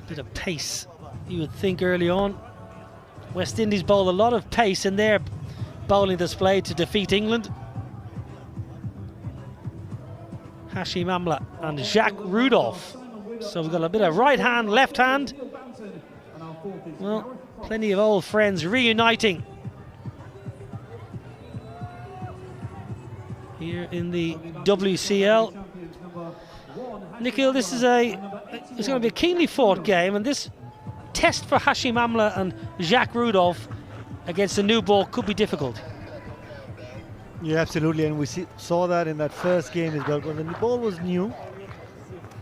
Bit of pace, you would think, early on. West Indies bowl a lot of pace in their bowling display to defeat England. Hashim Amla and Jacques Rudolph. So we've got a bit of right hand, left hand. Well, plenty of old friends reuniting here in the WCL. Nikhil, this is it's going to be a keenly fought game, and this test for Hashim Amla and Jacques Rudolph against the new ball could be difficult. Yeah, absolutely, and we saw that in that first game as well. When the ball was new,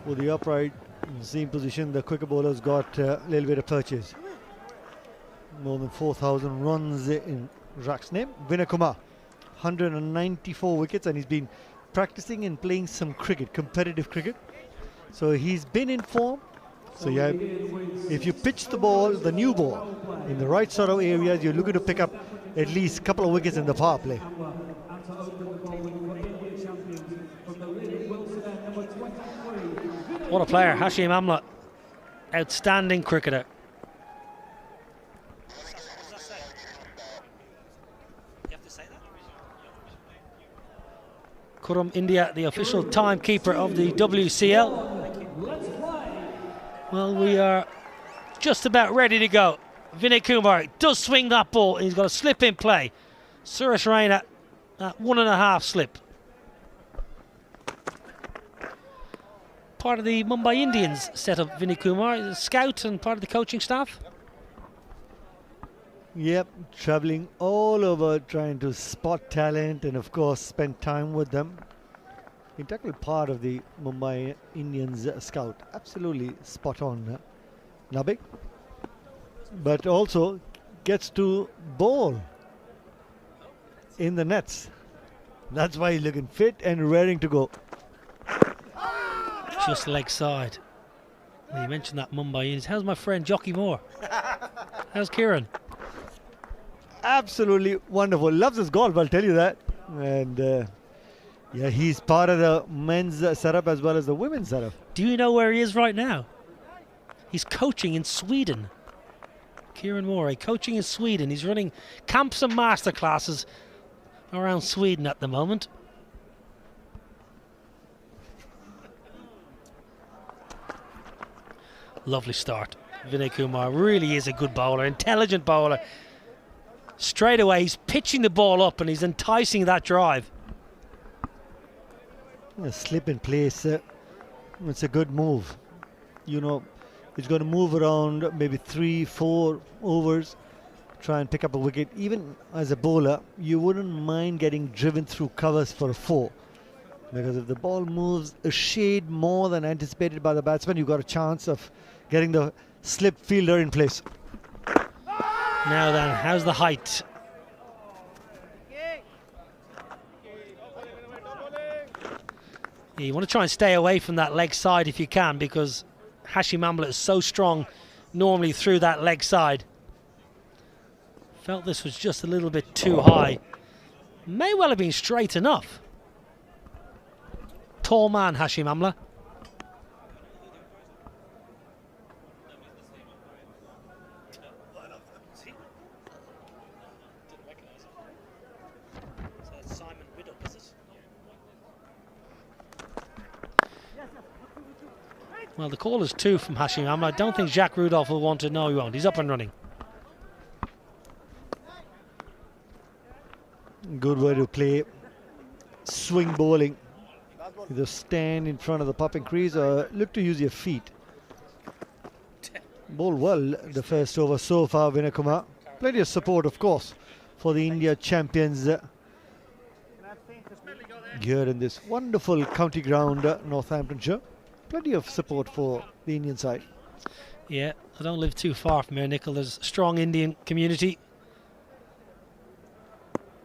with the upright seam position, the quicker bowlers got a little bit of purchase. More than 4,000 runs in Jacques' name. Vinay Kumar, 194 wickets, and he's been practicing and playing some cricket, competitive cricket. So he's been in form. So yeah, if you pitch the ball, the new ball, in the right sort of areas, you're looking to pick up at least a couple of wickets in the power play. What a player, Hashim Amla. Outstanding cricketer. Kurum India, the official timekeeper of the WCL. Well, we are just about ready to go. Vinay Kumar does swing that ball. He's got a slip in play. Suresh Raina, at 1.5 slip. Part of the Mumbai Indians setup, Vinay Kumar, a scout and part of the coaching staff. Yep, traveling all over trying to spot talent and of course spend time with them. Integral part of the Mumbai Indians scout. Absolutely spot on, Nabik. But also gets to bowl in the nets. That's why he's looking fit and raring to go. Just leg side. Well, you mentioned that Mumbai Indians. How's my friend Jockey Moore? How's Kieran? Absolutely wonderful. Loves his golf, I'll tell you that. And yeah, he's part of the men's setup as well as the women's setup. Do you know where he is right now? He's coaching in Sweden. Kieran Moore, coaching in Sweden. He's running camps and masterclasses around Sweden at the moment. Lovely start. Vinay Kumar really is a good bowler, intelligent bowler. Straight away, he's pitching the ball up and he's enticing that drive. A slip in place. It's a good move. You know, he's going to move around maybe 3-4 overs, try and pick up a wicket. Even as a bowler, you wouldn't mind getting driven through covers for a 4. Because if the ball moves a shade more than anticipated by the batsman, you've got a chance of getting the slip fielder in place. Now then, how's the height? You want to try and stay away from that leg side if you can, because Hashim Amla is so strong normally through that leg side. Felt this was just a little bit too high. May well have been straight enough. Tall man, Hashim Amla. Well, the call is 2 from Hashim Amla. I don't think Jacques Rudolph will want to. No, he won't. He's up and running. Good way to play swing bowling. Either stand in front of the popping crease or look to use your feet. Bowl well the first over so far, Vinay Kumar. Plenty of support, of course, for the India champions here in this wonderful county ground, Northamptonshire. Plenty of support for the Indian side. Yeah, I don't live too far from here, Nikhil. There's a strong Indian community.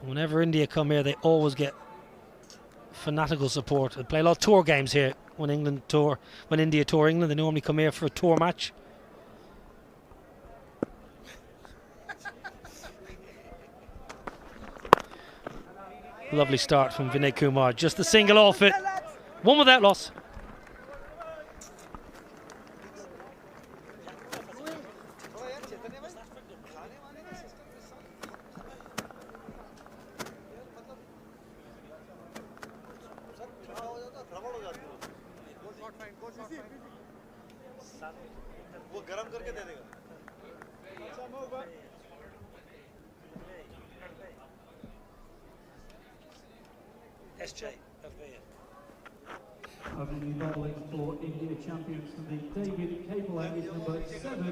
Whenever India come here, they always get fanatical support. They play a lot of tour games here when India tour England. They normally come here for a tour match. Lovely start from Vinay Kumar. Just the single off it. One without loss. SJ.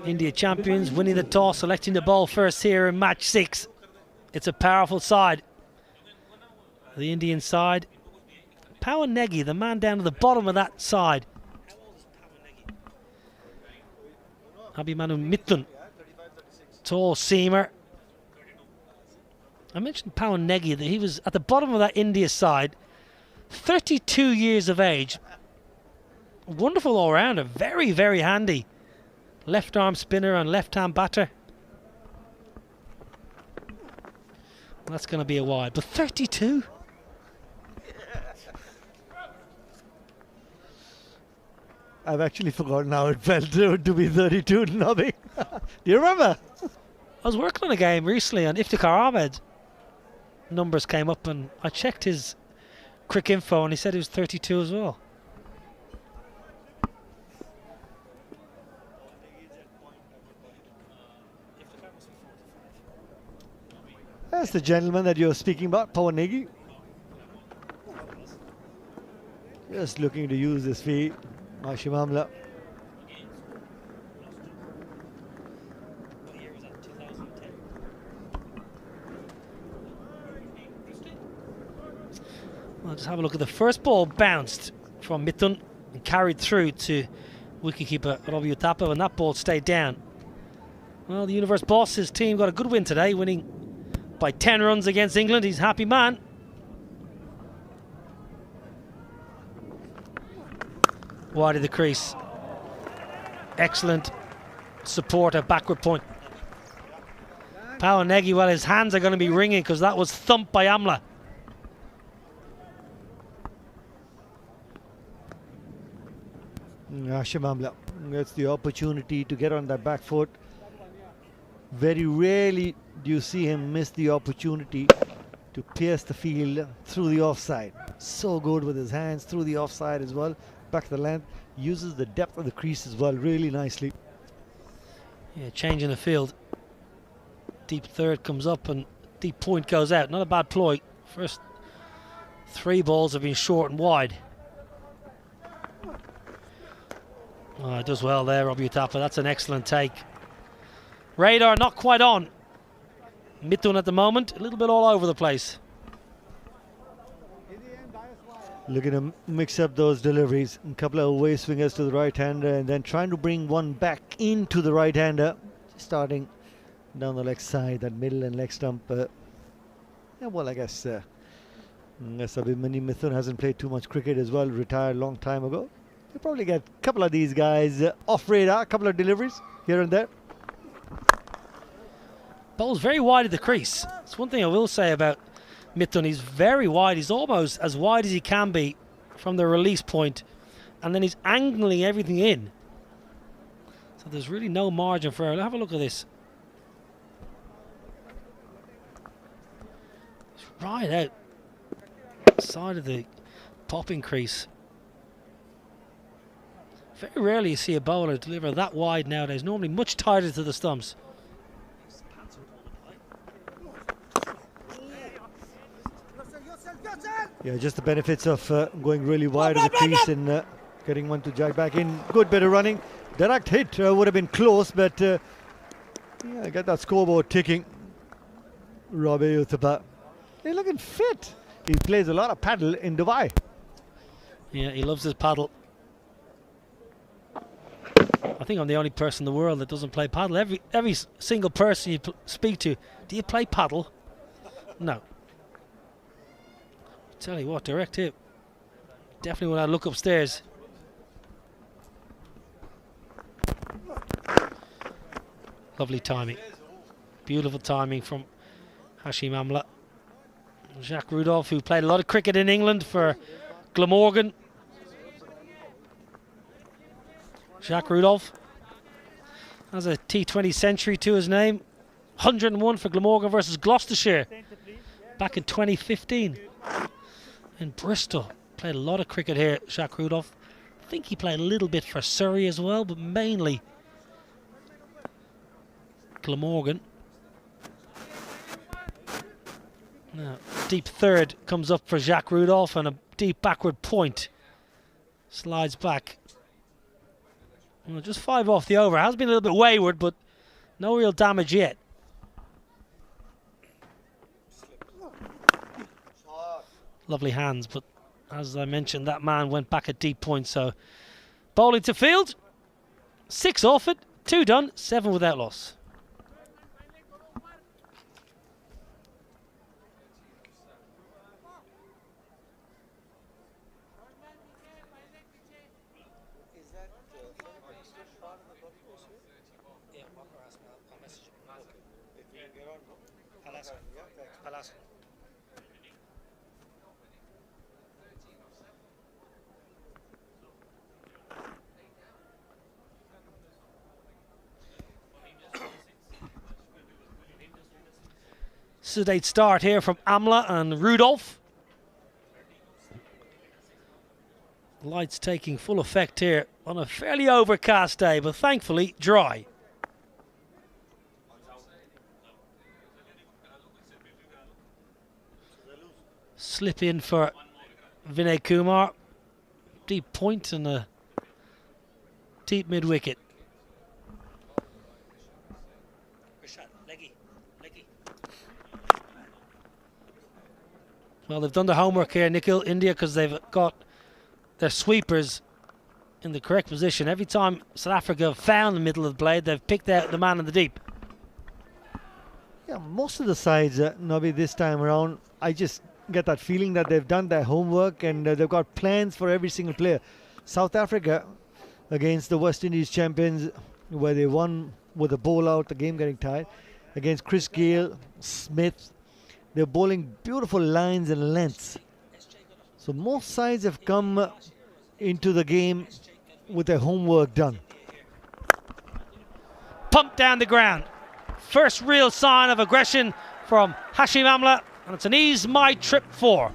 India champions winning the toss, selecting the ball first here in match 6. It's a powerful side. The Indian side. Power Negi, the man down at the bottom of that side. Abhimanyu Mithun, tall seamer. I mentioned Power Negi, that he was at the bottom of that India side. 32 years of age. Wonderful all-rounder, very, very handy. Left arm spinner and left hand batter. That's going to be a wide, but 32? I've actually forgotten how it felt to be 32 nubbing. Do you remember? I was working on a game recently and Iftikhar Ahmed numbers came up and I checked his quick info and he said he was 32 as well. That's the gentleman that you're speaking about, Power Negi. Just looking to use his feet. Hashim Amla. Well, just have a look at the first ball bounced from Mithun and carried through to wicketkeeper Ravi Uthappa, and that ball stayed down. Well, the Universe boss, his team got a good win today, winning by 10 runs against England. He's a happy man. Wide of the crease. Excellent support at backward point. Power Negi, well, his hands are going to be ringing because that was thumped by Amla. Hashim Amla gets the opportunity to get on that back foot. Very rarely do you see him miss the opportunity to pierce the field through the offside. So good with his hands through the offside as well. Back to the length, uses the depth of the crease as well really nicely. Yeah, changing the field. Deep third comes up and deep point goes out. Not a bad ploy. First 3 balls have been short and wide. Oh, it does well there, Ravi Uthappa. That's an excellent take. Radar not quite on. Mithun at the moment, a little bit all over the place. Looking to mix up those deliveries. A couple of away swingers to the right-hander and then trying to bring one back into the right-hander. Starting down the leg side, that middle and leg stump. Yeah, well, I guess Abhimanyu Mithun hasn't played too much cricket as well, retired a long time ago. You probably get a couple of these guys off radar, a couple of deliveries here and there. Bowl's very wide at the crease. That's one thing I will say about Mithun. He's very wide. He's almost as wide as he can be from the release point, and then he's angling everything in. So there's really no margin for error. Have a look at this. It's right out side of the popping crease. Very rarely you see a bowler deliver that wide nowadays. Normally much tighter to the stumps. Yeah, just the benefits of going really wide of the crease and getting one to jog back in. Good bit of running. Direct hit would have been close, but yeah, get that scoreboard ticking. Ravi Uthappa. He's looking fit. He plays a lot of paddle in Dubai. Yeah, he loves his paddle. I think I'm the only person in the world that doesn't play paddle. Every single person you speak to, do you play paddle? No. Tell you what, direct hit. Definitely when I look upstairs. Lovely timing. Beautiful timing from Hashim Amla. Jacques Rudolph, who played a lot of cricket in England for Glamorgan. Jacques Rudolph has a T20 century to his name. 101 for Glamorgan versus Gloucestershire back in 2015. In Bristol, played a lot of cricket here, Jacques Rudolph. think he played a little bit for Surrey as well, but mainly Glamorgan. Now, deep third comes up for Jacques Rudolph, and a deep backward point slides back. Well, just 5 off the over. Has been a little bit wayward, but no real damage yet. Lovely hands, but as I mentioned, that man went back at deep point, so bowling to field. 6 off it, 2 done, 7 without loss. Sedate start here from Amla and Rudolph. Lights taking full effect here on a fairly overcast day, but thankfully dry. Slip in for Vinay Kumar. Deep point and a deep mid wicket. Well, they've done their homework here, Nikhil, India, because they've got their sweepers in the correct position. Every time South Africa have found the middle of the blade, they've picked out the man in the deep. Yeah, most of the sides, Nobby, this time around, I just get that feeling that they've done their homework and they've got plans for every single player. South Africa against the West Indies champions, where they won with a bowl out, the game getting tied, against Chris Gayle, Smith. They're bowling beautiful lines and lengths. So most sides have come into the game with their homework done. Pumped down the ground. First real sign of aggression from Hashim Amla, and it's an ease my trip 4.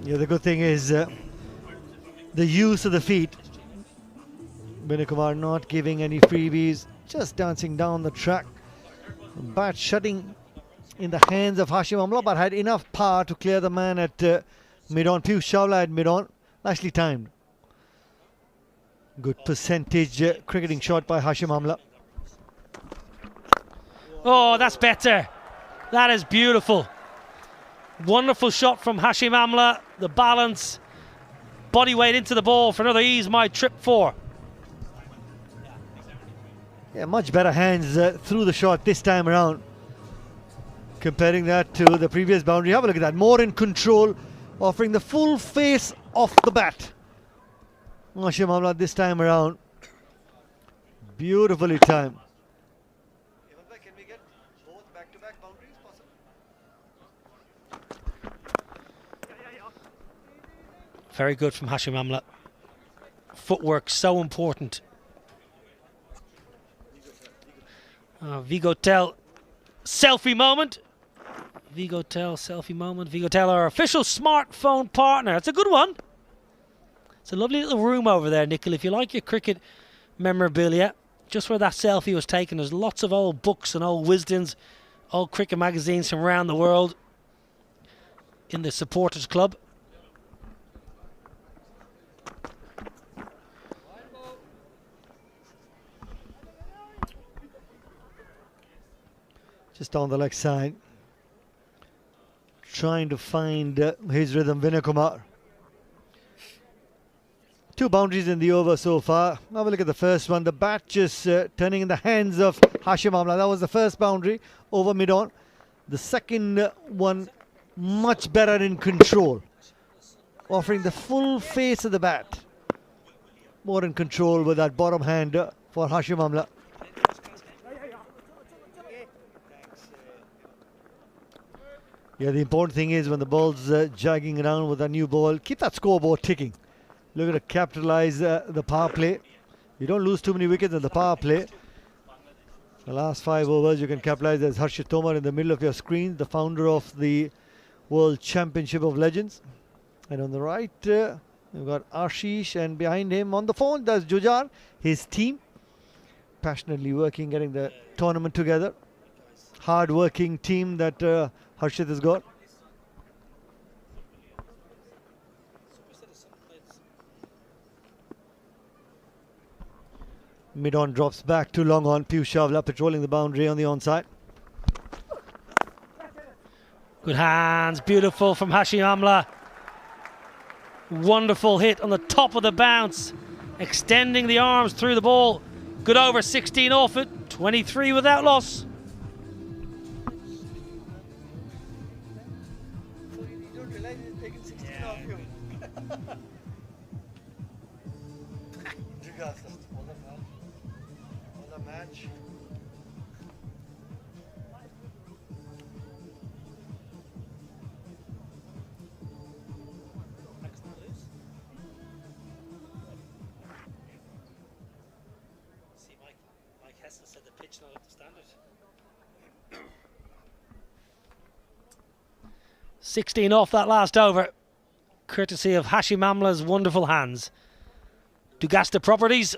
Yeah, the good thing is the use of the feet. Vinay Kumar not giving any freebies, just dancing down the track. Bat shutting in the hands of Hashim Amla, but had enough power to clear the man at mid-on. Piyush Chawla at mid-on, nicely timed. Good percentage cricketing shot by Hashim Amla. Oh, that's better. That is beautiful. Wonderful shot from Hashim Amla. The balance, body weight into the ball for another ease my trip 4. Yeah, much better hands through the shot this time around. Comparing that to the previous boundary. Have a look at that. More in control, offering the full face off the bat. Hashim Amla this time around. Beautifully timed. Can we get both back-to-back boundaries possible? Very good from Hashim Amla. Footwork so important. Vigotel selfie moment. Vigotel selfie moment. Vigotel, our official smartphone partner. It's a good one. It's a lovely little room over there, Nikhil. If you like your cricket memorabilia, just where that selfie was taken, there's lots of old books and old wisdoms, old cricket magazines from around the world in the supporters club. Just on the leg side, trying to find his rhythm, Vinay Kumar. 2 boundaries in the over so far. Have a look at the first one. The bat just turning in the hands of Hashim Amla. That was the first boundary over mid-on. The second one, much better in control, offering the full face of the bat. More in control with that bottom hand for Hashim Amla. Yeah, the important thing is when the ball's jogging around with a new ball, keep that scoreboard ticking. Look to capitalize the power play. You don't lose too many wickets in the power play. The last 5 overs you can capitalize. There's Harshit Tomar in the middle of your screen, the founder of the World Championship of Legends. And on the right, we've got Ashish, and behind him on the phone, there's Jujar, his team, passionately working, getting the tournament together. Hard-working team that Harshit has got. Mid-on drops back to long on. Piyush Chawla patrolling the boundary on the onside. Good hands, beautiful from Hashim Amla. Wonderful hit on the top of the bounce, extending the arms through the ball. Good over, 16 off it, 23 without loss. Said the pitch not up to standard. 16 off that last over, courtesy of Hashim Amla's wonderful hands. Dugasta Properties,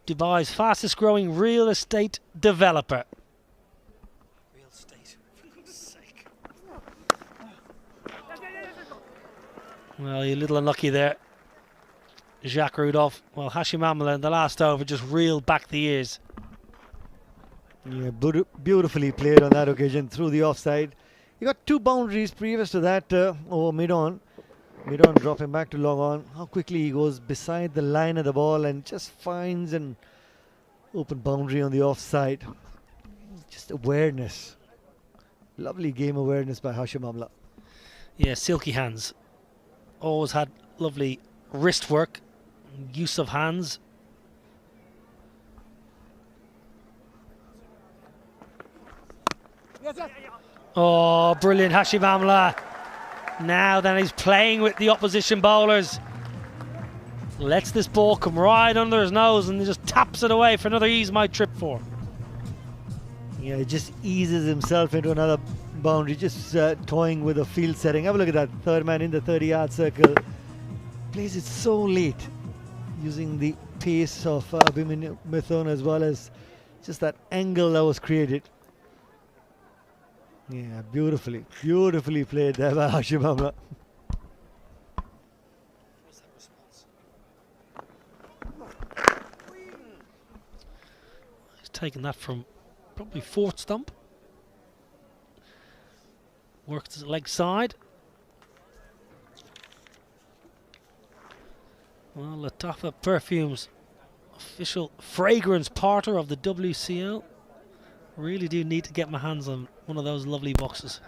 Dubai's fastest growing real estate developer. Real estate, for goodness sake. Well, you're a little unlucky there, Jacques Rudolph. Well, Hashim Amla in the last over just reeled back the ears. Yeah, beautifully played on that occasion through the offside. He got 2 boundaries previous to that over mid-on. Mid-on dropping back to long on. How quickly he goes beside the line of the ball and just finds an open boundary on the offside. Just awareness. Lovely game awareness by Hashim Amla. Yeah, silky hands. Always had lovely wrist work. Use of hands. Oh, brilliant Hashim Amla. Now then he's playing with the opposition bowlers. Lets this ball come right under his nose and he just taps it away for another ease my trip 4. Yeah, he just eases himself into another boundary, just toying with a field setting. Have a look at that. Third man in the 30-yard circle. Plays it so late, using the pace of Abhimanyu Mithun as well as just that angle that was created. Yeah, beautifully played there by Hashim Amla. He's taken that from probably 4th stump. Worked his leg side. Well, Latafa Perfumes, official fragrance partner of the WCL. Really do need to get my hands on one of those lovely boxes.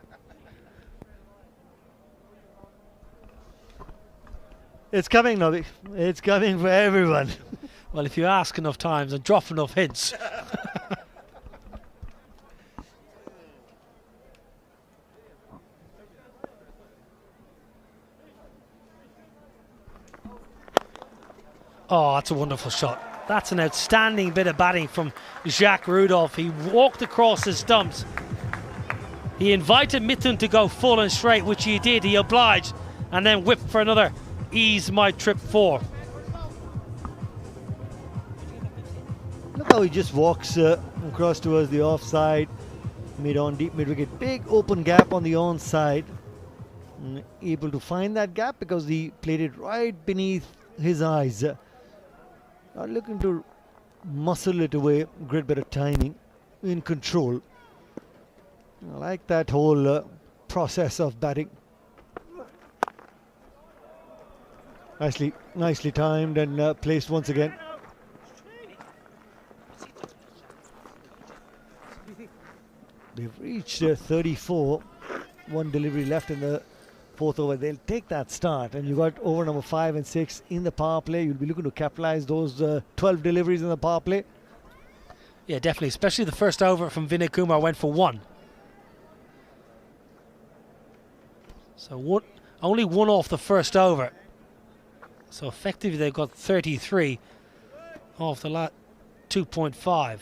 It's coming, Nobby. It's coming for everyone. Well, if you ask enough times and drop enough hints. Oh, that's a wonderful shot. That's an outstanding bit of batting from Jacques Rudolph. He walked across his stumps. He invited Mithun to go full and straight, which he did. He obliged and then whipped for another ease my trip 4. Look how he just walks across towards the offside, mid-on, deep mid-wicket. Big open gap on the onside. Able to find that gap because he played it right beneath his eyes. Not looking to muscle it away. Great bit of timing, in control. I like that whole process of batting. Nicely timed and placed once again. They've reached 34. 1 delivery left in the 4th over. They'll take that start, and you got over number 5 and 6 in the power play. You'll be looking to capitalize those 12 deliveries in the power play. Yeah, definitely, especially the first over from Vinay Kumar went for 1. So only 1 off the first over. So effectively they've got 33 off the last 2.5.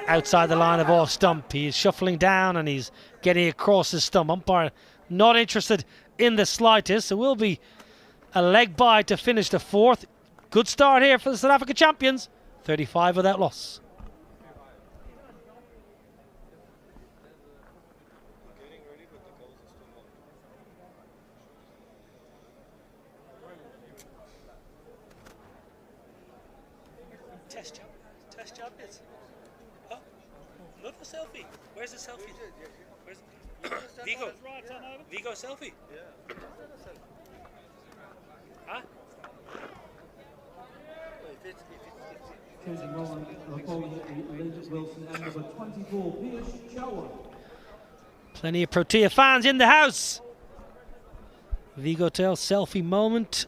outside the line of off stump. He is shuffling down and he's getting across his stump. Umpire not interested in the slightest. So will be a leg by to finish the fourth. Good start here for the South Africa champions. 35 without loss. Test job, yes. Oh, look for selfie. Where's the selfie? Where's Vigo? Vigo selfie? Yeah. Huh? Plenty of Protea fans in the house. Vigo Tel selfie moment.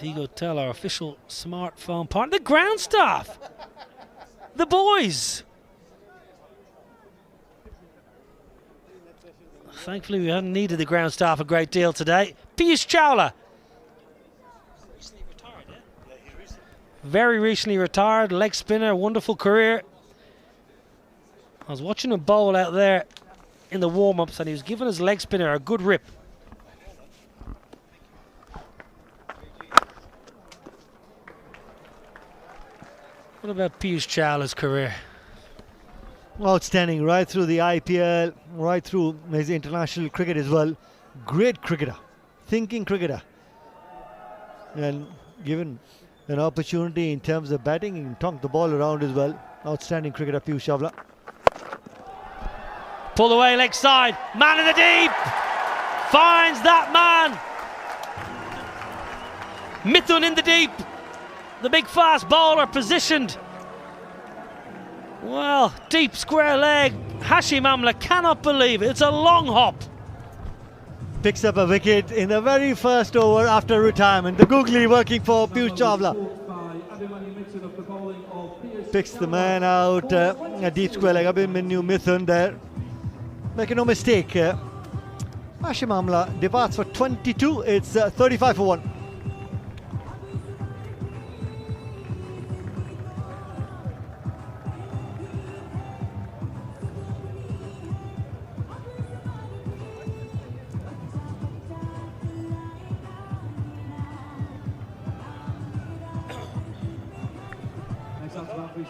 Vigo Tel, our official smartphone partner. The ground staff. The boys. Thankfully, we haven't needed the ground staff a great deal today. Piyush Chawla. Recently retired, yeah? Very recently retired. Leg spinner, wonderful career. I was watching him bowl out there in the warm-ups and he was giving his leg spinner a good rip. What about Piyush Chawla's career? Outstanding, right through the IPL, right through his international cricket as well. Great cricketer, thinking cricketer. And given an opportunity in terms of batting, he can tonk the ball around as well. Outstanding cricketer, Piyush Chawla. Pull away leg side, man in the deep! Finds that man! Mithun in the deep! The big fast bowler positioned. Well, deep square leg. Hashim Amla cannot believe it. It's a long hop. Picks up a wicket in the very first over after retirement. The googly working for Piyush Chawla. Picks the man out. A deep square leg. Abhimanyu Mithun there. Making no mistake. Hashim Amla departs for 22. It's 35 for 1.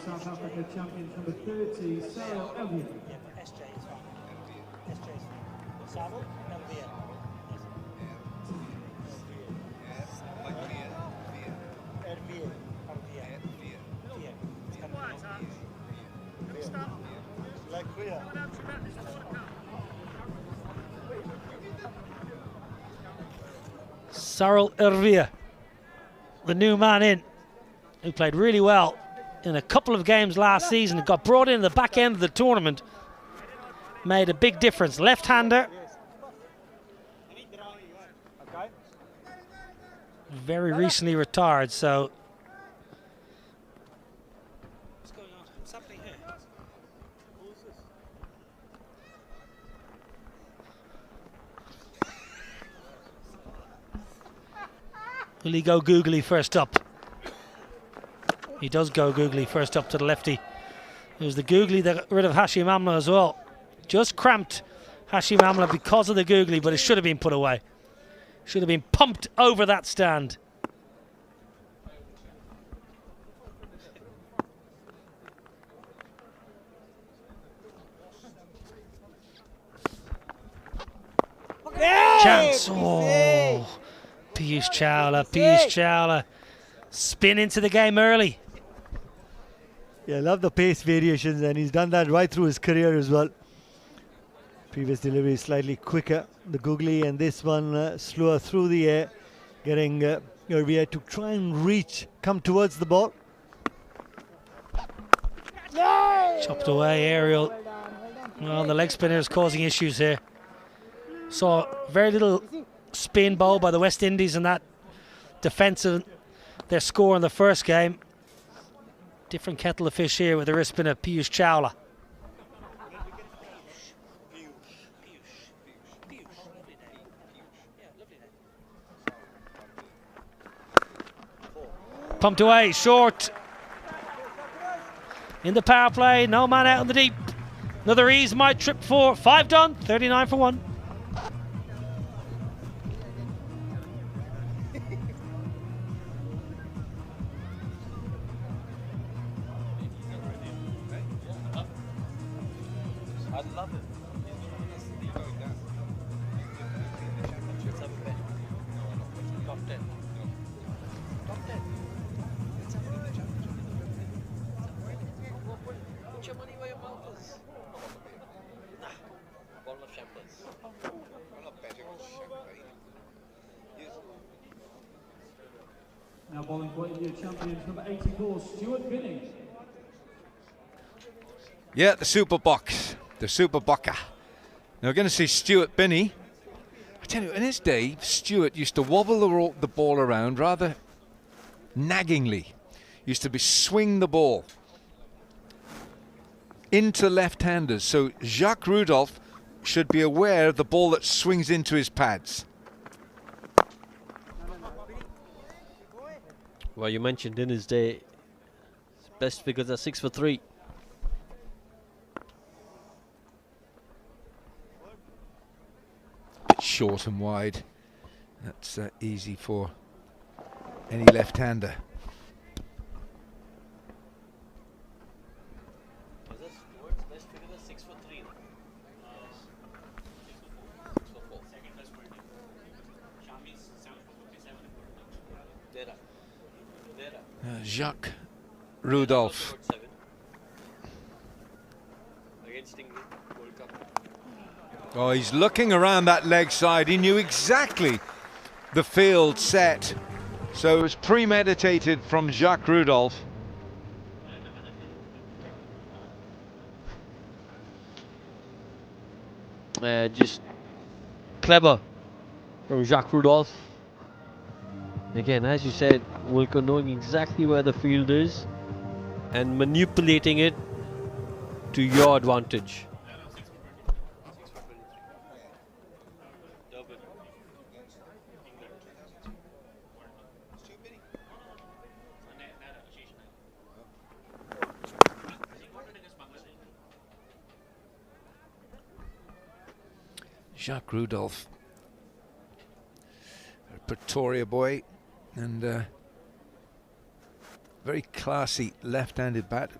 South Africa champions number 30, Sarah Elliott. Yeah, but SJ is fine. SJ is fine. Sarah Elliott. Sarel Ervia, the new man in, who played really well in a couple of games last season, got brought in the back end of the tournament, made a big difference. Left-hander, very recently retired, so what's going on? What's happening here? Will he go googly first up? He does go googly first up to the lefty. It was the googly that got rid of Hashim Amla as well. Just cramped Hashim Amla because of the googly, but it should have been put away. Should have been pumped over that stand. Chance. Oh, Piyush Chawla. Spin into the game early. Yeah, I love the pace variations, and he's done that right through his career as well. Previous delivery slightly quicker, the googly, and this one slower through the air, getting Ervia to try and reach, come towards the ball. Chopped away, aerial. Well, the leg spinner is causing issues here. Saw very little spin bowl by the West Indies in that defensive, their score in the first game. Different kettle of fish here with the wrist spinner Piyush Chawla. Pumped away, short. in the power play. No man out in the deep. Another ease might trip for 5 done. 39 for 1. I love it. Top 10. Top 10. Put your money where your mouth is. Ball of Shambles. I'm not betting on champagne. Now bowling for India champions number 84, Stuart Innings. Yeah, the super box, the super bocker. Now we're going to see Stuart Binney. I tell you, in his day, Stuart used to wobble the ball around rather naggingly. Used to be swing the ball into left-handers. So Jacques Rudolph should be aware of the ball that swings into his pads. Well, you mentioned in his day, his best figures are 6 for 3. Short and wide. That's easy for any left-hander. Stuart's best figures are 6 for 3. 6 for 4. Second best for Shami's 7 for 57. Jacques Rudolph. Against England, World Cup. Oh, he's looking around that leg side. He knew exactly the field set. So it was premeditated from Jacques Rudolph. Just clever from Jacques Rudolph. Again, as you said, Wilco knowing exactly where the field is and manipulating it to your advantage. Jacques Rudolph, a Pretoria boy, and very classy left-handed bat.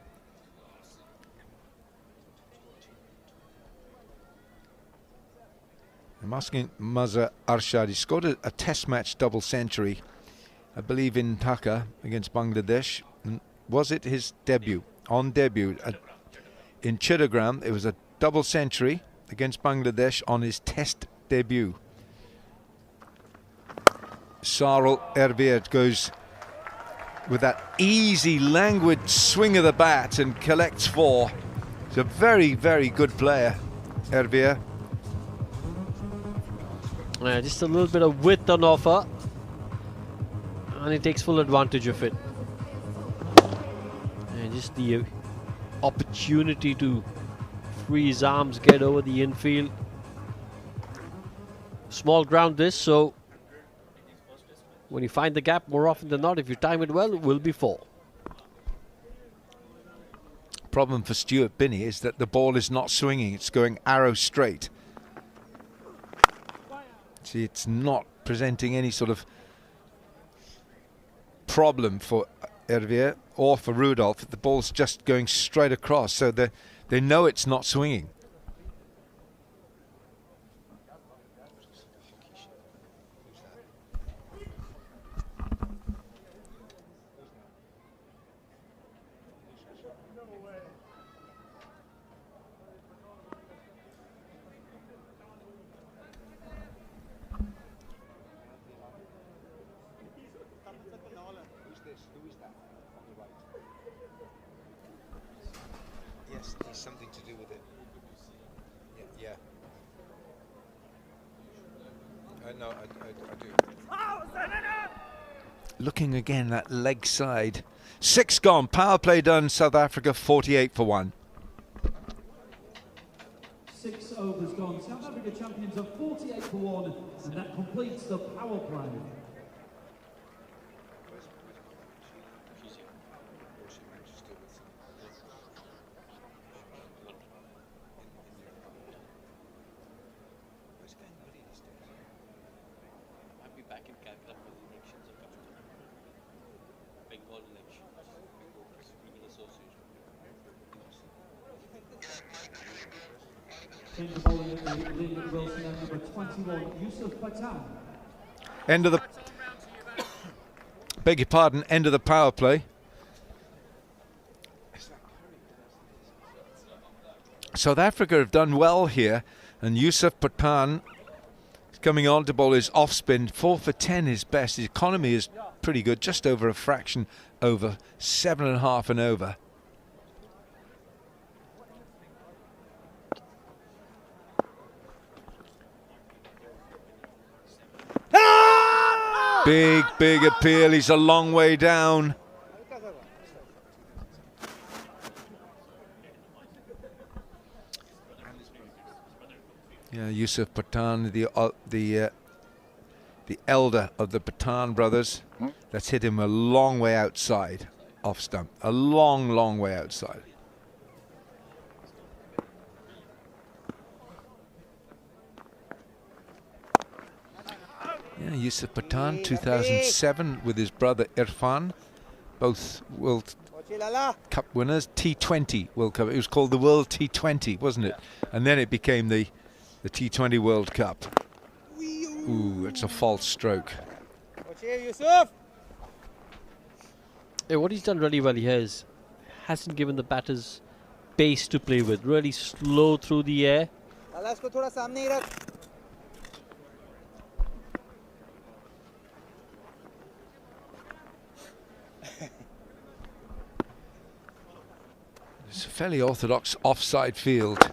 I'm asking Mazhar Arshad. He scored a test match double century, I believe in Dhaka against Bangladesh. And was it his debut? On debut in Chittagong, it was a double century against Bangladesh on his test debut. Sarul Ervier goes with that easy, languid swing of the bat and collects 4. He's a very, very good player, Ervier. Just a little bit of width on offer, and he takes full advantage of it. And just the opportunity to free his arms, get over the infield. Small ground this, so when you find the gap, more often than not, if you time it well, it will be 4. Problem for Stuart Binney is that the ball is not swinging, it's going arrow straight. See, it's not presenting any sort of problem for Ervier or for Rudolph. The ball's just going straight across, so they know it's not swinging. Yes, there's something to do with it. Yeah. No, I do. Looking again at leg side. 6 gone. Power play done. South Africa 48 for 1. 6 overs gone. South Africa champions are 48 for 1, and that completes the power play. Change the bowling at the Lynn Wilson at number 21, Yusuf Pathan. End of the, beg your pardon, end of the power play. South Africa have done well here, and Yusuf Pathan is coming on to bowl his off spin. 4 for 10 is best. His economy is pretty good, just over a fraction over, 7.5 and over. Big appeal. He's a long way down. Yeah, Yusuf Pathan, the elder of the Pathan brothers. That's hit him a long way outside, off stump. A long way outside. Yeah, Yusuf Pathan, 2007, with his brother Irfan, both World Cup winners. T20 World Cup. It was called the World T20, wasn't it? And then it became the T20 World Cup. Ooh, it's a false stroke. Yeah, what he's done really well here is hasn't given the batters pace to play with. Really slow through the air. It's a fairly orthodox offside field.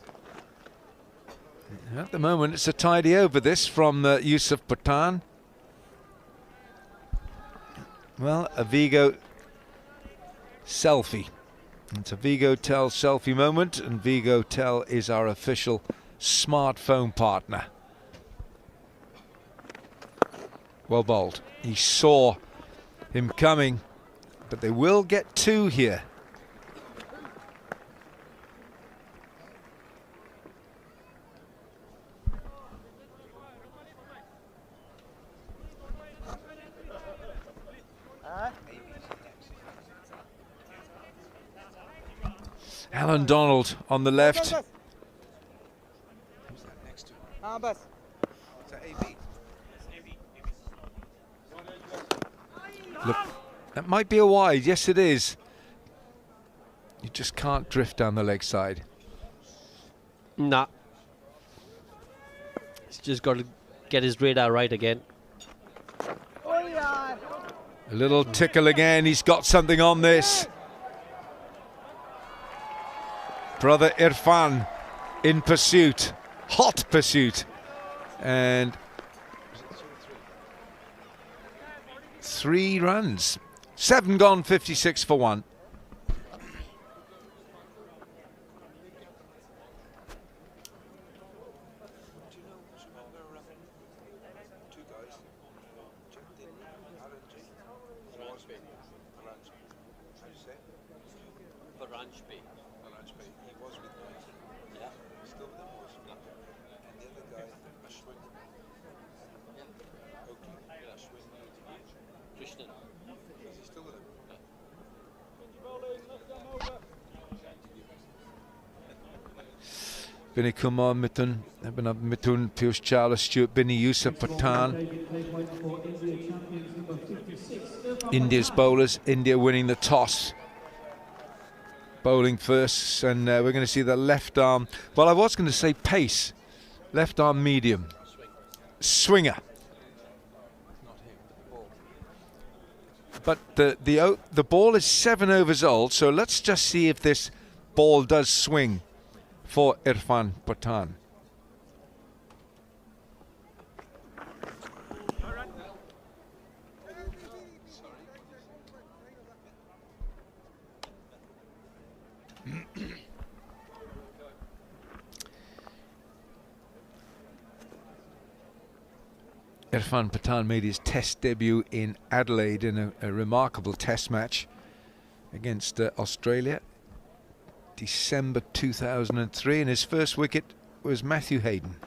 At the moment, it's a tidy over this from Yusuf Pathan. Well, a Vigo selfie. It's a Vigo Tel selfie moment, and Vigo Tel is our official smartphone partner. Well bowled. He saw him coming, but they will get 2 here. Alan Donald on the left. Look, that might be a wide. Yes, it is. You just can't drift down the leg side. Nah. He's just got to get his radar right again. A little tickle again. He's got something on this. Brother Irfan in pursuit, hot pursuit, and 3 runs. 7 gone, 56 for 1. Vinny Kumar, Mithun, Mithun, Piyush Chawla, Stuart Binney, Yusuf Pathan. India's bowlers, India winning the toss. Bowling first, and we're going to see the left arm. Well, I was going to say pace. Left arm medium. Swinger. But the ball is 7 overs old, so let's just see if this ball does swing for Irfan Pathan. Irfan Pathan made his test debut in Adelaide in a remarkable test match against Australia, December 2003, and his first wicket was Matthew Hayden.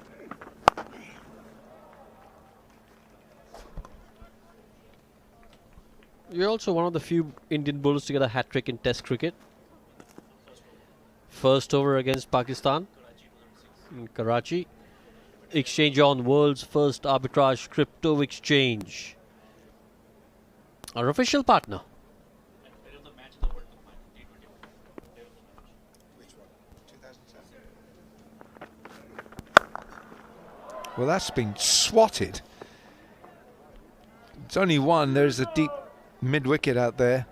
You're also one of the few Indian bowlers to get a hat-trick in Test cricket. First over against Pakistan in Karachi. Exchange on world's first arbitrage crypto exchange. Our official partner. Which one? 2007. Well, that's been swatted. It's only one. There's a deep mid-wicket out there.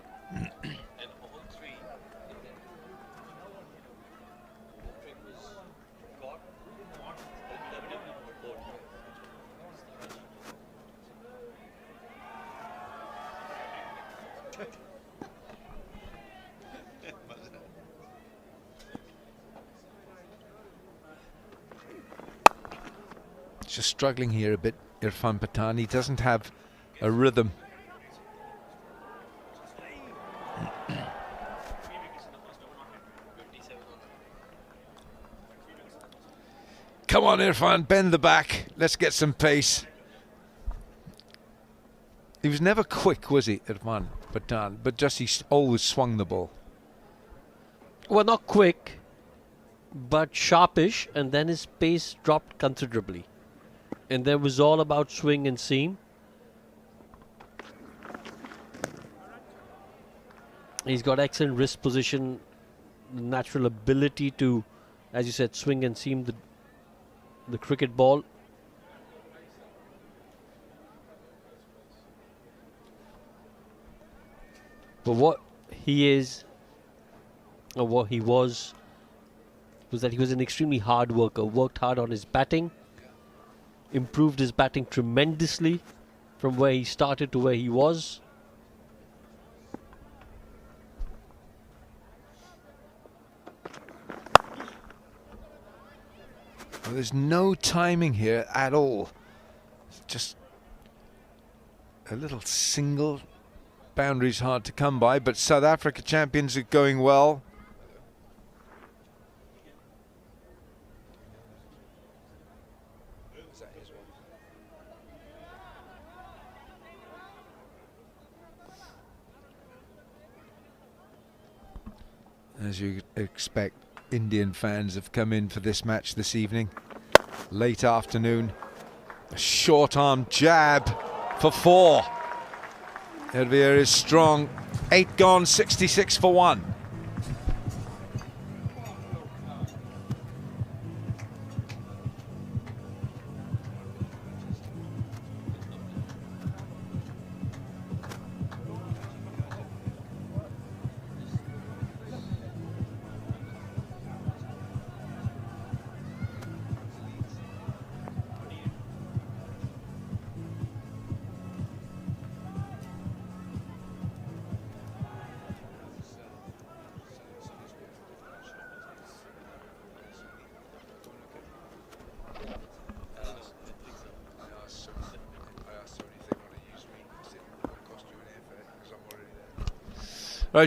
Just struggling here a bit, Irfan Pathan. He doesn't have a rhythm. Come on, Irfan, bend the back. Let's get some pace. He was never quick, was he, Irfan Pathan? But just he always swung the ball. Well, not quick, but sharpish, and then his pace dropped considerably. And there was all about swing and seam. He's got excellent wrist position, natural ability to, as you said, swing and seam the cricket ball. But what he is, or what he was that he was an extremely hard worker, worked hard on his batting, improved his batting tremendously from where he started to where he was. Well, there's no timing here at all. It's just a little single. Boundary's hard to come by, but South Africa champions are going well. As you expect, Indian fans have come in for this match this evening. Late afternoon. A short arm jab for 4. Villiers is strong. 8 gone, 66 for 1.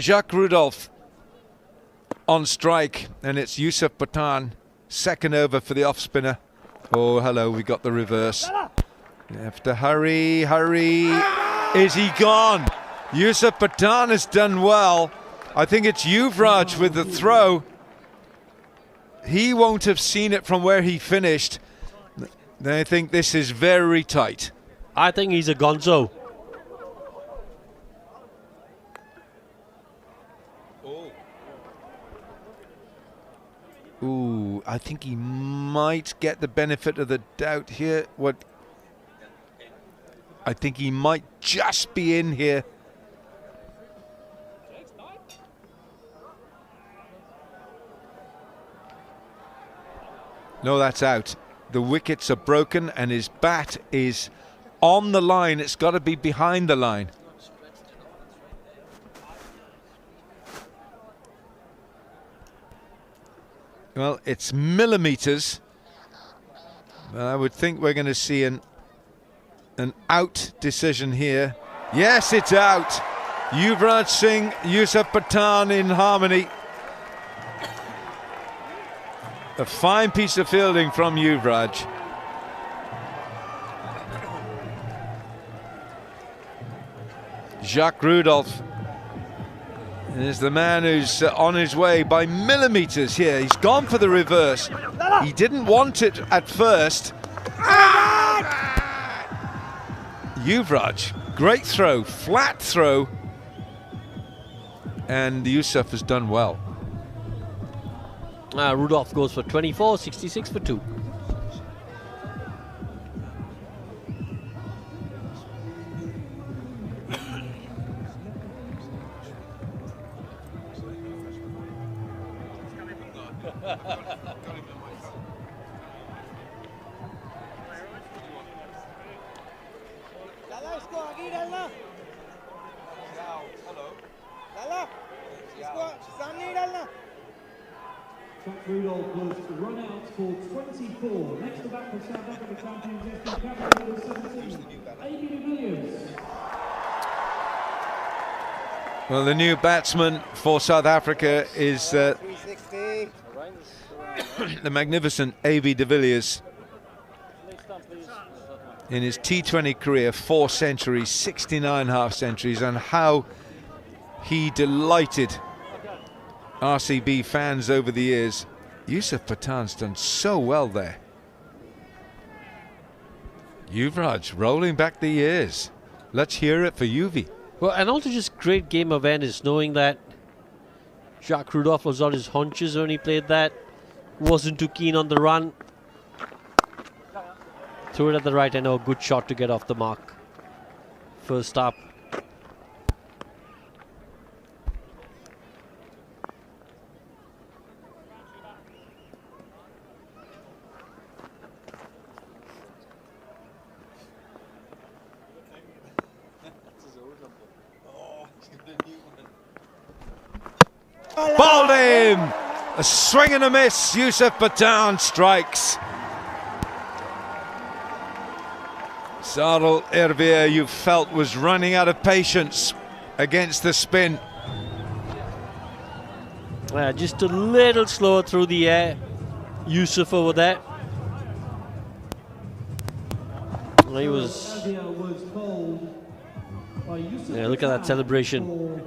Jacques Rudolph on strike, and it's Yusuf Pathan, second over for the off spinner. Oh, hello, we got the reverse. You have to hurry, hurry. Is he gone? Yusuf Pathan has done well. I think it's Yuvraj with the throw. He won't have seen it from where he finished. I think this is very tight. I think he's a gonzo. Ooh, I think he might get the benefit of the doubt here. I think he might just be in here. No, that's out. The wickets are broken and his bat is on the line. It's got to be behind the line. Well, it's millimeters. Well, I would think we're going to see an out decision here. Yes, it's out. Yuvraj Singh, Yusuf Pathan in harmony. A fine piece of fielding from Yuvraj. Jacques Rudolph is the man who's on his way by millimetres here. He's gone for the reverse. He didn't want it at first. Yuvraj, great throw, flat throw. And Yusuf has done well. Rudolph goes for 24, 66 for 2. Jack Rudolph was run out for 24. Next to bat for South Africa champions, SC Capital number 17, AB de Villiers. Well, the new batsman for South Africa is the magnificent AB de Villiers. In his T20 career, 4 centuries, 69 half centuries, and how he delighted RCB fans over the years. Yusuf Pathan's done so well there. Yuvraj rolling back the years. Let's hear it for Yuvi. Well, and also just great game awareness, knowing that Jacques Rudolph was on his haunches when he played that. Wasn't too keen on the run. Threw it at the right end. Good shot to get off the mark. First up. Bowled him! A swing and a miss. Yusuf Pathan strikes. Sadal Ervier, you felt, was running out of patience against the spin. Just a little slower through the air. Yusuf over there. He was. Yeah, look at that celebration.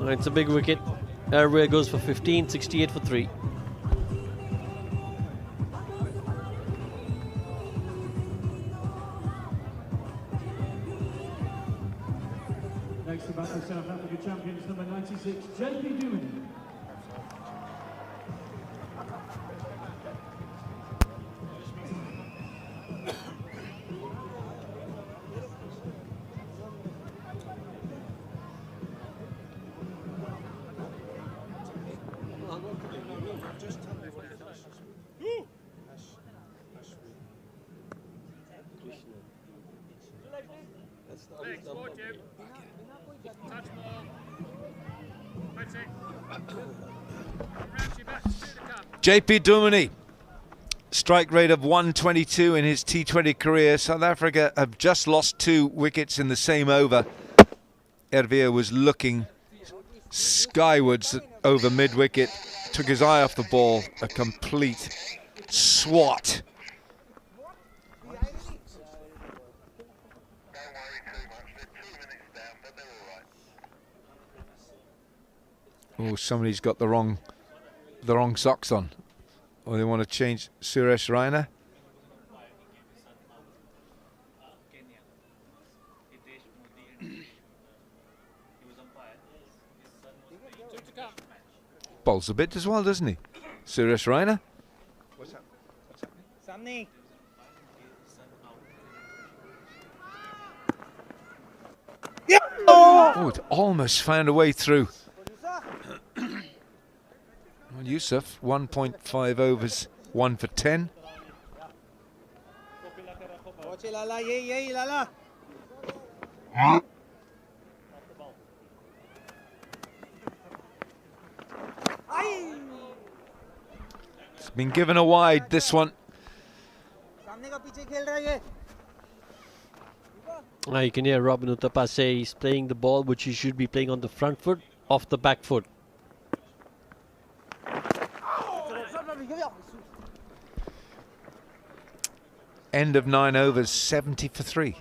It's a big wicket. Ervier goes for 15, 68 for 3. Next to bat for South Africa champions, number 96, JP Dumini. JP Dumini, strike rate of 122 in his T20 career. South Africa have just lost 2 wickets in the same over. Ervier was looking skywards over mid-wicket, took his eye off the ball, a complete swat. Oh, somebody's got the wrong socks on, or they want to change. Suresh Raina. Bowls a bit as well, doesn't he? Suresh Raina. What's happening? Oh, it almost found a way through. Well, Yusuf, 1.5 overs, 1 for 10. It's been given a wide, this one. You can hear Robin Uthappa say he's playing the ball which he should be playing on the front foot, off the back foot. End of 9 overs, 70 for 3.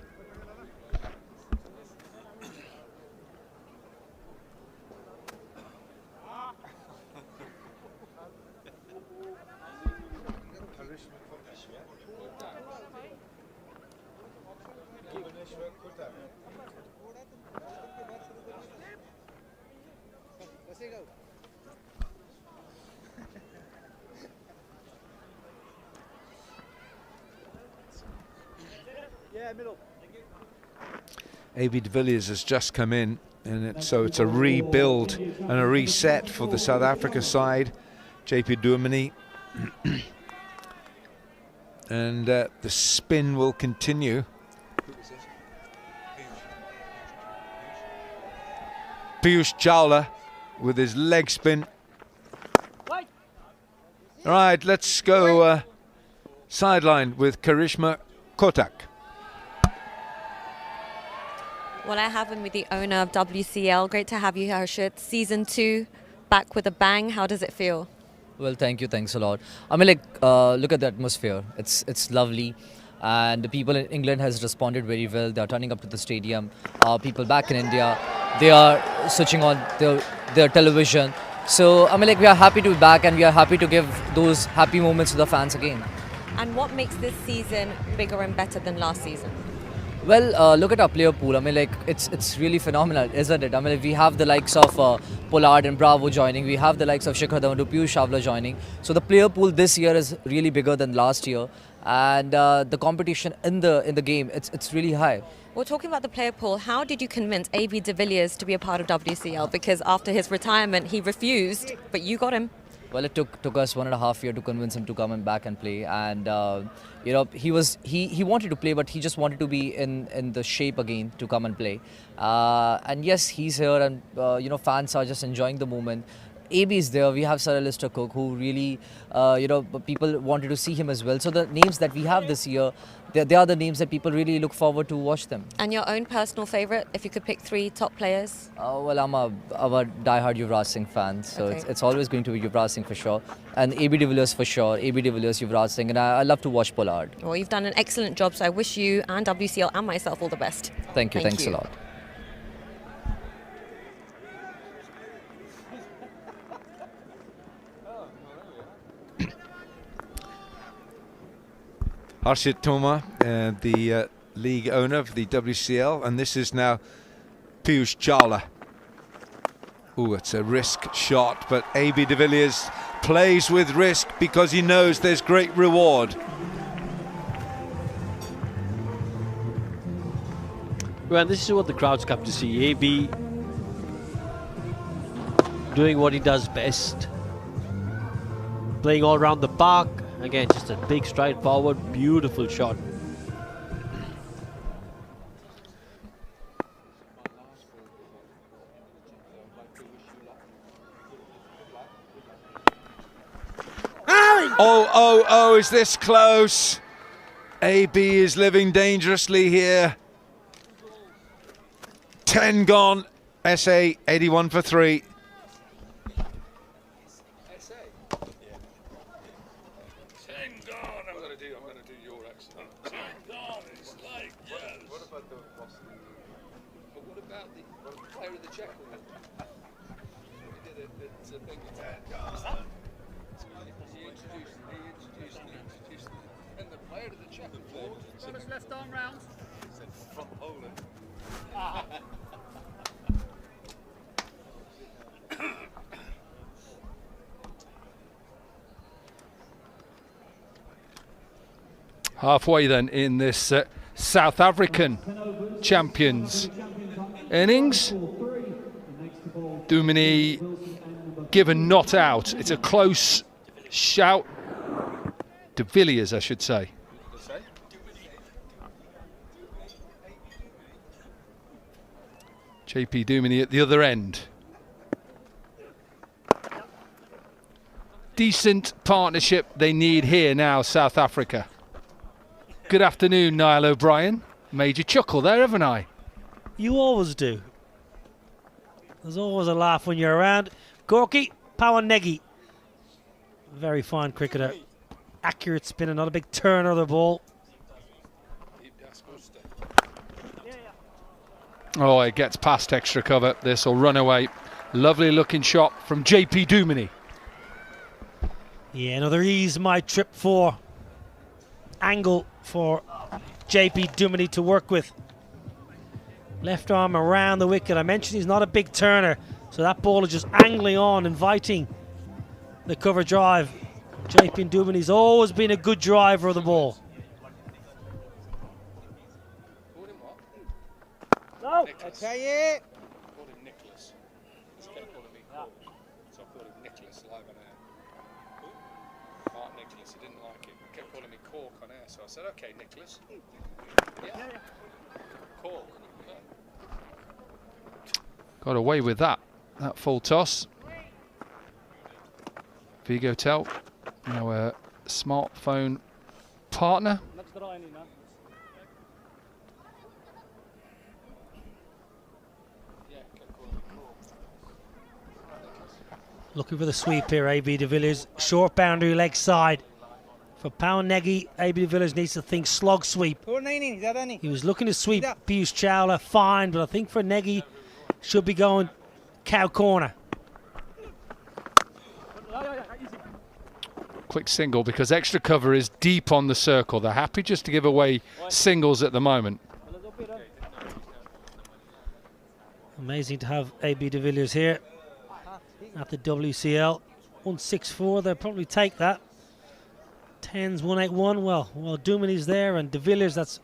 AB de Villiers has just come in, and so it's a rebuild and a reset for the South Africa side. JP Dumini. And the spin will continue. Piyush Chawla with his leg spin. All right, let's go sideline with Karishma Kotak. Well, I have him with the owner of WCL. Great to have you, Harshit. Season 2, back with a bang. How does it feel? Well, thank you. Thanks a lot. I mean, look at the atmosphere. It's lovely. And the people in England has responded very well. They are turning up to the stadium. People back in India, they are switching on their television. So, I mean, we are happy to be back, and we are happy to give those happy moments to the fans again. And what makes this season bigger and better than last season? Well, look at our player pool. I mean, it's really phenomenal, isn't it? I mean, we have the likes of Pollard and Bravo joining. We have the likes of Shikhar Dhawan, Piyush Chawla joining. So the player pool this year is really bigger than last year, and the competition in the game, it's really high. Well, talking about the player pool, how did you convince AB de Villiers to be a part of WCL? Because after his retirement, he refused, but you got him. Well, it took us 1.5 years to convince him to come back and play, and you know, he wanted to play, but he just wanted to be in the shape again to come and play. And yes, he's here, and you know, fans are just enjoying the moment. AB is there. We have Sir Alistair Cook, who really, you know, people wanted to see him as well. So the names that we have this year, they are the names that people really look forward to watch them. And your own personal favourite, if you could pick 3 top players? Well, I'm a die-hard Yuvraj Singh fan, so Okay. it's always going to be Yuvraj Singh for sure. And AB de Villiers for sure. AB de Villiers, Yuvraj Singh, and I love to watch Pollard. Well, you've done an excellent job, so I wish you and WCL and myself all the best. Thank you. Thanks a lot. Harshit Toma, the league owner of the WCL, and this is now Piyush Chawla. Ooh, it's a risk shot, but AB de Villiers plays with risk because he knows there's great reward. Well, this is what the crowd's come to see. AB doing what he does best. Playing all around the park. Again, just a big stride forward. Beautiful shot. Oh, is this close? AB is living dangerously here. 10 gone. SA 81 for 3. Left arm round. From Poland. Halfway then in this South African champions innings. Dumini given not out. It's a close shout. De Villiers, I should say. JP Dumini at the other end. Decent partnership they need here now, South Africa. Good afternoon, Niall O'Brien. Made you chuckle there, haven't I? You always do. There's always a laugh when you're around. Gorky Pawanegi. Very fine cricketer. Accurate spinner, not a big turn of the ball. Oh, it gets past extra cover. This will run away. Lovely looking shot from JP Dumini. Yeah, another ease my trip for angle for JP Dumini to work with. Left arm around the wicket. I mentioned he's not a big turner, so that ball is just angling on, inviting the cover drive. JP Dumini's always been a good driver of the ball. No. Okay, called him Nicholas. He kept calling me Cork. So I called him Nicholas live on air. Mark Nicholas, he didn't like it. He kept calling me Cork on air. So I said, okay, Nicholas. Yeah. Cork. Got away with that full toss. Vigo Tel, now a smartphone partner. Looking for the sweep here, AB de Villiers. Short boundary, leg side. For Pawanegi, AB de Villiers needs to think slog sweep. He was looking to sweep Piyush Chawla, fine, but I think for Negi, should be going cow corner. Quick single because extra cover is deep on the circle. They're happy just to give away singles at the moment. Amazing to have AB de Villiers here at the WCL. 164, they'll probably take that. 10's 181, well Dumini's there, and de Villiers, that's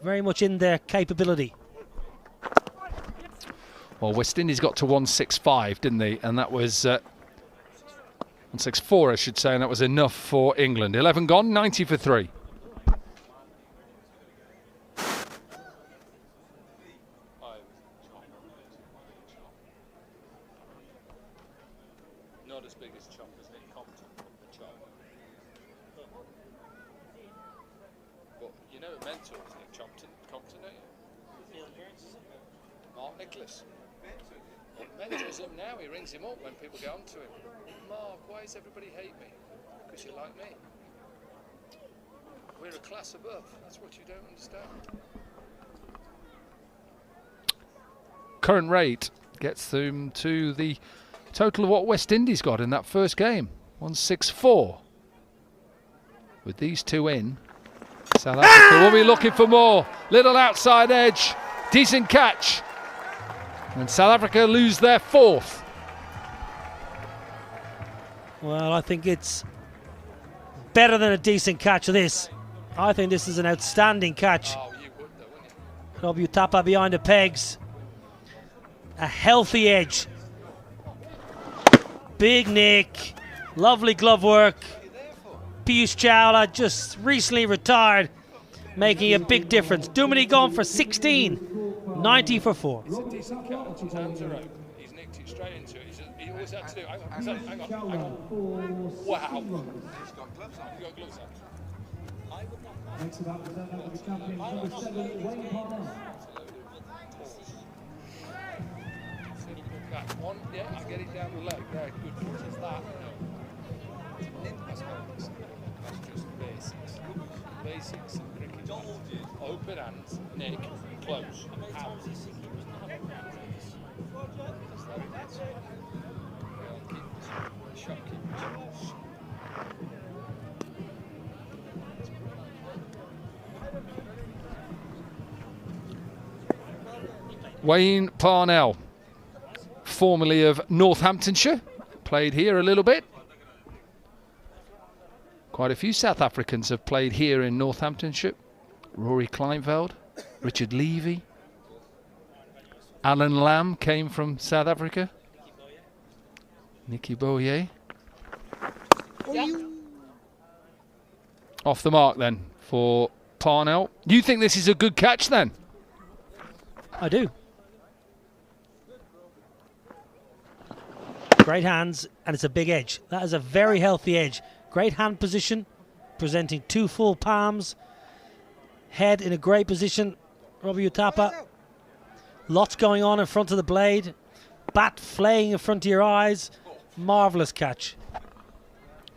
very much in their capability. Well, West Indies got to 165, didn't they? And that was 164, I should say, and that was enough for England. 11 gone, 90 for 3. Not as big as Chop as Nick Compton, the Chop. But you know who mentors Nick Compton, don't you? Mark Nicholas. He mentors him now, he rings him up when people get on to him. Mark, why does everybody hate me? Because you like me. We're a class above, that's what you don't understand. Current rate gets them to the total of what West Indies got in that first game, 164. With these two in, South Africa will be looking for more. Little outside edge, decent catch. And South Africa lose their 4th. Well, I think it's better than a decent catch of this. I think this is an outstanding catch. Oh, you would though, wouldn't you? Tapa behind the pegs. A healthy edge. Big Nick. Lovely glove work. Piyush Chawla just recently retired, making a big difference. Dumini gone for 16. 90 for 4. It's a decent catch. His hands are out. He's nicked it straight into it. He always had to do. Hang on. Wow. He's got gloves on. He's got gloves on. Next to that, the champion, number 7, Wayne Parnell. One, yeah, I get it down the leg. Yeah, good. What is that? That's just basics. Basics of cricket. Open hands, nick, close, out. Wayne Parnell, formerly of Northamptonshire, played here a little bit. Quite a few South Africans have played here in Northamptonshire. Rory Kleinveld, Richard Levy, Alan Lamb came from South Africa. Nicky Boyer. Off the mark then for Parnell. You think this is a good catch then? I do. Great hands, and it's a big edge. That is a very healthy edge. Great hand position, presenting 2 full palms. Head in a great position. Robbie Utapa. Lots going on in front of the blade. Bat flaying in front of your eyes. Marvellous catch.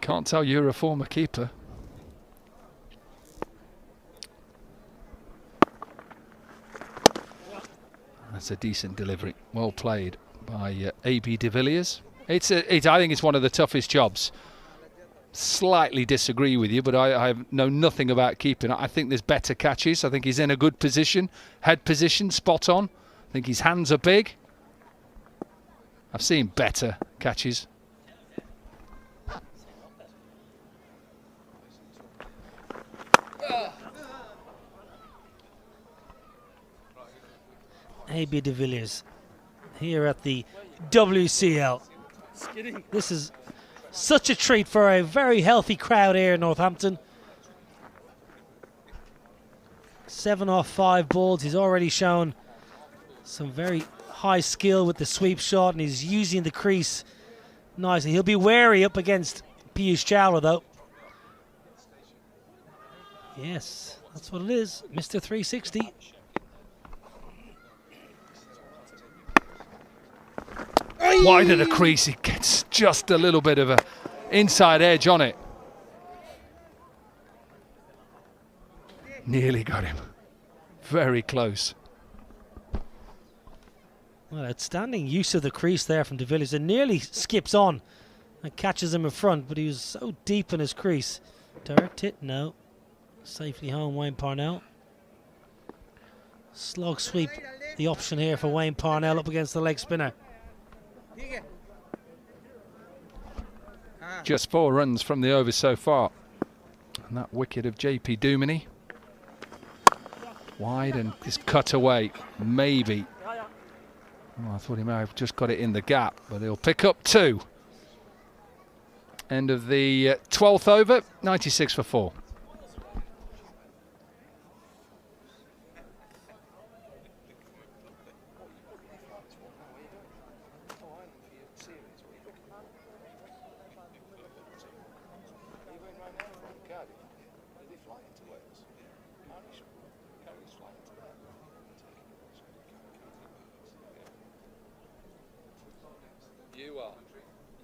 Can't tell you're a former keeper. That's a decent delivery. Well played by AB de Villiers. I think it's one of the toughest jobs. Slightly disagree with you, but I know nothing about keeping. I think there's better catches. I think he's in a good position. Head position, spot on. I think his hands are big. I've seen better catches. A.B. de Villiers here at the WCL. This is such a treat for a very healthy crowd here in Northampton. 7 off 5 balls. He's already shown some very high skill with the sweep shot, and he's using the crease nicely. He'll be wary up against Piyush Chawla though. Yes, that's what it is, Mr. 360. Wide of the crease, he gets just a little bit of a inside edge on it. Nearly got him. Very close. Well, outstanding use of the crease there from de Villiers. It nearly skips on and catches him in front, but he was so deep in his crease. Direct hit, no. Safely home, Wayne Parnell. Slog sweep, the option here for Wayne Parnell up against the leg spinner. Just 4 runs from the over so far. And that wicket of JP Duminy. Wide and just cut away, maybe. Oh, I thought he may have just got it in the gap, but he'll pick up 2. End of the 12th over, 96 for 4.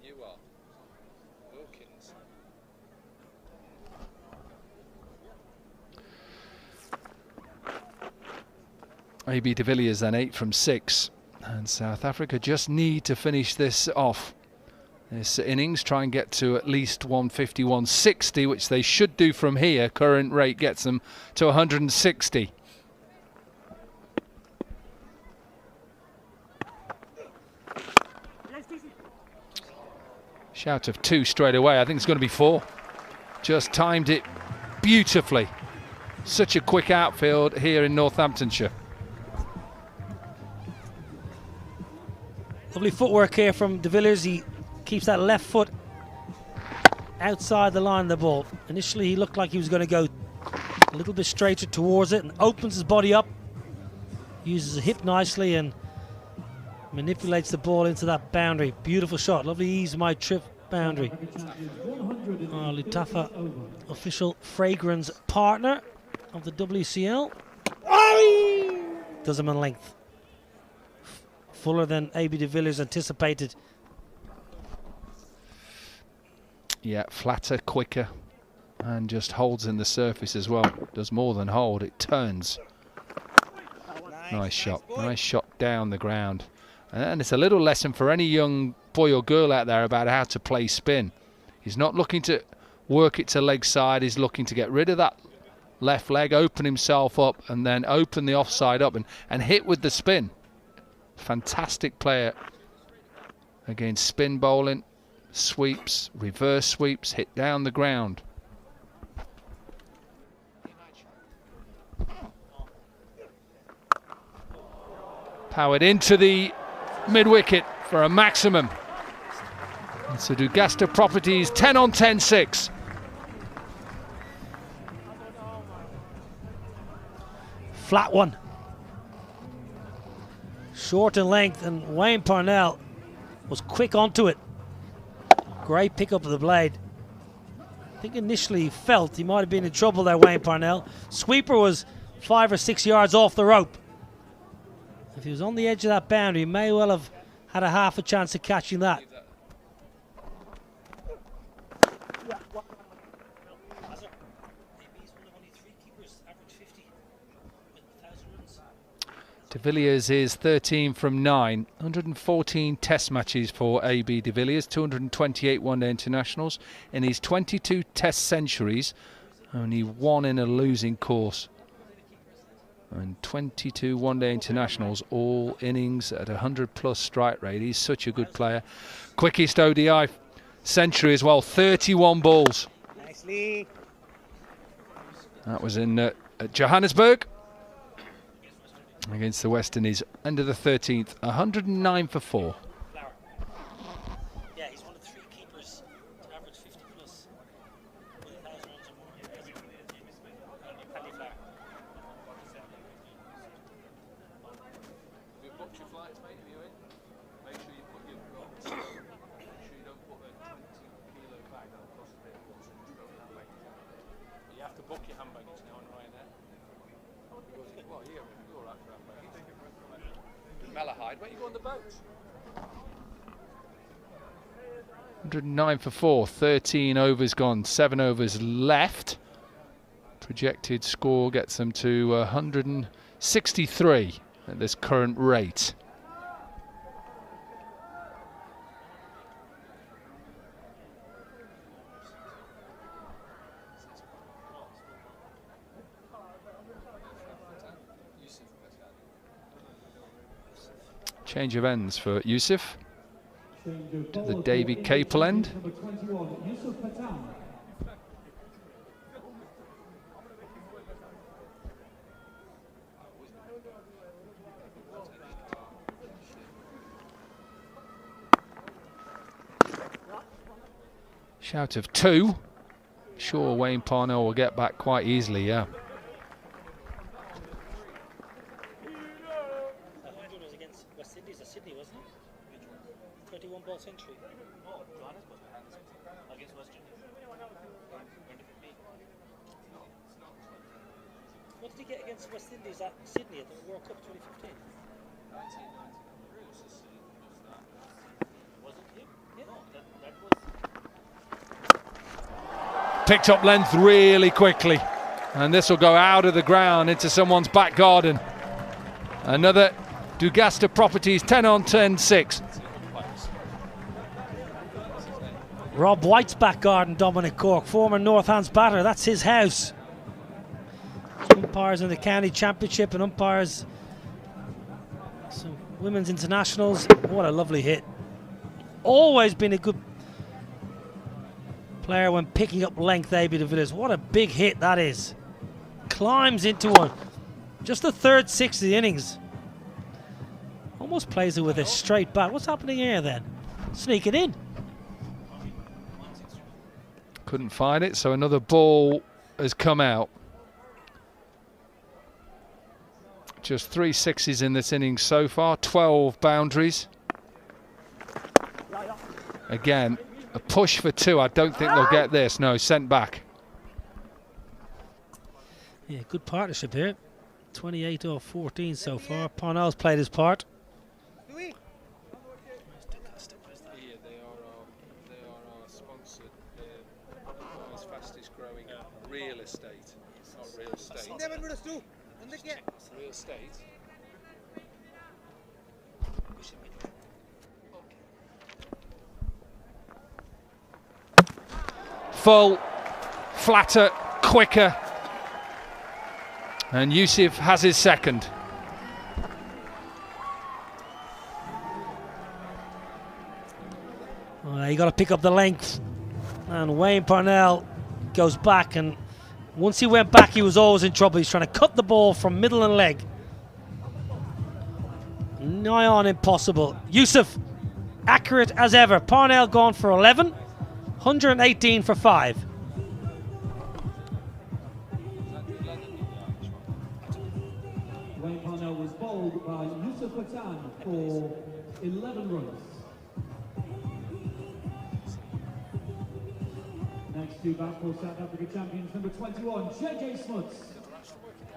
You are. Wilkins. A.B. de Villiers then 8 from 6. And South Africa just need to finish this off. This innings, try and get to at least 150, 160, which they should do from here. Current rate gets them to 160. Shout of 2 straight away. I think it's going to be 4. Just timed it beautifully. Such a quick outfield here in Northamptonshire. Lovely footwork here from de Villiers. He keeps that left foot outside the line of the ball. Initially he looked like he was going to go a little bit straighter towards it and opens his body up. Uses a hip nicely and manipulates the ball into that boundary. Beautiful shot. Lovely ease my trip boundary. Lutafa, official fragrance partner of the WCL. Does him in length. Fuller than A.B. de Villiers anticipated. Yeah, flatter, quicker, and just holds in the surface as well. Does more than hold, it turns. Nice shot. Nice shot down the ground. And it's a little lesson for any young boy or girl out there about how to play spin. He's not looking to work it to leg side. He's looking to get rid of that left leg, open himself up, and then open the offside up and hit with the spin. Fantastic player against spin bowling, sweeps, reverse sweeps, hit down the ground. Powered into the mid-wicket for a maximum. So Dugasta Properties 10 on 10-6. Flat one. Short in length, and Wayne Parnell was quick onto it. Great pick up of the blade. I think initially he felt he might have been in trouble there, Wayne Parnell. Sweeper was 5 or 6 yards off the rope. If he was on the edge of that boundary, he may well have had a half a chance of catching that. De Villiers is 13 from 9. 114 test matches for A.B. de Villiers, 228 one-day internationals. In his 22 test centuries, only 1 in a losing course. And 22 one-day internationals, all innings at 100+ strike rate. He's such a good player. Quickest ODI century as well, 31 balls. Nicely. That was in at Johannesburg against the West Indies. End of the 13th, 109 for 4. Yeah, he's one of 3 keepers to average 50 plus. With 1,000 runs or more. Andy Flower. Have you booked your flights, mate? Are you in? Make sure you put your make sure you don't put a 20-kilo bag. That'll cost a bit more. So just go with handbag. You have to book your hand baggage now on Ryanair. Well, you're all right for hand baggage. Malahide, where you go on the boat? 109 for 4, 13 overs gone, 7 overs left. Projected score gets them to 163 at this current rate. Change of ends for Yusuf to the Davy Capel end. Shout of 2. Sure, Wayne Parnell will get back quite easily, yeah. West Indies or Sydney, wasn't it? 31 ball century. Oh, Johannesburg against West Indies. What did he get against West Indies at Sydney at the World Cup 2015? 1990. Was it him? Yeah. No, that was. Picked up length really quickly, and this will go out of the ground into someone's back garden. Another Dugasta Properties 10 on 10 6. Rob White's back garden, Dominic Cork, former Northants batter. That's his house. Umpires in the county championship and umpires some women's internationals. What a lovely hit. Always been a good player when picking up length, AB de Villiers. What a big hit that is. Climbs into one. Just the 3rd 6 of the innings. Almost plays it with a straight bat. What's happening here then? Sneak it in. Couldn't find it, so another ball has come out. Just 3 6s in this innings so far, 12 boundaries. Again, a push for 2. I don't think they'll get this. No, sent back. Yeah, good partnership here. 28 off 14 so far. Parnell's played his part. Yeah, they are our sponsored Dubai's fastest growing real estate. It's not real estate. Real estate. Full, flatter, quicker. And Yusuf has his second. You got to pick up the length. And Wayne Parnell goes back, and once he went back, he was always in trouble. He's trying to cut the ball from middle and leg. Nigh on impossible. Yusuf, accurate as ever. Parnell gone for 11, 118 for 5. Wayne Parnell was bowled by Yusuf Patan for 11 runs. Next to bat for South Africa champions, number 21, JJ Smuts.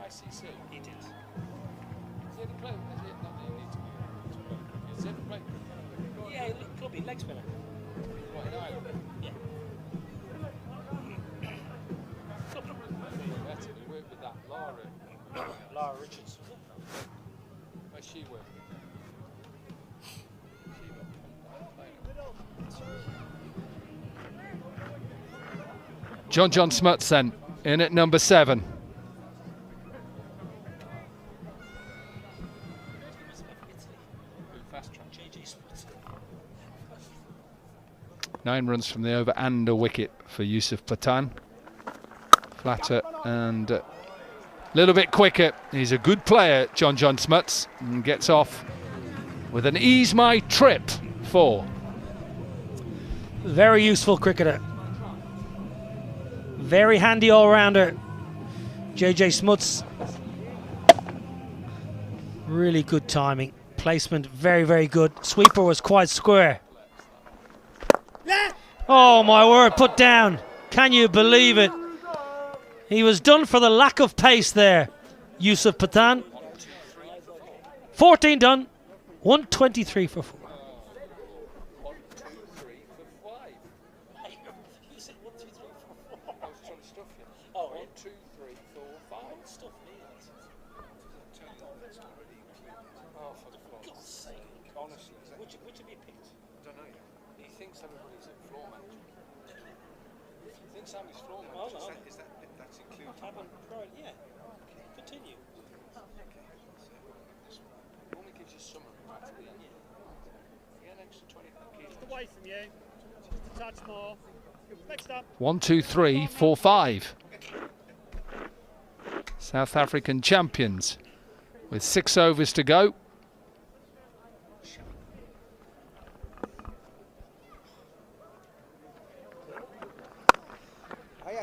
ICC. He did. Has he ever played? Has he ever played? Yeah, clubby leg spinner. What, in Ireland? Yeah. We worked with that Laura Richards. Where's she work? John Smuts then in at number 7. 9 runs from the over and a wicket for Yusuf Pathan. Flatter and a little bit quicker. He's a good player, John Smuts, and gets off with an ease my trip 4. Very useful cricketer. Very handy all-rounder. JJ Smuts. Really good timing. Placement very, very good. Sweeper was quite square. Oh my word, put down. Can you believe it? He was done for the lack of pace there, Yusuf Pathan. 14 done, 123 for 4. 1, 2, 3 for 5. You said 1, 2, 3 for 4. I was trying to stuff you. Oh, 1, 2, 3, 4, 5. Stuff me. Oh, for God's sake. Honestly. Which have you picked? I don't know yet. He thinks everybody's a floor manager. He thinks I'm his floor manager. Oh, no. That's included? Yeah. Continue. Only gives you summary right at the end. Yeah, an extra 20. Just away from you. Just a touch more. Next up. 1, 2, 3, 4, 5. South African champions with 6 overs to go.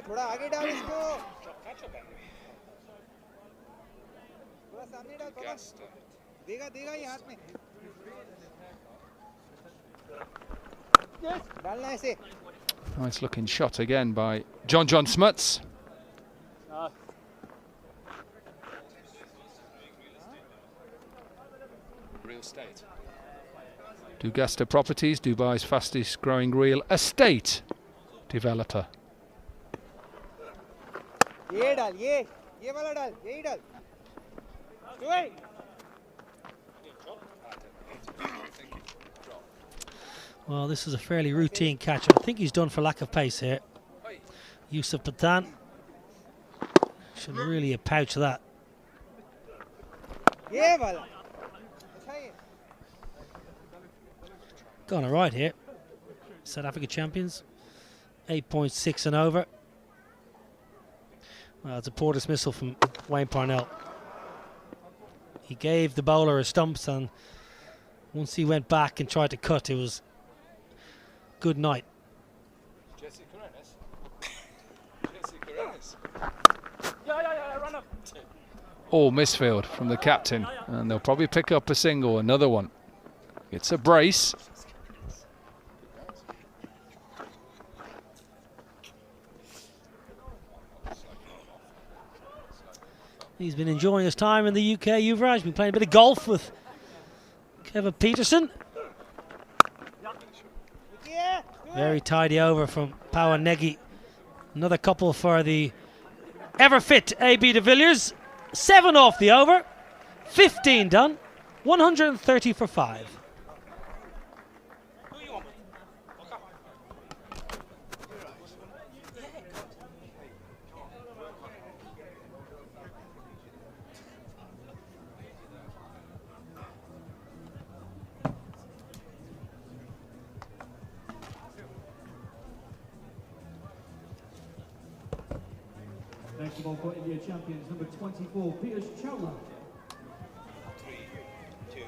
थोड़ा आगे डाल इसको थोड़ा सामने डाल देगा देगा ये हाथ में डालना ऐसे. Nice looking shot again by John Smuts. Real estate. Dugasta Properties, Dubai's fastest growing real estate developer. ये डाल ये वाला डाल यही डाल. Well, this is a fairly routine catch. I think he's done for lack of pace here. Yusuf Pathan. Should really pouch that. ये वाला. Gone all right here. South Africa champions. 8.6 and over. Well, it's a poor dismissal from Wayne Parnell. He gave the bowler a stumps, and once he went back and tried to cut, it was good night. Jesse Karenis. Yeah, run up. All misfield from the captain, and they'll probably pick up a single, another one. It's a brace. He's been enjoying his time in the UK. Yuvraj been playing a bit of golf with Kevin Peterson. Very tidy over from Power Negi. Another couple for the ever fit AB de Villiers. 7 off the over. 15 done. 130 for 5. Next ball for India champions, number 24, Piyush Chawla. 3, 2.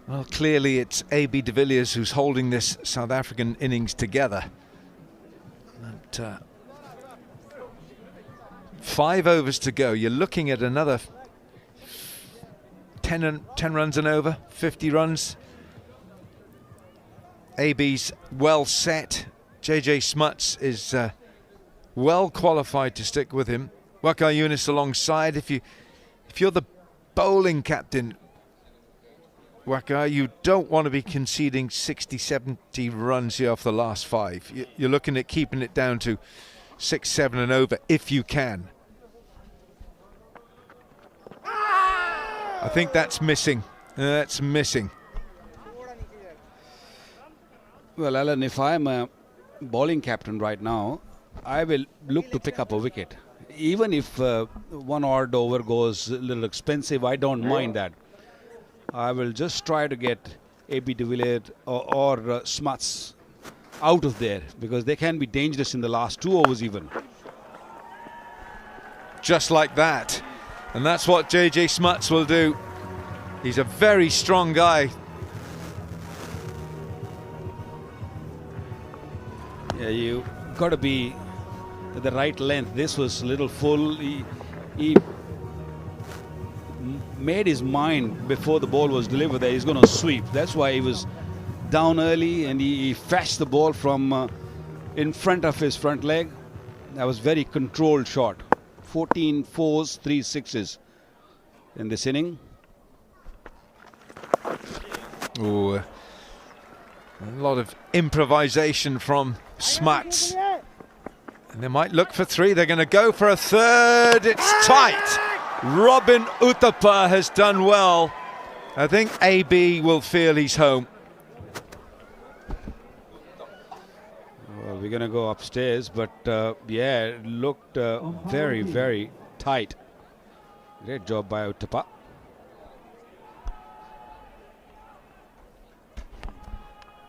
Well, clearly it's AB de Villiers who's holding this South African innings together. And, 5 overs to go. You're looking at another 10 runs and over, 50 runs. AB's well set. JJ Smuts is well qualified to stick with him. Waqar Younis alongside. If you're the bowling captain, Waqar, you don't want to be conceding 60, 70 runs here off the last 5. You're looking at keeping it down to 6, 7 and over if you can. I think that's missing. That's missing. Well, Alan, if I'm a bowling captain right now, I will look to pick up a wicket. Even if one odd over goes a little expensive, I don't mind that. I will just try to get AB de Villiers or Smuts out of there, because they can be dangerous in the last 2 overs even. Just like that. And that's what JJ Smuts will do. He's a very strong guy. Yeah, you got to be at the right length. This was a little full. He made his mind before the ball was delivered that he's going to sweep. That's why he was down early, and he fetched the ball from in front of his front leg. That was very controlled shot. 14 fours, 3 sixes in this inning. Oh, a lot of improvisation from Smuts. And they might look for 3. They're going to go for a 3rd. It's tight. Robin Uthappa has done well. I think AB will feel he's home. Well, we're going to go upstairs, but yeah, it looked very, very tight. Great job by Uthappa.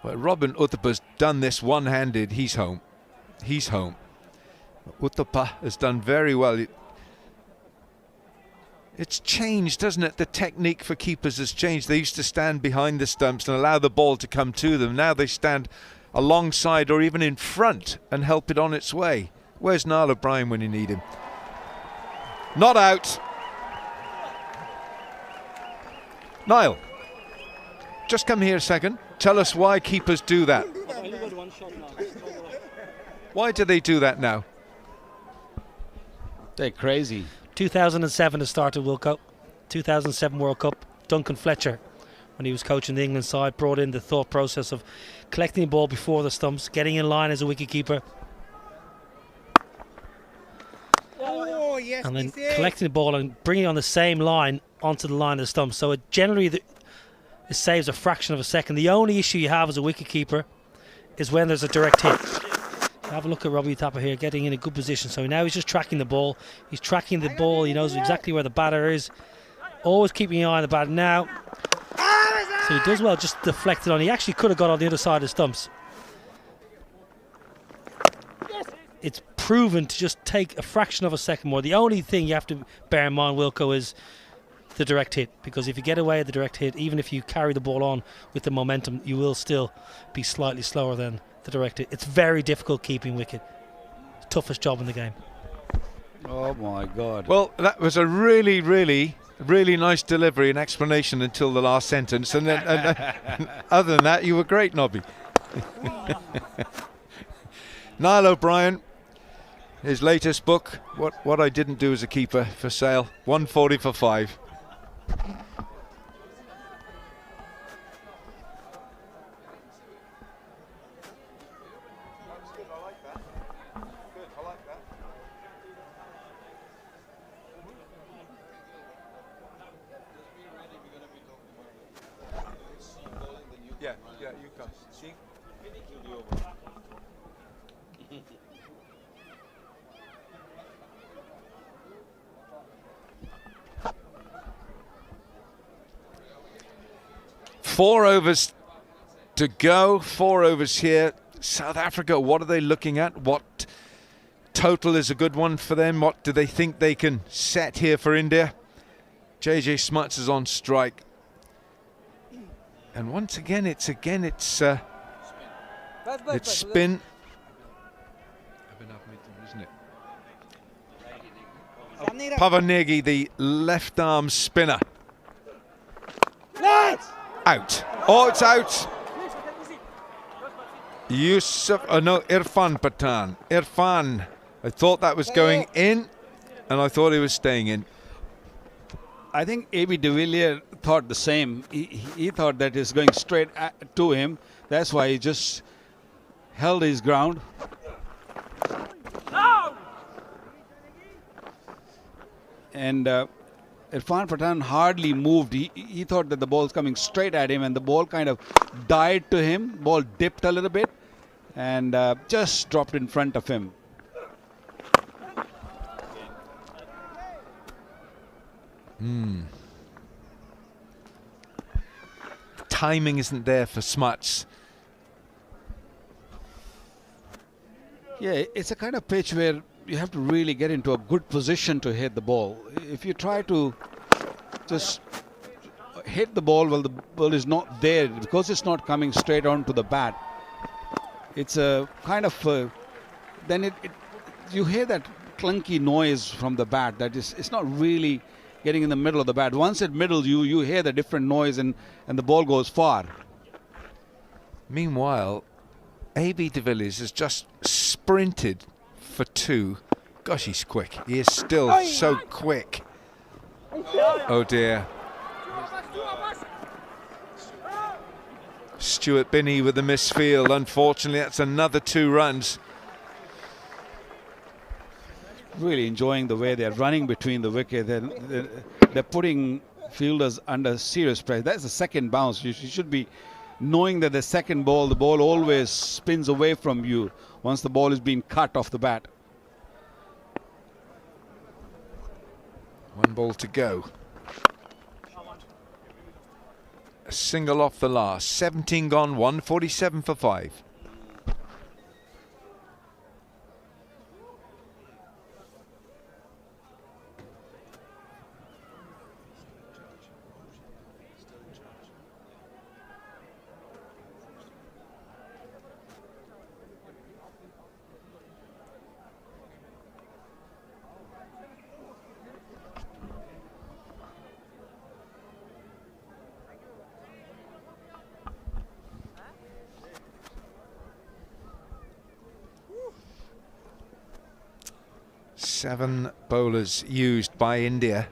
Well, Robin Uthappa's done this one-handed. He's home. He's home. Uthappa has done very well. It's changed, doesn't it? The technique for keepers has changed. They used to stand behind the stumps and allow the ball to come to them. Now they stand alongside or even in front and help it on its way. Where's Niall O'Brien when you need him? Not out. Niall, just come here a second. Tell us why keepers do that. Why do they do that now? They're crazy. 2007 to start the World Cup. 2007 World Cup. Duncan Fletcher, when he was coaching the England side, brought in the thought process of collecting the ball before the stumps, getting in line as a wicketkeeper, and then collecting the ball and bringing it on the same line onto the line of the stumps. So it generally it saves a fraction of a second. The only issue you have as a wicketkeeper is when there's a direct hit. Have a look at Robbie Uthappa here, getting in a good position. So now he's just tracking the ball. He's tracking the ball. He knows exactly where the batter is. Always keeping an eye on the batter now. So he does well, just deflected on. He actually could have got on the other side of the stumps. It's proven to just take a fraction of a second more. The only thing you have to bear in mind, Wilco, is the direct hit, because if you get away with the direct hit, even if you carry the ball on with the momentum, you will still be slightly slower than the direct hit. It's very difficult keeping wicket. Toughest job in the game. Oh my God. Well, that was a really, really, really nice delivery and explanation until the last sentence, and then other than that, you were great, Nobby. Niall O'Brien, his latest book, What I Didn't Do as a Keeper, for sale. 140 for 5. Yeah, you come. See? 4 overs to go, 4 overs here. South Africa, what are they looking at? What total is a good one for them? What do they think they can set here for India? JJ Smuts is on strike. And once again, it's spin. Isn't it? Pavanegi, the left arm spinner. Out. Oh, it's out. Yusuf, no, Irfan Pathan. Irfan. I thought that was going in, and I thought he was staying in. I think AB de Villiers thought the same. He thought that it's going straight to him. That's why he just held his ground. And Irfan Pathan hardly moved. He thought that the ball's coming straight at him, and the ball kind of died to him. Ball dipped a little bit and just dropped in front of him. timing isn't there for Smuts. Yeah, it's a kind of pitch where you have to really get into a good position to hit the ball. If you try to just hit the ball while the ball is not there, because it's not coming straight onto the bat, it's a kind of then you hear that clunky noise from the bat that it's not really getting in the middle of the bat. Once it middles, you hear the different noise and the ball goes far. Meanwhile, AB de Villiers has just sprinted for 2. Gosh, he's quick. He is still so quick. Oh dear. Stuart Binney with the misfield. Unfortunately, that's another 2 runs. Really enjoying the way they're running between the wicket. They're putting fielders under serious pressure. That's the second bounce. You should be knowing that the second ball, the ball always spins away from you once the ball is being cut off the bat. 1 ball to go. A single off the last. 17 gone, 147 for 5. Seven bowlers used by India.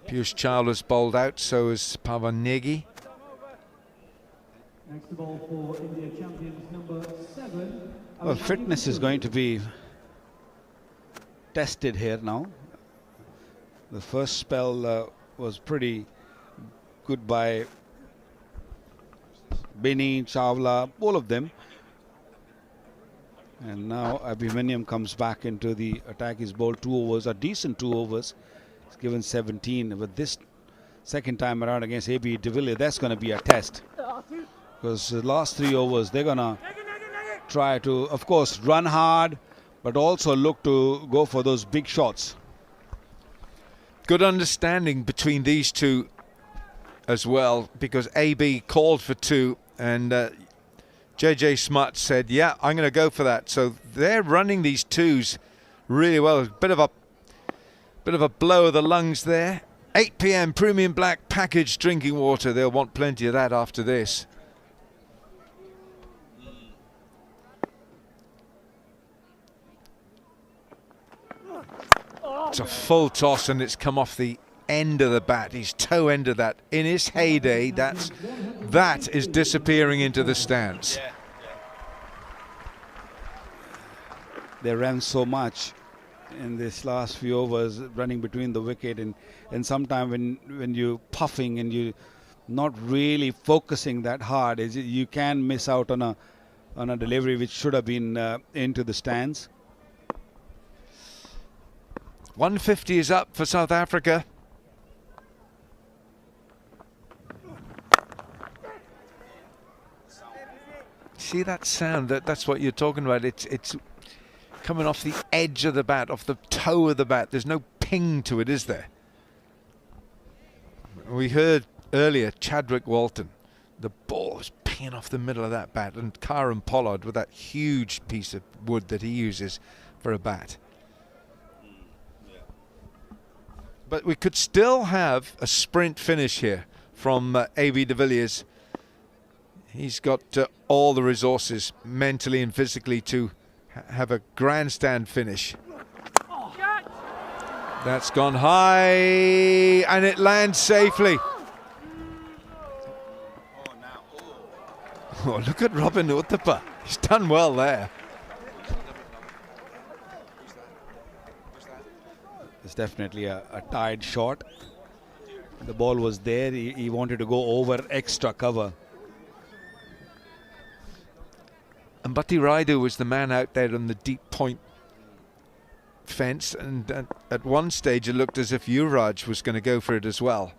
Piyush Chawla's bowled out, so is Pawan Negi. Next ball for India champions number 7. Well, fitness is going to be tested here now. The first spell was pretty good by Binney, Chawla, all of them. And now Abhimanyu comes back into the attack. He's bowled 2 overs, a decent 2 overs. He's given 17. But this second time around against AB de Villiers, that's going to be a test. Because the last 3 overs, they're going to try to, of course, run hard, but also look to go for those big shots. Good understanding between these two as well, because AB called for 2 and JJ Smuts said, yeah, I'm going to go for that. So they're running these 2s really well. Bit of a blow of the lungs there. 8 p.m. premium black packaged drinking water. They'll want plenty of that after this. It's a full toss and it's come off the end of the bat, his toe end of that. In his heyday, that is disappearing into the stands. They ran so much in this last few overs, running between the wicket, and sometimes when you're puffing and you're not really focusing that hard, you can miss out on a delivery which should have been into the stands. 150 is up for South Africa. See that sound? That's what you're talking about. It's coming off the edge of the bat, off the toe of the bat. There's no ping to it, is there? We heard earlier Chadwick Walton. The ball was pinging off the middle of that bat, and Karen Pollard with that huge piece of wood that he uses for a bat. But we could still have a sprint finish here from AB de Villiers. He's got all the resources mentally and physically to have a grandstand finish. That's gone high and it lands safely. Oh, look at Robin Uthappa. He's done well there. It's definitely a tied shot. The ball was there. He wanted to go over extra cover. And Bhatti Raidu was the man out there on the deep point fence, and at one stage it looked as if Yuvraj was going to go for it as well.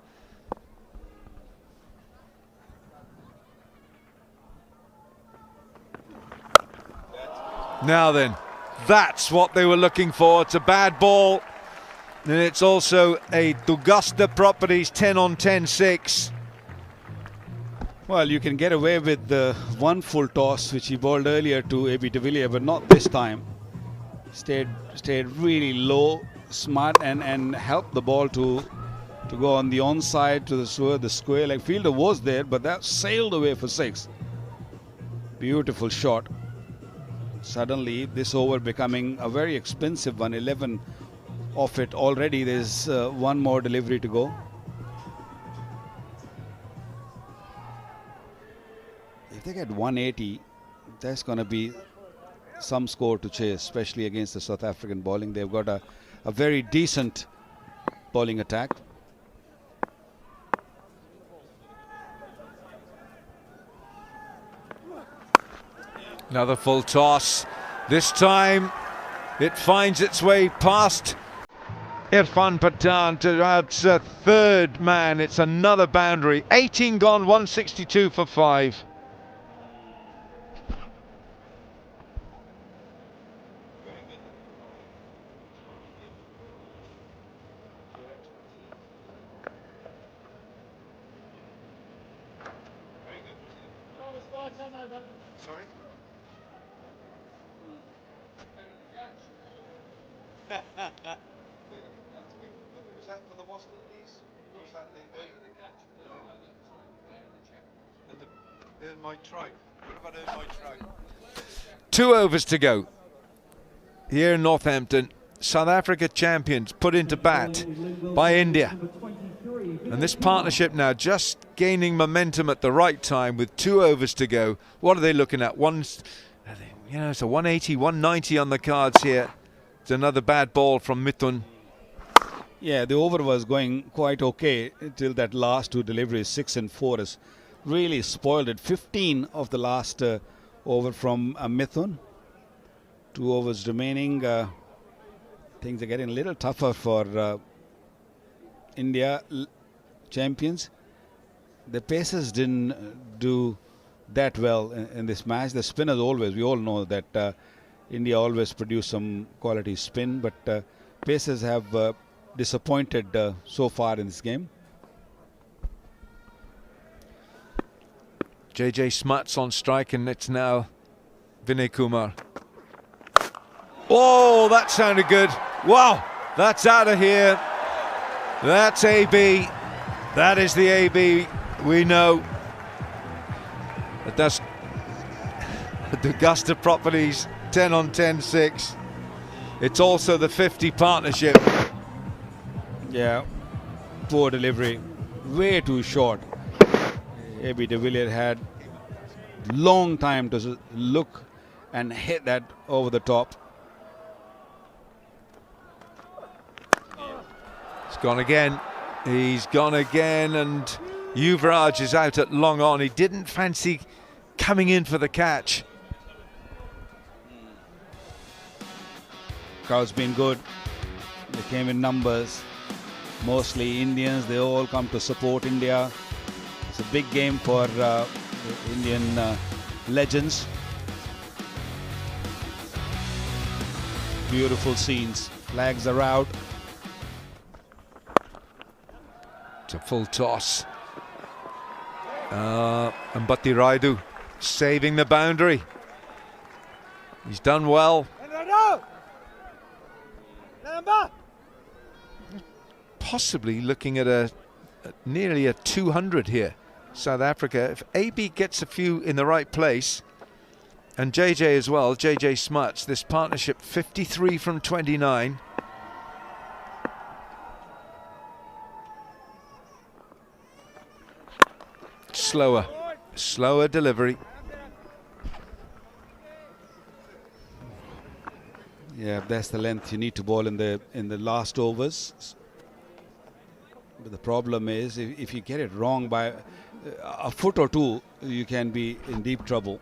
Now then, that's what they were looking for. It's a bad ball, and it's also a Dugusta Properties 10 on 10-6. Well, you can get away with the one full toss which he bowled earlier to AB de Villiers, but not this time. Stayed really low, smart, and helped the ball to go on the onside to the square. Like fielder was there, but that sailed away for 6. Beautiful shot. Suddenly, this over becoming a very expensive one. 11 of it already. There's one more delivery to go. If they get 180, that's going to be some score to chase, especially against the South African bowling. They've got a very decent bowling attack. Another full toss. This time it finds its way past Irfan Pathan to its third man. It's another boundary. 18 gone, 162 for 5. Two overs to go here in Northampton. South Africa champions put into bat by India, and this partnership now just gaining momentum at the right time with 2 overs to go. What are they looking at? It's a 180, 190 on the cards here. It's another bad ball from Mithun. Yeah, the over was going quite okay until that last 2 deliveries. 6 and 4 has really spoiled it. 15 of the last over from Mithun. 2 overs remaining. Things are getting a little tougher for India champions. The Pacers didn't do that well in this match. The spinners always, we all know that India always produce some quality spin, but Pacers have disappointed so far in this game. JJ Smuts on strike, and it's now Vinay Kumar. Oh, that sounded good. Wow, that's out of here. That's AB. That is the AB we know. But that's the Augusta Properties 10 on 10-6. It's also the 50 partnership. Yeah, poor delivery. Way too short. AB de Villiers had long time to look and hit that over the top. It's gone again. He's gone again, and Yuvraj is out at long on. He didn't fancy coming in for the catch. Crowd's been good. They came in numbers. Mostly Indians. They all come to support India. It's a big game for the Indian legends. Beautiful scenes. Flags are out. It's a full toss. And Bhatti Raidu saving the boundary. He's done well. Possibly looking at nearly a 200 here. South Africa. If AB gets a few in the right place, and JJ as well, JJ Smuts, this partnership 53 from 29. Slower delivery. Yeah, that's the length you need to bowl in the last overs. But the problem is, if you get it wrong by a foot or two, you can be in deep trouble.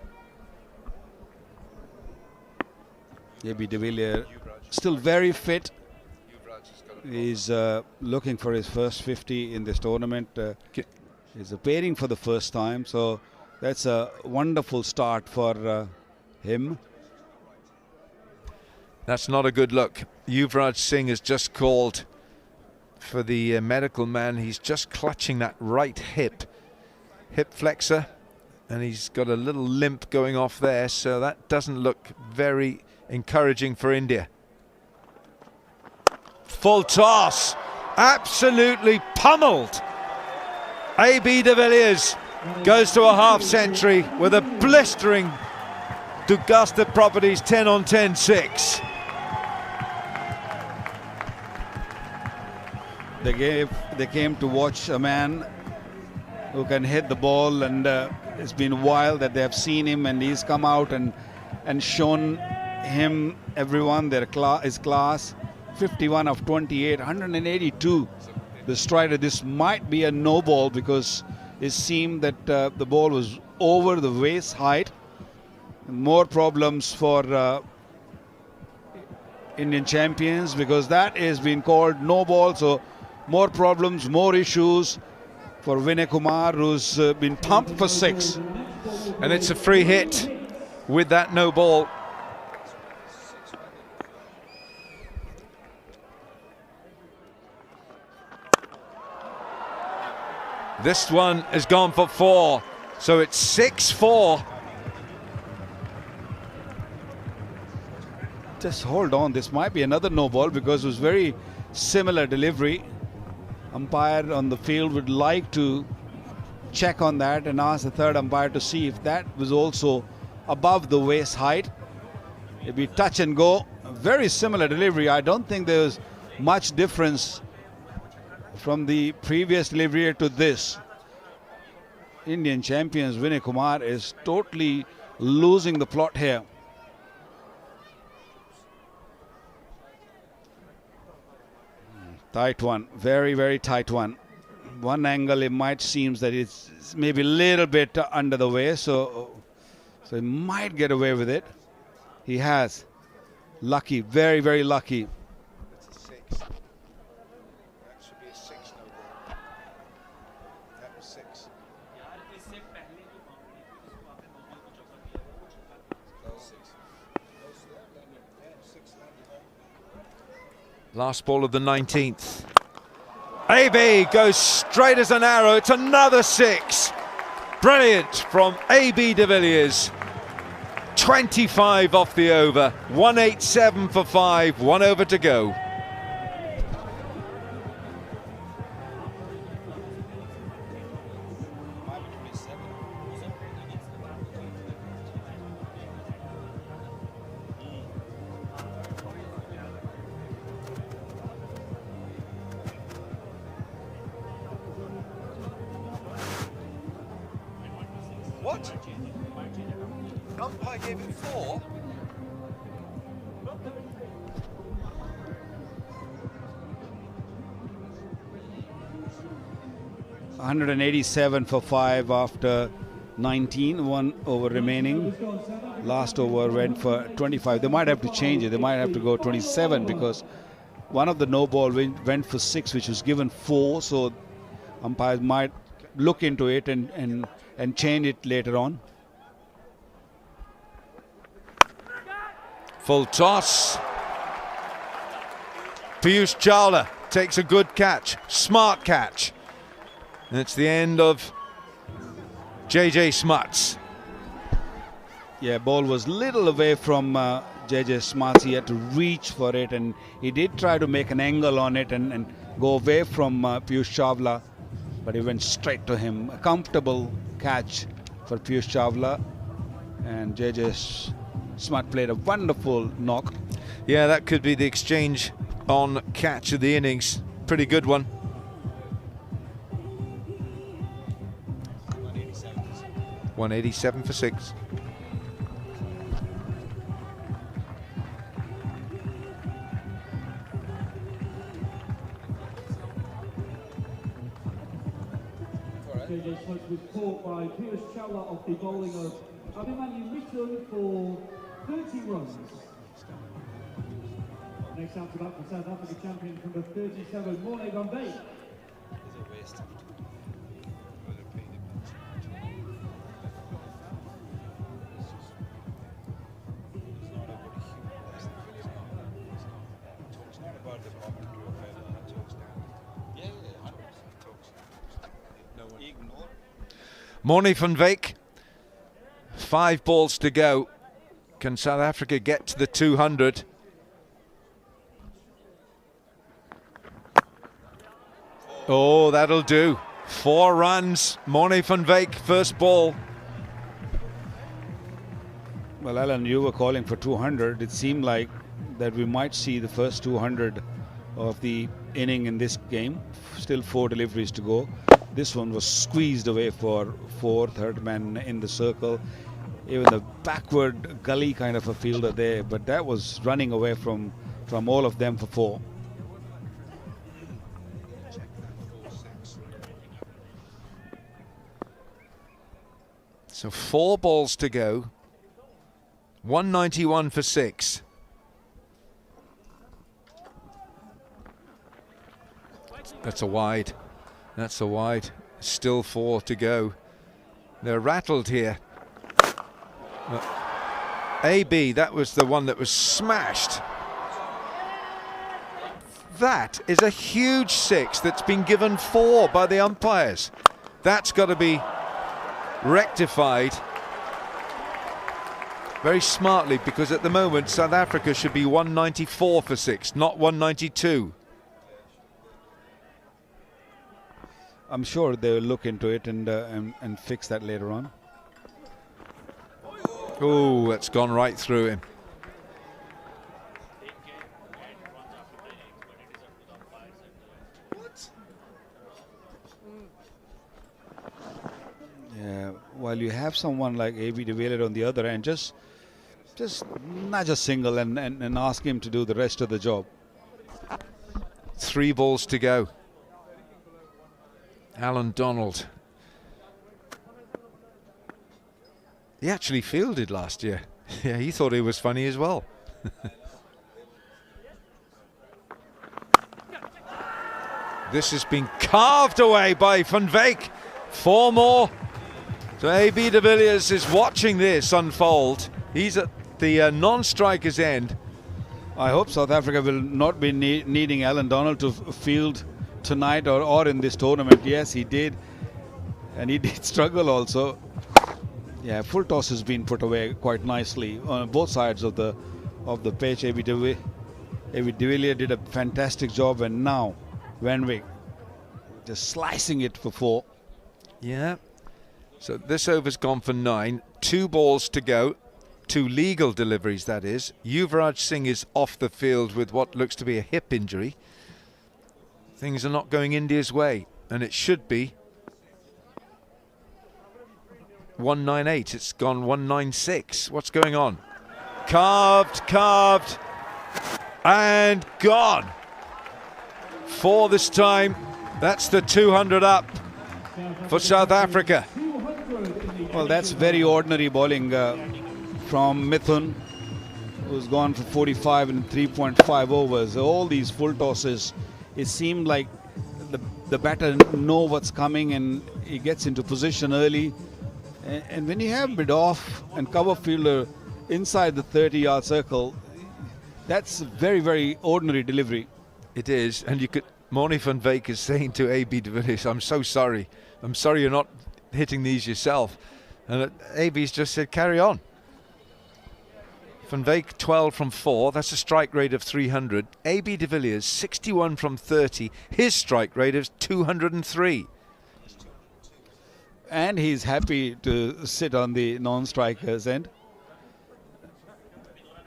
AB de Villiers still very fit. He's looking for his first 50 in this tournament. He's appearing for the first time, so that's a wonderful start for him. That's not a good look. Yuvraj Singh has just called for the medical man. He's just clutching that right hip flexor, and he's got a little limp going off there, so that doesn't look very encouraging for India. Full toss, absolutely pummeled. AB de Villiers goes to a half century with a blistering Dugusta Properties 10 on 10 6. They came to watch a man who can hit the ball, and it's been a while that they have seen him, and he's come out and shown him, everyone, his class. 51 of 28, 182 the strider. This might be a no ball because it seemed that the ball was over the waist height. More problems for Indian champions, because that is being called no ball. So more problems, more issues for Vinay Kumar, who's been pumped for 6. And it's a free hit with that no ball. This one has gone for 4, so it's 6-4. Just hold on, this might be another no ball because it was very similar delivery. Umpire on the field would like to check on that and ask the third umpire to see if that was also above the waist height. It'd be touch and go. Very similar delivery. I don't think there was much difference from the previous delivery to this. Indian champions Vinay Kumar is totally losing the plot here. Tight one, very, very tight one. One angle it might seem that it's maybe a little bit under the way, so he might get away with it. He has. Lucky, very, very lucky. Last ball of the 19th. AB goes straight as an arrow. It's another 6. Brilliant from AB de Villiers. 25 off the over. 187 for 5. 1 over to go. What? Umpire gave it 4? 187 for 5 after 19, 1 over remaining. Last over went for 25. They might have to change it. They might have to go 27 because one of the no ball went for 6, which was given 4. So umpires might look into it and change it later on. Full toss. Piyush Chawla takes a good catch, smart catch. And it's the end of JJ Smuts. Yeah, ball was little away from JJ Smuts. He had to reach for it, and he did try to make an angle on it and go away from Piyush Chawla, but he went straight to him. A comfortable catch for Piyush Chawla, and JJ Smut played a wonderful knock. Yeah, that could be the exchange on catch of the innings. Pretty good one. 187 for 6. JJ Smuts was caught by Piyush Chawla off the bowling of Abhimanyu Mitchell for 30 runs. Next out to bat for South Africa champion number 37, Morne Bombay. Morne van Veek, 5 balls to go. Can South Africa get to the 200? Oh, that'll do. 4 runs. Morne van Veek, first ball. Well, Alan, you were calling for 200. It seemed like that we might see the first 200 of the inning in this game. Still 4 deliveries to go. This one was squeezed away for 4th, third man in the circle. Even the backward gully kind of a fielder there, but that was running away from all of them for 4. So 4 balls to go. 191 for 6. That's a wide. That's a wide. Still 4 to go. They're rattled here. AB, that was the one that was smashed. That is a huge 6 that's been given 4 by the umpires. That's got to be rectified very smartly, because at the moment South Africa should be 194 for 6, not 192. I'm sure they'll look into it and fix that later on. Oh, that's gone right through him. Yeah, while you have someone like AB de Villiers on the other end, just nudge a single and ask him to do the rest of the job. 3 balls to go. Alan Donald. He actually fielded last year. Yeah, he thought he was funny as well. This has been carved away by Van Veek. 4 more. So AB de Villiers is watching this unfold. He's at the non-striker's end. I hope South Africa will not be needing Alan Donald to field tonight or in this tournament. Yes, he did, and he did struggle also. Yeah, full toss has been put away quite nicely on both sides of the pitch. AB de Villiers did a fantastic job, and now Van Veek just slicing it for 4. Yeah. So this over's gone for 9. 2 balls to go. 2 legal deliveries, that is. Yuvraj Singh is off the field with what looks to be a hip injury. Things are not going India's way, and it should be 198. It's gone 196. What's going on? Carved, and gone. 4 this time. That's the 200 up for South Africa. Well, that's very ordinary bowling from Mithun, who's gone for 45 in 3.5 overs. All these full tosses, it seemed like the batter know what's coming and he gets into position early. And when you have mid-off and cover fielder inside the 30-yard circle, that's a very, very ordinary delivery. It is, and you could. Morne van Veek is saying to AB de Villiers, "I'm so sorry. I'm sorry you're not hitting these yourself." And AB's just said, "Carry on." Van Veek 12 from 4. That's a strike rate of 300. AB de Villiers 61 from 30. His strike rate is 203. And he's happy to sit on the non-strikers end.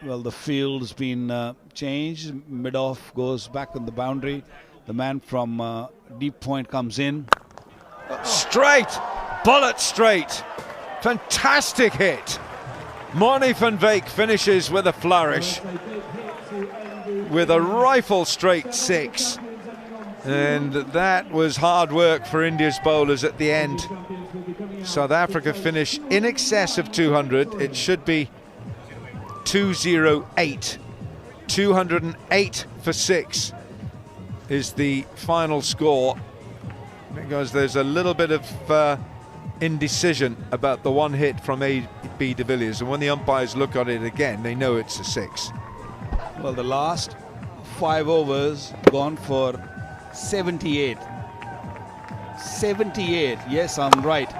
Well, the field's been changed. Mid-off goes back on the boundary. The man from deep point comes in. Straight! Bullet straight! Fantastic hit! Morne van Veek finishes with a flourish. With a rifle straight 6. And that was hard work for India's bowlers at the end. South Africa finish in excess of 200. It should be 208. 208 for 6 is the final score, because there's a little bit of indecision about the one hit from AB de Villiers, and when the umpires look at it again, they know it's a 6. Well, the last 5 overs gone for 78. 78, yes, I'm right.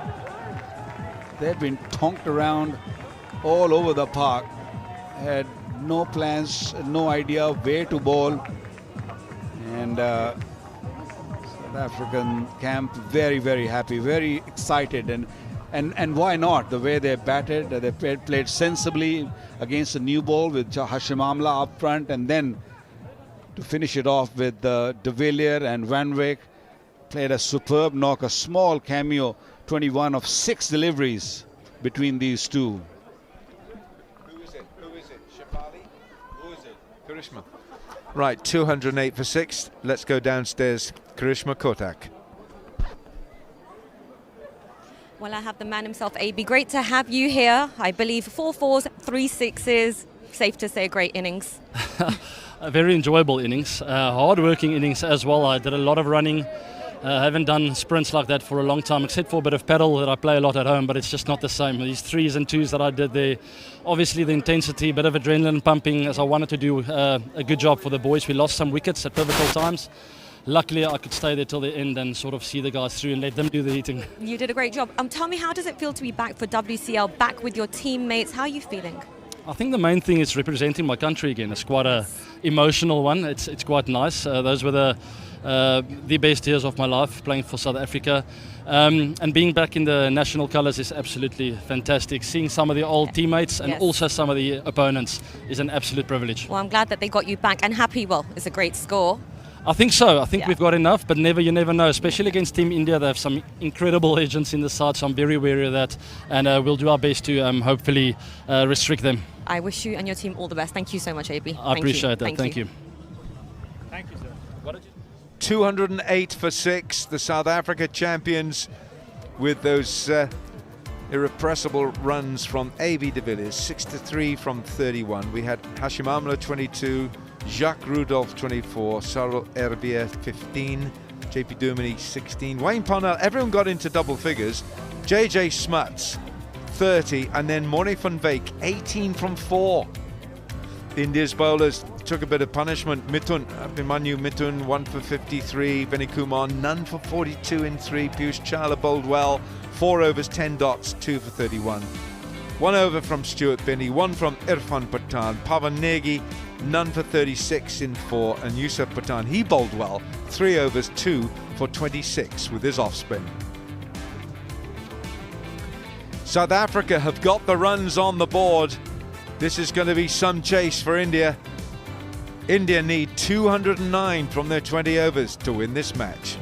They'd been tonked around all over the park, had no plans, no idea where to bowl, and South African camp very, very happy, very excited, and why not? The way they batted, they played sensibly against a new ball with Hashim Amla up front, and then to finish it off with De Villiers and Van Wyk, played a superb knock, a small cameo, 21 of 6 deliveries between these two. Who is it? Shafali? Who is it? Karishma. Right, 208 for 6. Let's go downstairs. Karishma Kotak. Well, I have the man himself, AB. Great to have you here. I believe 4 fours, 3 sixes. Safe to say a great innings. A very enjoyable innings, hard-working innings as well. I did a lot of running. Haven't done sprints like that for a long time, except for a bit of paddle that I play a lot at home, but it's just not the same. These 3s and 2s that I did there, obviously the intensity, a bit of adrenaline pumping, as I wanted to do a good job for the boys. We lost some wickets at pivotal times. Luckily, I could stay there till the end and sort of see the guys through and let them do the hitting. You did a great job. Tell me, how does it feel to be back for WCL, back with your teammates? How are you feeling? I think the main thing is representing my country again. It's quite a emotional one. It's quite nice. Those were the best years of my life, playing for South Africa. And being back in the national colours is absolutely fantastic. Seeing some of the old teammates and also some of the opponents is an absolute privilege. Well, I'm glad that they got you back, and happy, well, it's a great score. I think so. I think we've got enough, but you never know. Especially against Team India, they have some incredible legends in the side, so I'm very wary of that. And we'll do our best to hopefully restrict them. I wish you and your team all the best. Thank you so much, AB. I appreciate that. Thank you. Thank you, sir. What did you 208 for 6. The South Africa champions with those irrepressible runs from AB de Villiers, 6-3 from 31. We had Hashim Amla 22, Jacques Rudolph 24, Sarel Herbier 15, JP Duminy 16, Wayne Parnell. Everyone got into double figures. JJ Smuts 30, and then Morne van Wyk 18 from 4. India's bowlers took a bit of punishment. Abhimanyu Mithun 1 for 53, Vinay Kumar none for 42 in 3, Piyush Chawla bowled well, 4 overs 10 dots, 2 for 31. 1 over from Stuart Binney, 1 from Irfan Pathan, Pavan Negi none for 36 in 4, and Yusuf Pathan, he bowled well, 3 overs 2 for 26 with his off spin. South Africa have got the runs on the board. This is going to be some chase for India. India need 209 from their 20 overs to win this match.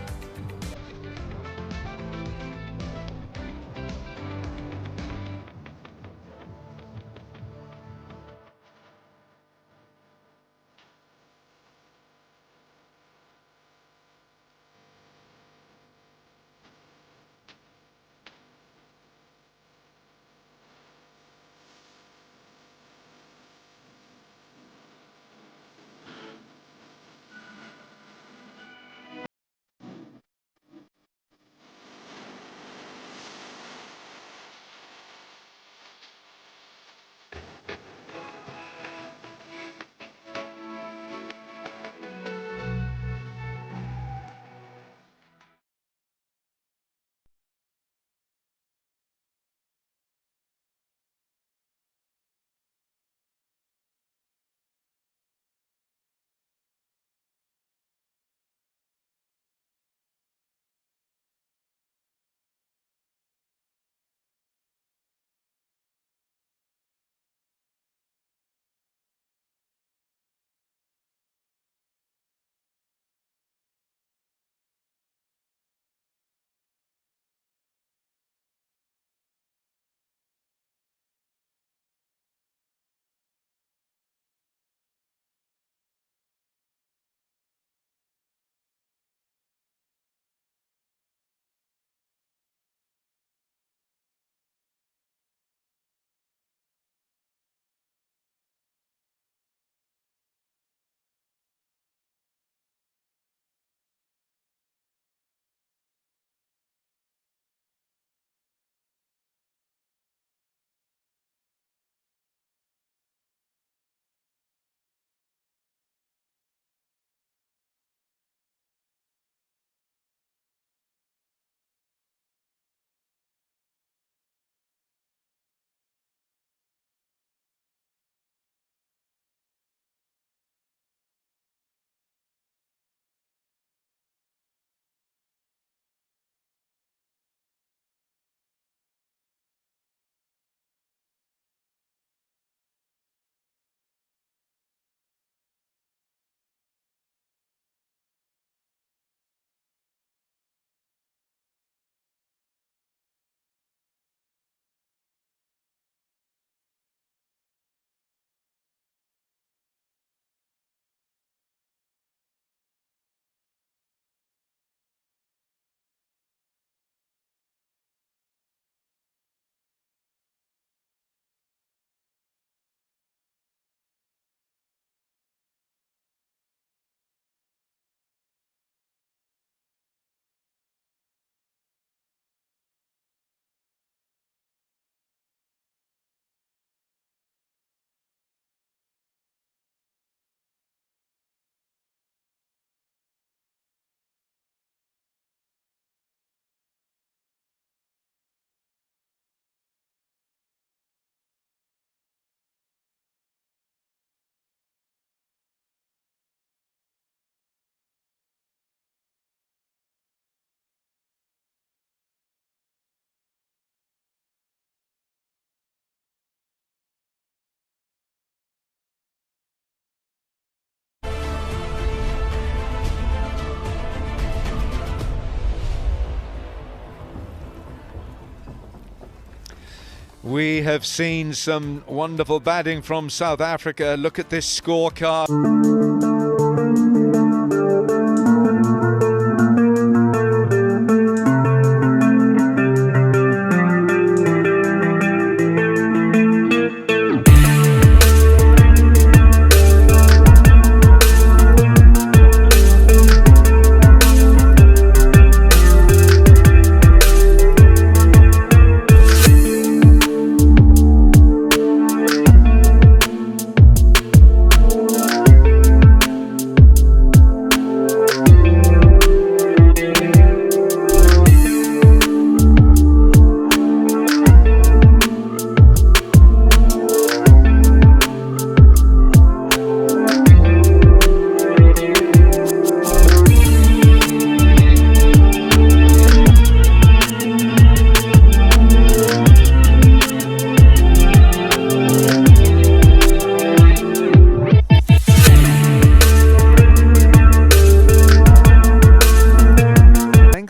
We have seen some wonderful batting from South Africa. Look at this scorecard.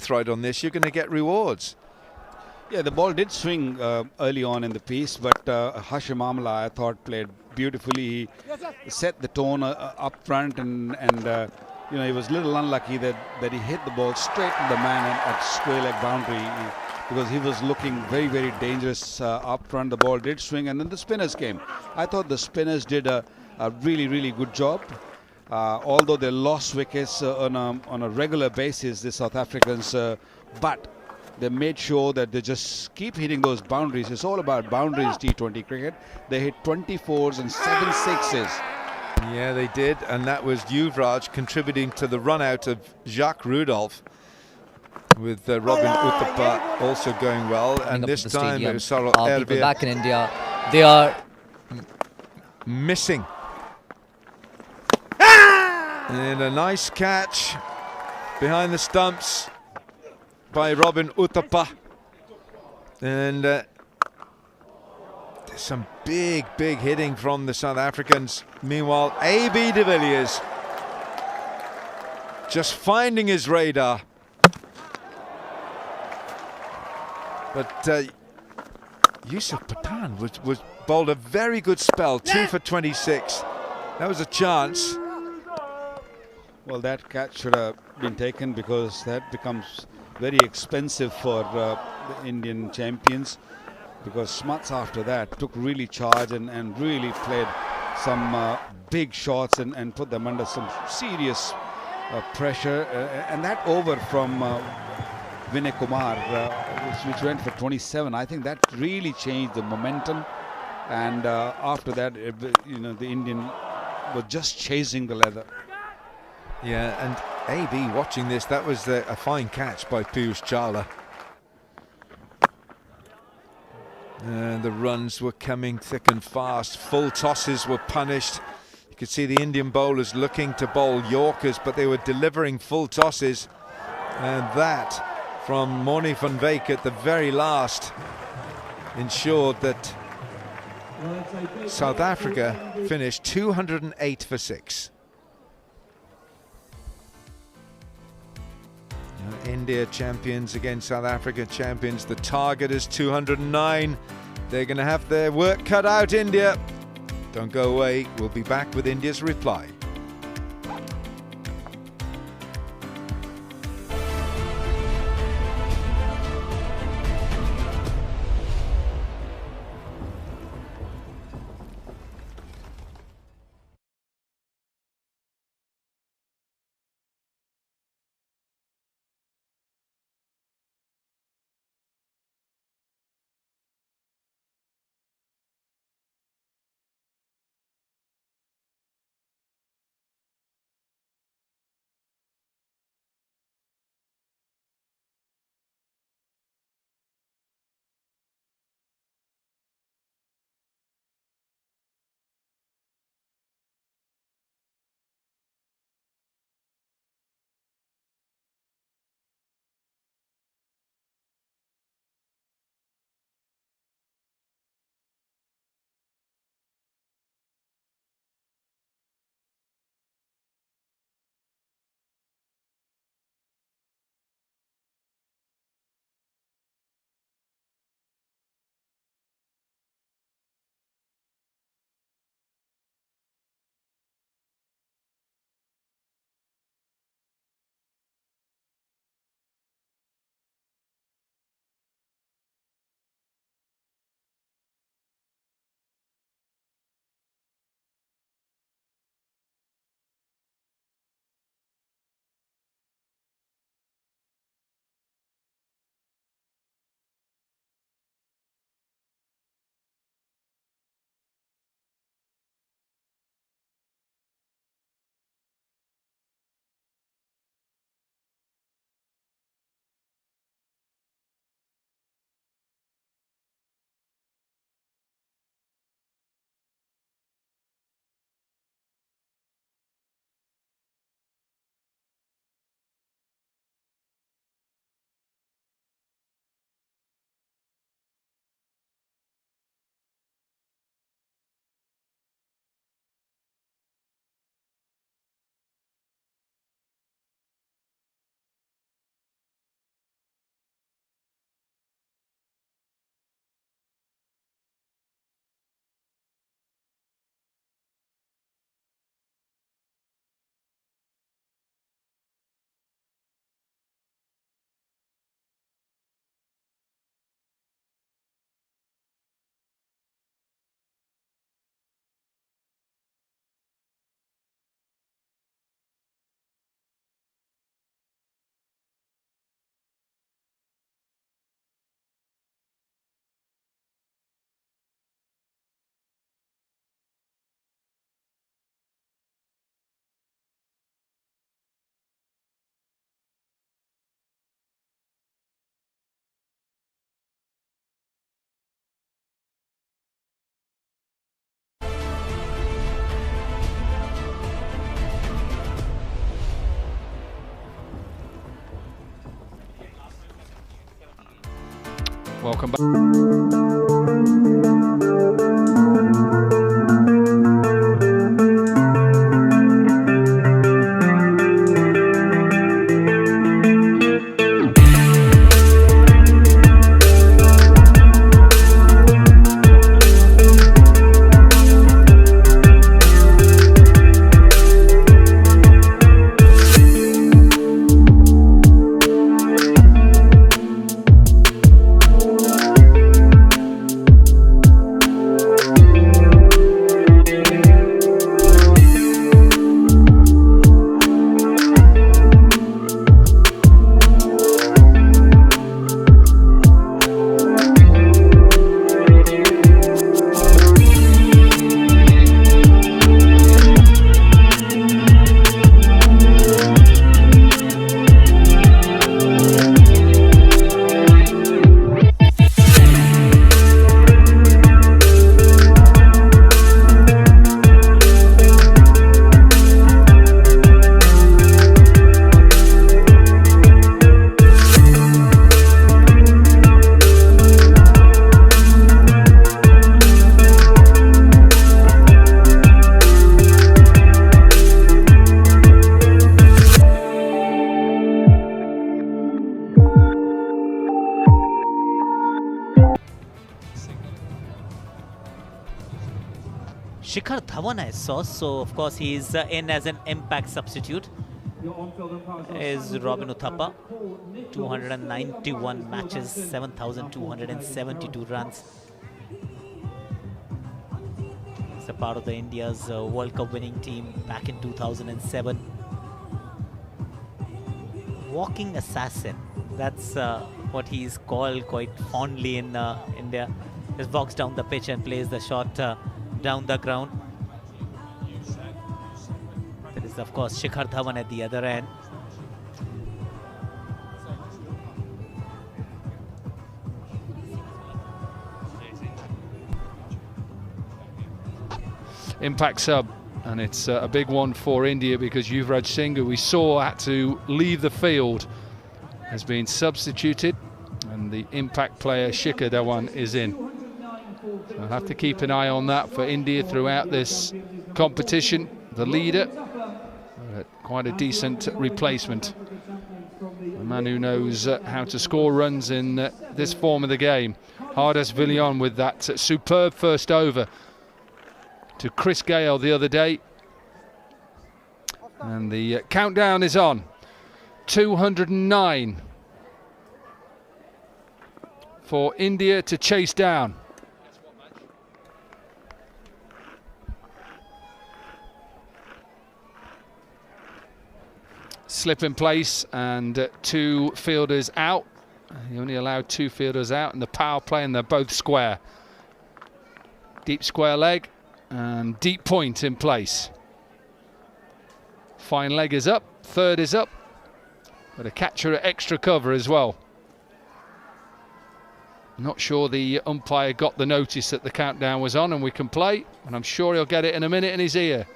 Right on this, you're going to get rewards. Yeah, the ball did swing early on in the piece, but Hashim Amla, I thought, played beautifully. He set the tone up front, and you know, he was a little unlucky that he hit the ball straight to the man at square leg boundary, because he was looking very, very dangerous up front. The ball did swing, and then the spinners came. I thought the spinners did a really, really good job. Although they lost wickets on a regular basis, the South Africans, but they made sure that they just keep hitting those boundaries. It's all about boundaries, T20 cricket. They hit 24s and 7 sixes. Yeah, they did, and that was Yuvraj contributing to the run out of Jacques Rudolph, with Robin Uthappa also going well. And this time it was Sarul people back in India, they are missing. And a nice catch behind the stumps by Robin Uthappa. And there's some big hitting from the South Africans. Meanwhile, AB de Villiers just finding his radar. But Yusuf Pathan was bowled a very good spell, 2 for 26. That was a chance. Well, that catch should have been taken, because that becomes very expensive for the Indian champions, because Smuts after that took really charge and really played some big shots and put them under some serious pressure. And that over from Vinay Kumar, which went for 27, I think that really changed the momentum. And after that, you know, the Indian was just chasing the leather. Yeah, and AB watching this, that was a fine catch by Piyush Chawla. And the runs were coming thick and fast. Full tosses were punished. You could see the Indian bowlers looking to bowl Yorkers, but they were delivering full tosses. And that, from Moni van Veek at the very last, ensured that South Africa finished 208 for 6. India champions against South Africa champions. The target is 209. They're going to have their work cut out, India. Don't go away. We'll be back with India's reply. Welcome back. Shikhar Dhawan I saw, so of course he is in as an impact substitute. Is Robin Uthappa, 291 matches, 7,272 runs. He's a part of the India's World Cup winning team back in 2007. Walking assassin, that's what he's called quite fondly in India. Just walks down the pitch and plays the shot down the ground. There is of course Shikhar Dhawan at the other end. Impact sub, and it's a big one for India because Yuvraj Singh, who we saw had to leave the field, has been substituted, and the impact player Shikhar Dhawan is in. So I'll have to keep an eye on that for India throughout this competition. The leader, quite a decent replacement. A man who knows how to score runs in this form of the game. Hardas Villiers with that superb first over to Chris Gale the other day. And the countdown is on. 209 for India to chase down. Slip in place and two fielders out. He only allowed two fielders out in the power play, and they're both square. Deep square leg and deep point in place. Fine leg is up, third is up, but a catcher at extra cover as well. Not sure the umpire got the notice that the countdown was on and we can play, and I'm sure he'll get it in a minute in his ear.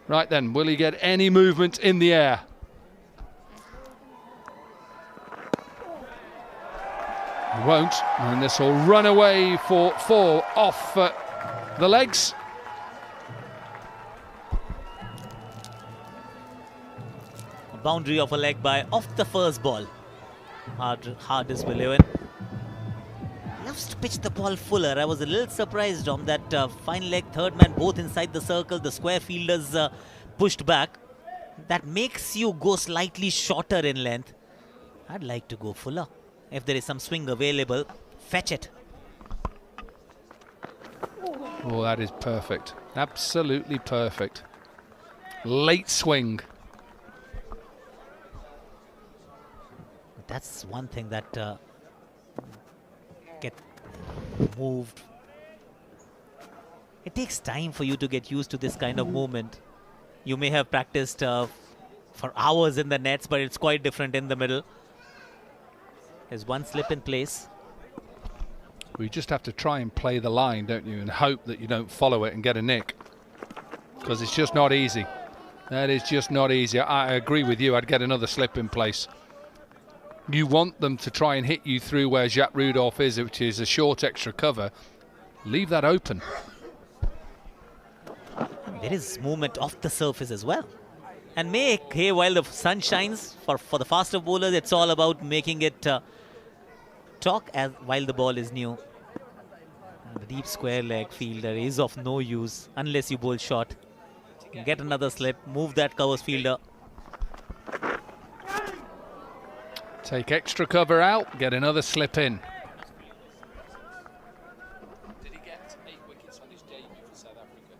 Right then, will he get any movement in the air? He won't, and this will run away for four off the legs. A boundary of a leg by off the first ball. Hardas Villiers loves to pitch the ball fuller. I was a little surprised on that fine leg, third man both inside the circle, the square fielders pushed back. That makes you go slightly shorter in length. I'd like to go fuller. If there is some swing available, fetch it. Oh, that is perfect. Absolutely perfect. Late swing. That's one thing that get moved. It takes time for you to get used to this kind of movement. You may have practiced for hours in the nets, but it's quite different in the middle. There's one slip in place. We just have to try and play the line, don't you, and hope that you don't follow it and get a nick, because it's just not easy. That is just not easy. I agree with you. I'd get another slip in place. you want them to try and hit you through where Jacques Rudolph is, which is a short extra cover. Leave that open. There is movement off the surface as well. And make hay while the sun shines. For the faster bowlers, it's all about making it talk while the ball is new. And the deep square leg fielder is of no use unless you bowl short. Get another slip, move that covers fielder. Take extra cover out, get another slip in. Did he get 8 wickets on his debut for South Africa?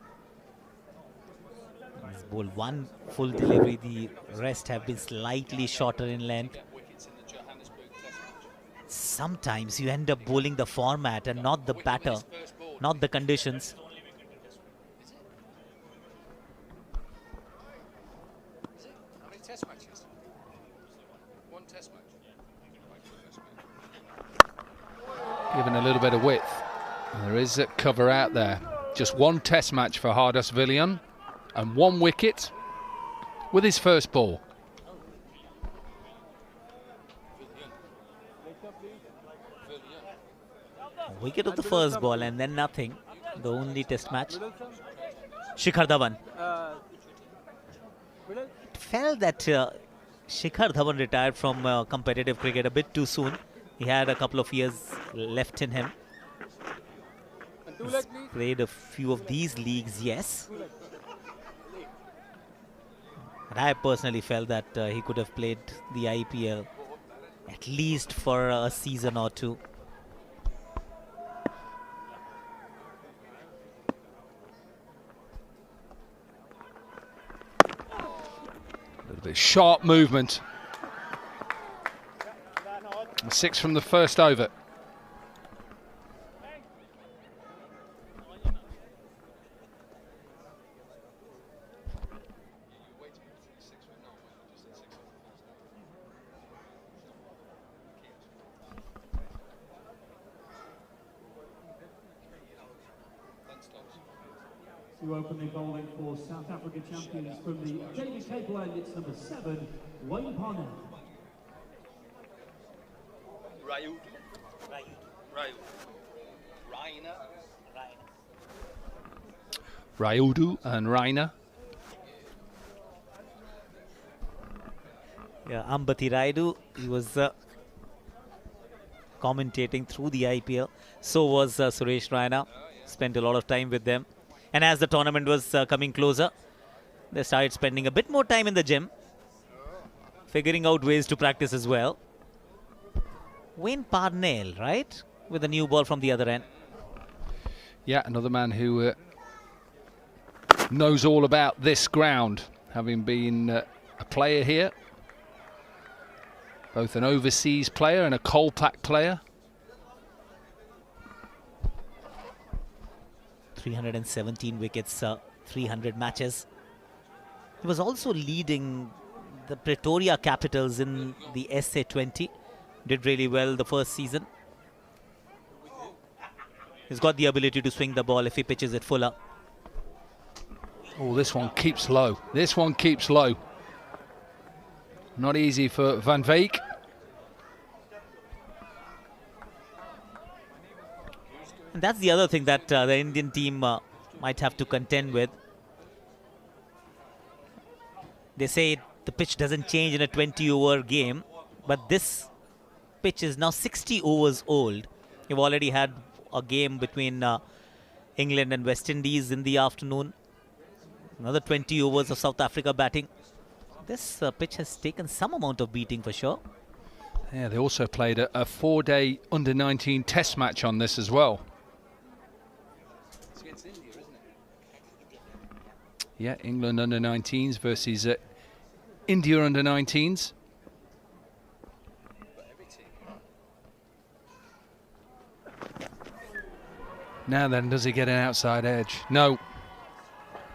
He's bowled one full delivery, the rest have been slightly shorter in length. Sometimes you end up bowling the format and not the batter, not the conditions. How many test matches? 1 test match. Given a little bit of width. And there is a cover out there. Just 1 test match for Hardas Villiers and 1 wicket with his first ball. Wicket of the first ball and then nothing. The only test match. Shikhar Dhawan. It felt that Shikhar Dhawan retired from competitive cricket a bit too soon. He had a couple of years left in him. He's played a few of these leagues, yes. But I personally felt that he could have played the IPL at least for a season or two. A little bit sharp movement. 6 from the first over. To open the bowling for South Africa champions from the Jamie Capel end, it's number 7, Wayne Parnell. Rayudu and Raina. Yeah, Ambati Rayudu, he was commentating through the IPL. So was Suresh Raina. Spent a lot of time with them. And as the tournament was coming closer, they started spending a bit more time in the gym, figuring out ways to practice as well. Wayne Parnell, right? With a new ball from the other end. Yeah, another man who knows all about this ground, having been a player here. Both an overseas player and a Kolpak player. 317 wickets, 300 matches. He was also leading the Pretoria Capitals in the SA20. Did really well the first season. He's got the ability to swing the ball if he pitches it fuller. Oh, this one keeps low. This one keeps low. Not easy for Van Veek. And that's the other thing that the Indian team might have to contend with. They say the pitch doesn't change in a 20-over game, but this pitch is now 60 overs old. You've already had a game between England and West Indies in the afternoon. Another 20 overs of South Africa batting. This pitch has taken some amount of beating for sure. Yeah, they also played a 4-day under-19 test match on this as well. Yeah, England under-19s versus India under-19s. Now then, does he get an outside edge? No.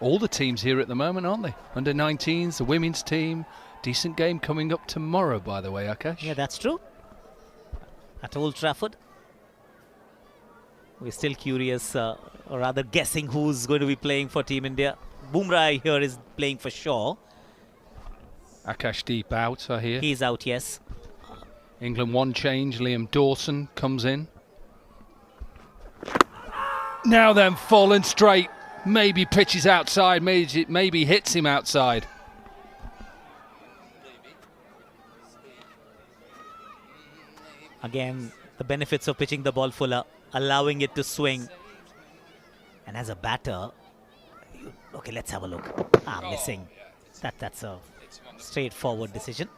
All the teams here at the moment, aren't they? Under-19s, the women's team. Decent game coming up tomorrow, by the way, Akash. Yeah, that's true. At Old Trafford. We're still curious, or rather guessing who's going to be playing for Team India. Bumrah here is playing for Shaw. Akash Deep out, I hear. He's out, yes. England one change, Liam Dawson comes in. Now then, falling straight, maybe pitches outside, maybe hits him outside. Again, the benefits of pitching the ball fuller, allowing it to swing. And as a batter, okay, let's have a look. Missing. That's a straightforward decision.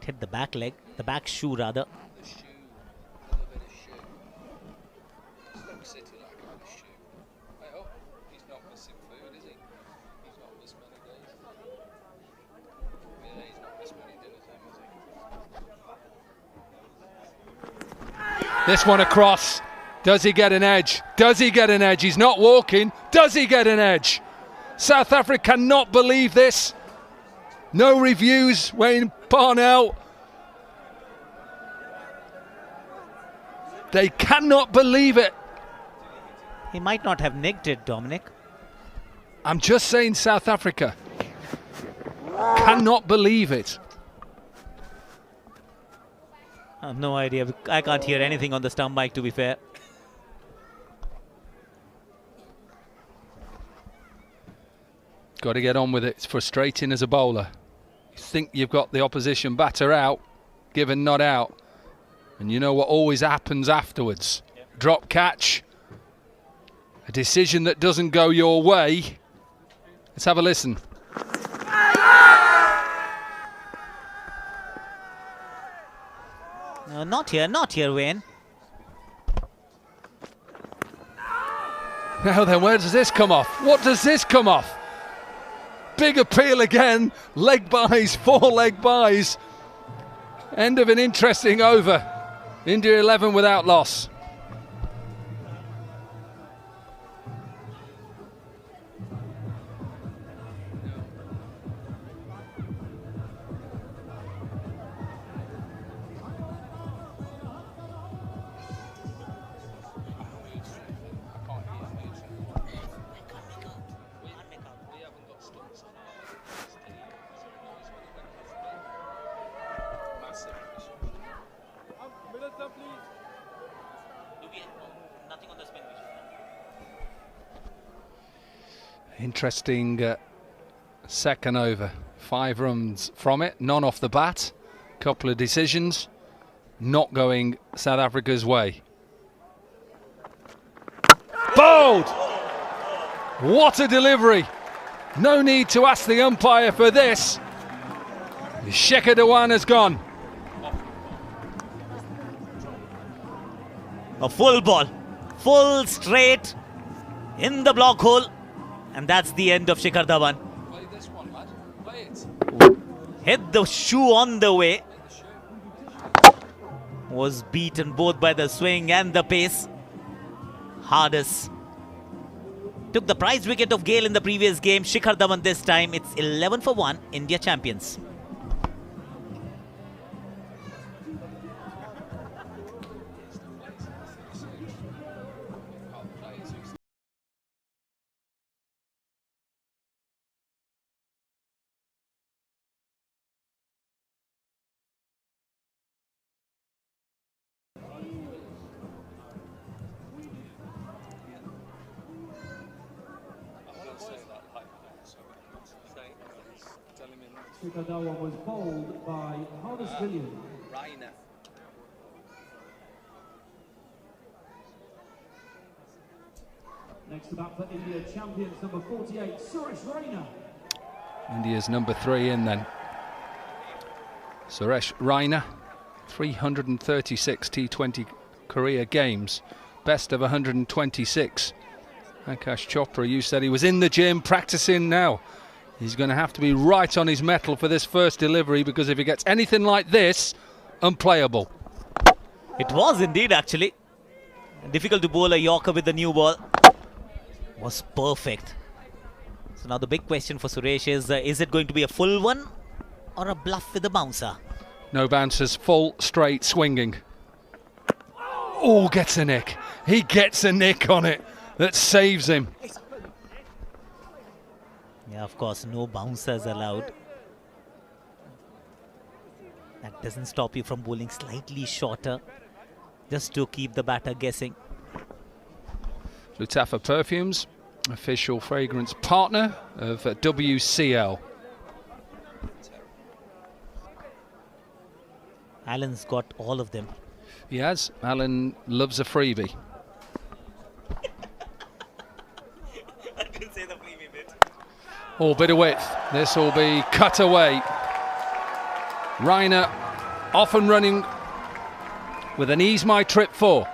It hit the back leg, the back shoe rather. This one across. Does he get an edge? Does he get an edge? He's not walking. Does he get an edge? South Africa cannot believe this. No reviews, Wayne Parnell. They cannot believe it. He might not have nicked it, Dominic. I'm just saying South Africa cannot believe it. I have no idea. I can't hear anything on the stump mic, to be fair. Got to get on with it. It's frustrating as a bowler. You think you've got the opposition batter out, given not out. And you know what always happens afterwards. Drop catch. A decision that doesn't go your way. Let's have a listen. No, not here, Wayne. Now then, where does this come off? What does this come off? Big appeal again. Leg buys, 4 leg buys. End of an interesting over. India 11 without loss. Interesting second over. 5 runs from it, none off the bat. Couple of decisions not going South Africa's way. Bowled! What a delivery! No need to ask the umpire for this. Shekhar Dhawan has gone. A full ball, full straight in the block hole. And that's the end of Shekhar Dhawan. Play this one, lad. Play it. Hit the shoe on the way. Was beaten both by the swing and the pace. Hardest took the prize wicket of Gale in the previous game. Shekhar Dhawan this time. It's 11 for 1. India champions. Shekhar Dhawan was bowled by Villiers. Next to bat for India champions, number 48, Suresh Raina. India's number 3 in then. Suresh Raina, 336 T20 career games, best of 126. Akash Chopra, you said he was in the gym practicing now. He's going to have to be right on his mettle for this first delivery, because if he gets anything like this, unplayable. It was indeed, actually. Difficult to bowl a Yorker with the new ball. Was perfect. So now the big question for Suresh is it going to be a full one or a bluff with a bouncer? No bouncers, full, straight, swinging. Oh, gets a nick. He gets a nick on it that saves him. Yeah, of course, no bouncers allowed. That doesn't stop you from bowling slightly shorter, just to keep the batter guessing. Lutafa Perfumes, official fragrance partner of WCL. Alan's got all of them. He has. Alan loves a freebie. I didn't say the freebie bit. Oh, bit of width. This will be cut away. Rainer off and running with an ease my trip 4.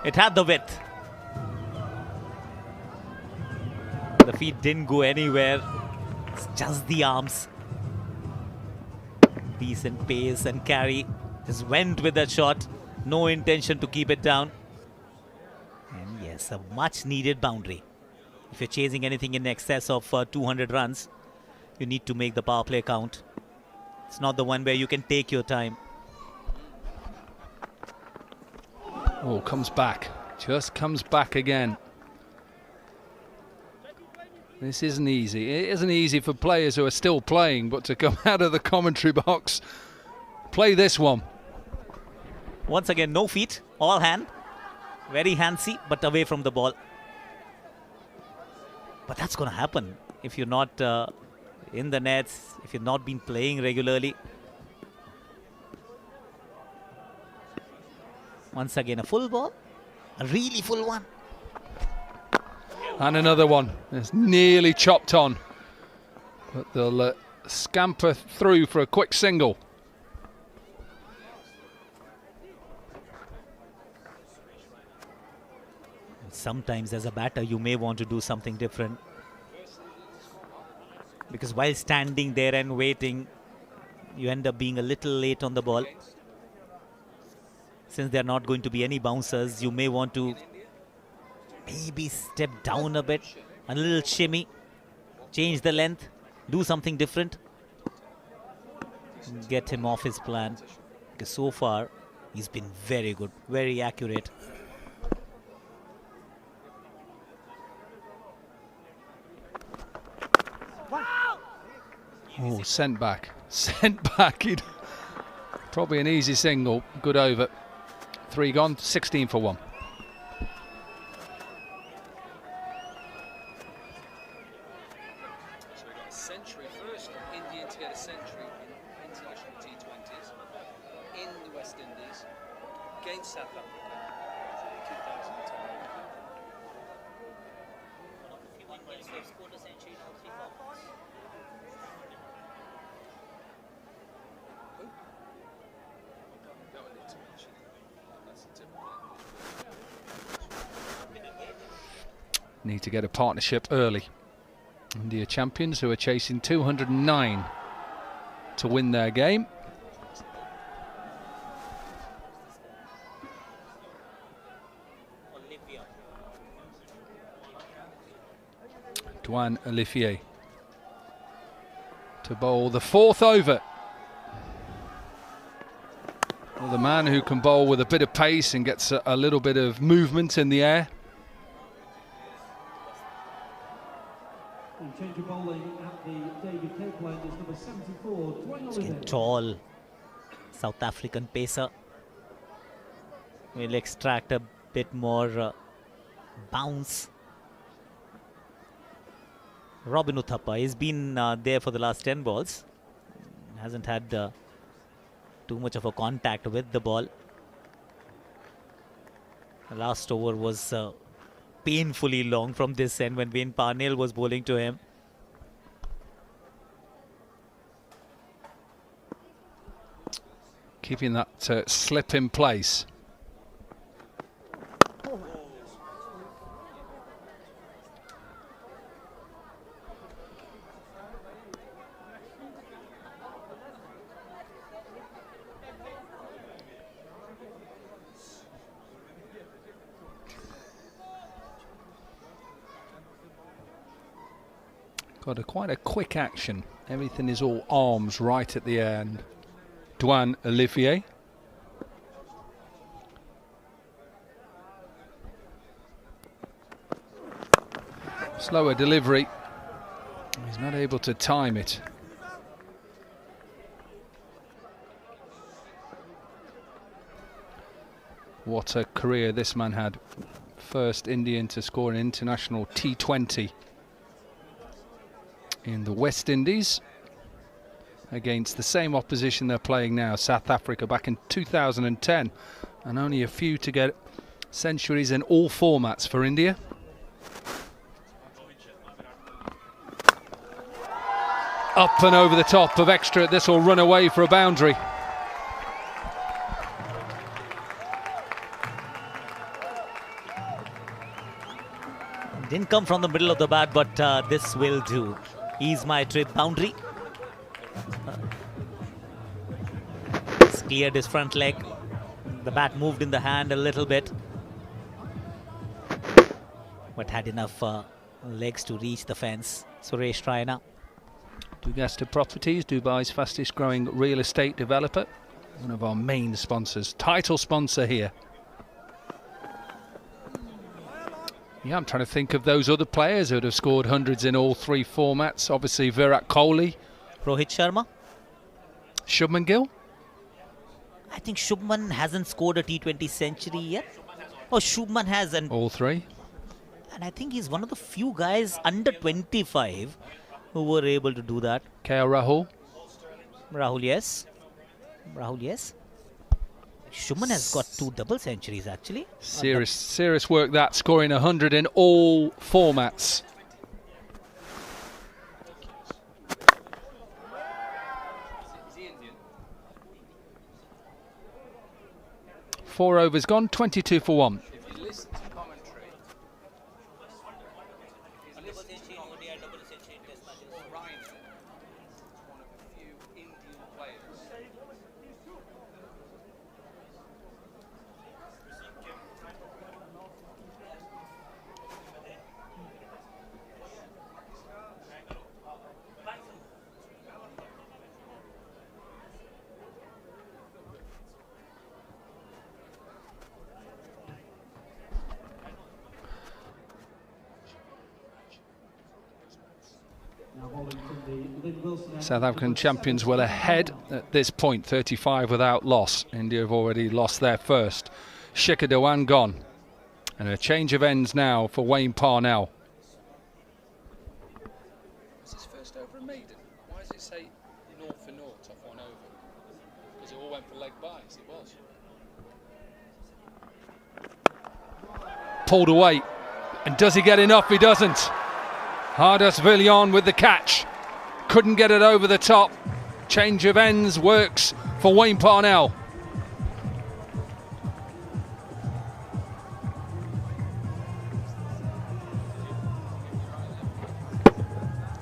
It had the width. The feet didn't go anywhere. It's just the arms. Decent pace and carry. Just went with that shot. No intention to keep it down. And yes, a much needed boundary. If you're chasing anything in excess of 200 runs, you need to make the power play count. It's not the one where you can take your time. Oh, comes back. Just comes back again. This isn't easy. It isn't easy for players who are still playing, but to come out of the commentary box, play this one. Once again, no feet, all hand. Very handsy, but away from the ball. But that's going to happen if you're not in the nets, if you've not been playing regularly. Once again, a full ball, a really full one. And another one. It's nearly chopped on. But they'll scamper through for a quick single. Sometimes as a batter, you may want to do something different. Because while standing there and waiting, you end up being a little late on the ball. Since there are not going to be any bouncers, you may want to maybe step down a bit, a little shimmy, change the length, do something different. Get him off his plan. Because so far, he's been very good, very accurate. Oh, sent back. Sent back. Probably an easy single. Good over. 3 gone, 16 for 1. So we got a century first Indian to get a century in international T20s in the West Indies against South Africa in 2010. Need to get a partnership early. India champions who are chasing 209 to win their game. Dwan Olivier to bowl the 4th over. Well, the man who can bowl with a bit of pace and gets a little bit of movement in the air. Change of bowling at the David Cape line is number 74, Dwayne Oliver. Tall South African pacer. Will extract a bit more bounce. Robin Uthappa, he's been there for the last 10 balls. Hasn't had too much of a contact with the ball. The last over was painfully long from this end when Wayne Parnell was bowling to him. Keeping that slip in place. Got quite a quick action. Everything is all arms right at the end. Dwan Olivier. Slower delivery. He's not able to time it. what a career this man had. First Indian to score an international T20 in the West Indies against the same opposition they're playing now, South Africa, back in 2010, and only a few to get centuries in all formats for India. Up and over the top of extra. This will run away for a boundary. Didn't come from the middle of the bat, but this will do. Ease my trip boundary. He's cleared his front leg. The bat moved in the hand a little bit, but had enough legs to reach the fence. Suresh Raina. Dugasta Properties, Dubai's fastest growing real estate developer. One of our main sponsors, title sponsor here. Yeah, I'm trying to think of those other players who would have scored hundreds in all three formats. Obviously Virat Kohli. Rohit Sharma. Shubman Gill. I think Shubman hasn't scored a T20 century yet. Oh, Shubman has. And all three. And I think he's one of the few guys under 25 who were able to do that. KL Rahul. Rahul, yes. Rahul, yes. Shubman has got 2 double centuries actually. Serious work that, scoring 100 in all formats. Four overs gone, 22 for 1. South African champions well ahead at this point, 35 without loss. India have already lost their first. Shikhar Dhawan gone. And a change of ends now for Wayne Parnell. It's his first over a maiden. Why does it say 0 for 0 off 1 over? Because it all went for leg byes, it was. Pulled away. And does he get enough? He doesn't. Hardas Villiers with the catch. Couldn't get it over the top. Change of ends works for Wayne Parnell.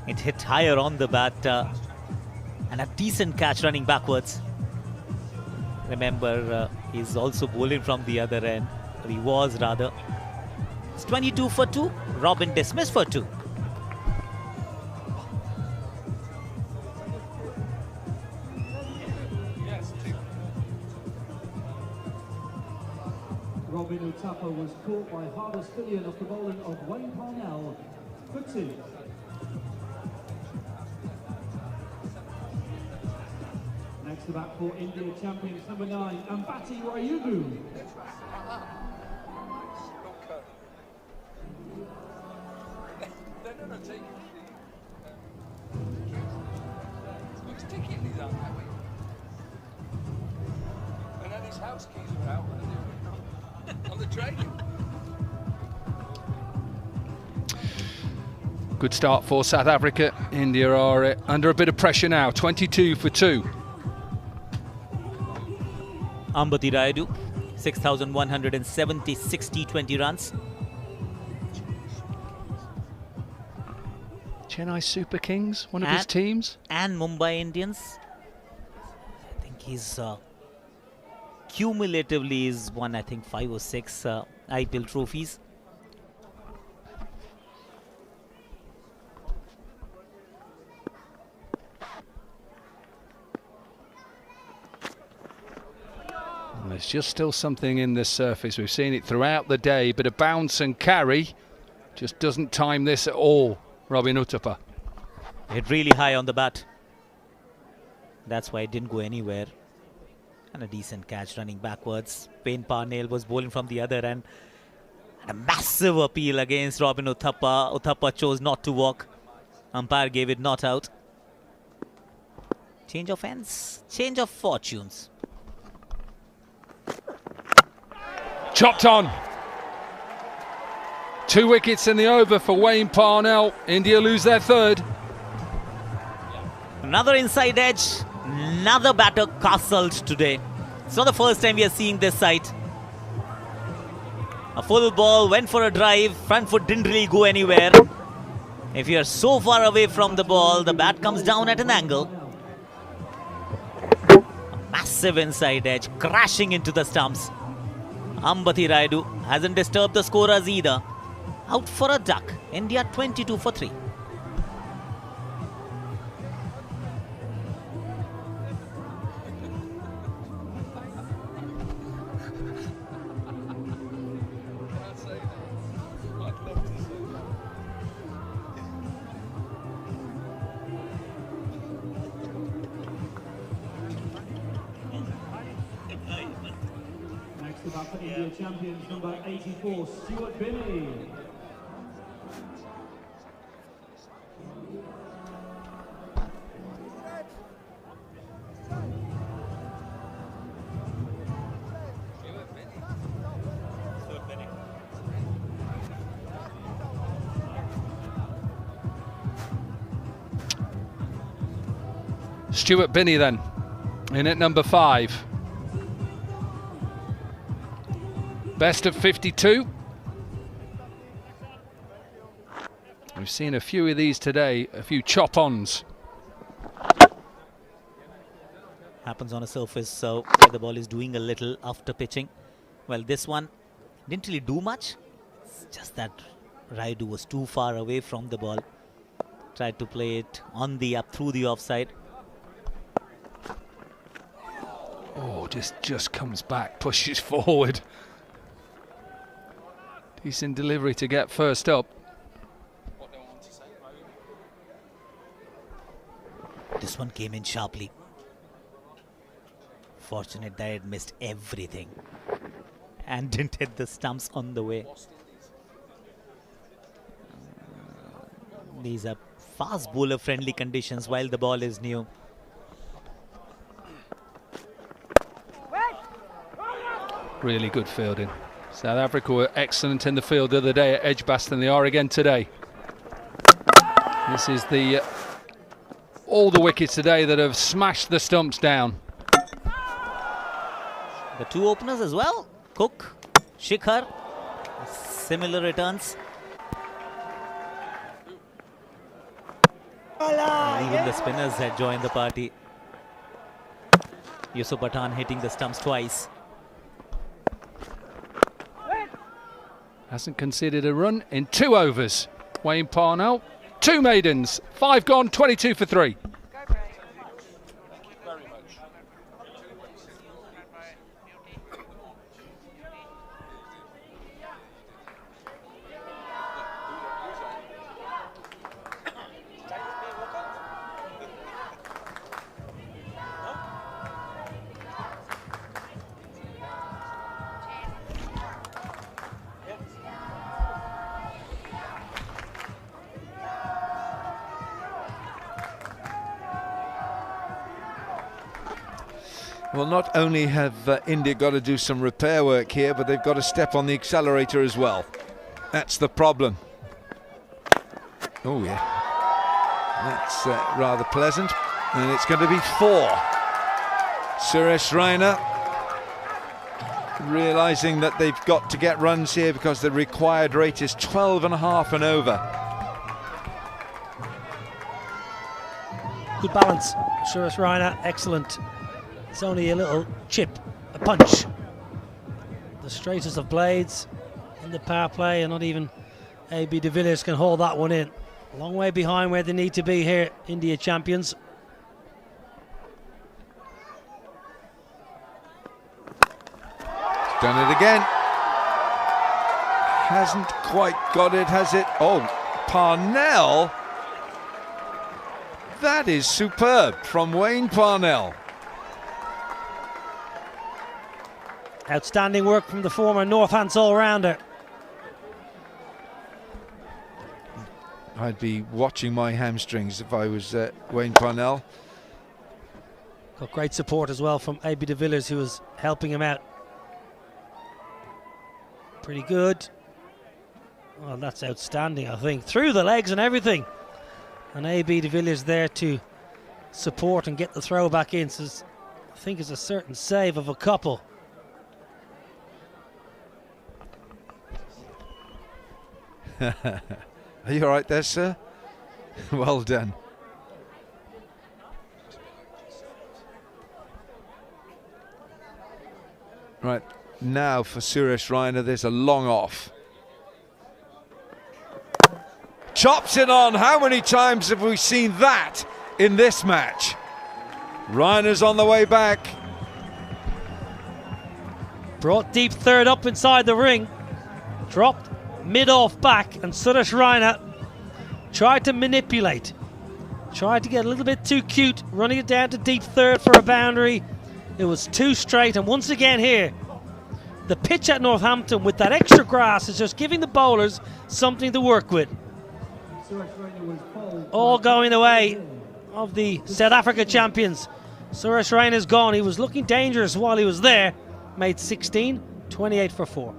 It hit higher on the bat and a decent catch running backwards. Remember, he's also bowling from the other end. Or he was rather. It's 22 for 2. Robin dismissed for 2. Robin Utapa was caught by Hardas Villiers off the bowling of Wayne Parnell for 2. Next to bat for India champions number 9, Ambati Rayudu. Looks ticky in these arms, that way. And then his house keys were out on the train. Good start for South Africa. India are under a bit of pressure now. 22 for 2. Ambati Rayudu, 6,176 T20 runs. Chennai Super Kings, one of his teams. And Mumbai Indians. I think he's cumulatively is won, I think, 5 or 6 IPL trophies. There's just still something in this surface. We've seen it throughout the day, but a bounce and carry just doesn't time this at all. Robin Utapa. Hit really high on the bat. That's why it didn't go anywhere. And a decent catch running backwards. Payne Parnell was bowling from the other end. A massive appeal against Robin Uthappa. Uthappa chose not to walk. Umpire gave it not out. Change of ends, change of fortunes. Chopped on. 2 wickets in the over for Wayne Parnell. India lose their third. Another inside edge, another batter castled today. It's not the first time we are seeing this sight. A full ball, went for a drive, front foot didn't really go anywhere. If you are so far away from the ball, the bat comes down at an angle. A massive inside edge, crashing into the stumps. Ambati Rayudu hasn't disturbed the scorers either. Out for a duck. India 22 for 3. Next up for India champions number 84, Stuart Binney. Stuart Binney then, in at number 5. Best of 52. We've seen a few of these today, a few chop-ons. Happens on a surface so where the ball is doing a little after pitching. Well, this one didn't really do much. It's just that Rayudu was too far away from the ball. Tried to play it on the up through the offside. Oh, just comes back, pushes forward. Decent delivery to get first up. This one came in sharply. Fortunate that it missed everything and didn't hit the stumps on the way. These are fast bowler friendly conditions while the ball is new. Really good fielding. South Africa were excellent in the field the other day at Edgbaston. They are again today. This is all the wickets today that have smashed the stumps down. The 2 openers as well. Cook, Shikhar, similar returns. Even the spinners had joined the party. Yusuf Pathan hitting the stumps twice. Hasn't conceded a run in 2 overs. Wayne Parnell, 2 maidens, 5 gone, 22 for 3. Well, not only have India got to do some repair work here, but they've got to step on the accelerator as well. That's the problem. Oh, yeah. That's rather pleasant. And it's going to be 4. Suresh Raina realising that they've got to get runs here because the required rate is 12.5 and over. Good balance. Suresh Raina, excellent. It's only a little chip, a punch. The straightest of blades in the power play, and not even AB de Villiers can hold that one in. A long way behind where they need to be here, India champions. Done it again. Hasn't quite got it, has it? Oh, Parnell. That is superb from Wayne Parnell. Outstanding work from the former Northants all-rounder. I'd be watching my hamstrings if I was Wayne Parnell. Got great support as well from A.B. de Villiers, who was helping him out. Pretty good. Well, that's outstanding, I think. Through the legs and everything. And A.B. de Villiers there to support and get the throw back in. So I think it's a certain save of a couple. Are you all right there, sir? Well done. Right, now for Suresh Raina, there's a long off. Chops it on. How many times have we seen that in this match? Raina's on the way back. Brought deep third up inside the ring. Dropped mid-off back, and Suresh Raina tried to manipulate. Tried to get a little bit too cute, running it down to deep third for a boundary. It was too straight, and once again here, the pitch at Northampton with that extra grass is just giving the bowlers something to work with. All going the way of the South Africa champions. Suresh Raina's gone. He was looking dangerous while he was there. Made 16, 28 for 4.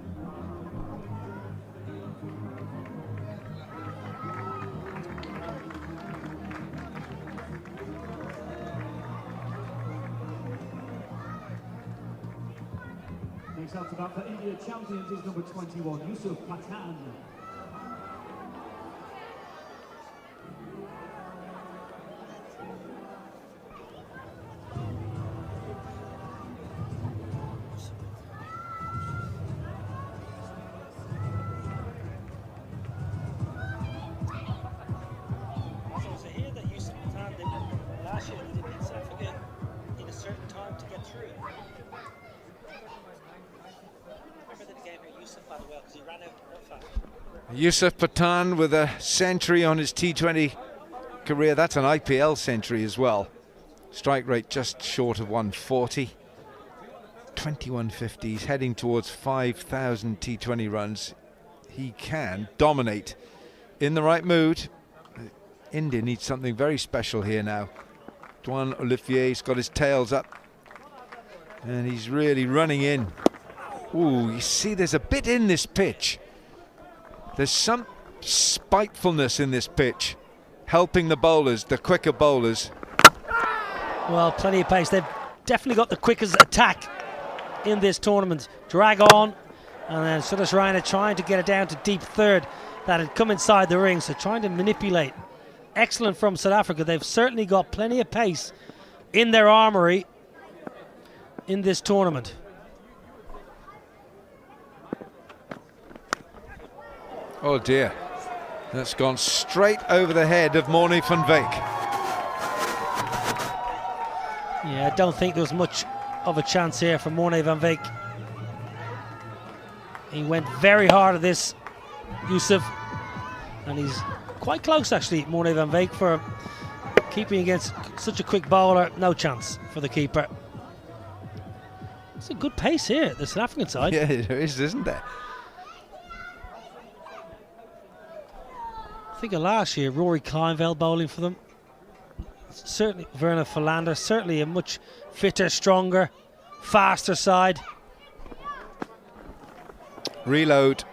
Next up to bat for India champions is number 21, Yusuf Pathan. Yusuf Pathan with a century on his T20 career. That's an IPL century as well. Strike rate just short of 140. 2150s, heading towards 5,000 T20 runs. He can dominate in the right mood. India needs something very special here now. Dwan Olivier's got his tails up and he's really running in. Ooh, you see there's a bit in this pitch. There's some spitefulness in this pitch, helping the bowlers, the quicker bowlers. Well, plenty of pace. They've definitely got the quickest attack in this tournament. Drag on, and then Suresh Raina trying to get it down to deep third. That had come inside the ring, so trying to manipulate. Excellent from South Africa. They've certainly got plenty of pace in their armoury in this tournament. Oh dear, that's gone straight over the head of Morne van Wyk. Yeah, I don't think there was much of a chance here for Morne van Wyk. He went very hard at this, Yusuf, and he's quite close actually, Morne van Wyk, for keeping against such a quick bowler. No chance for the keeper. It's a good pace here, the South African side. Yeah, there is, isn't there? I think of last year, Rory Kleinveld bowling for them. Certainly Werner Philander, certainly a much fitter, stronger, faster side. Reload,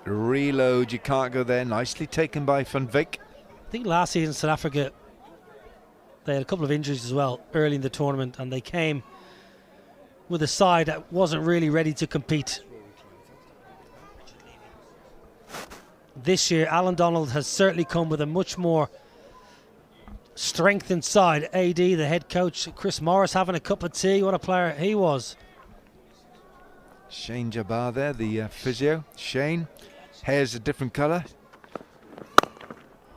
reload, you can't go there. Nicely taken by Van Wyk. I think last season South Africa, they had a couple of injuries as well early in the tournament, and they came with a side that wasn't really ready to compete. This year, Alan Donald has certainly come with a much more strengthened side. AD, the head coach, Chris Morris having a cup of tea. What a player he was. Shane Jabbar there, the physio. Shane, hair's a different colour,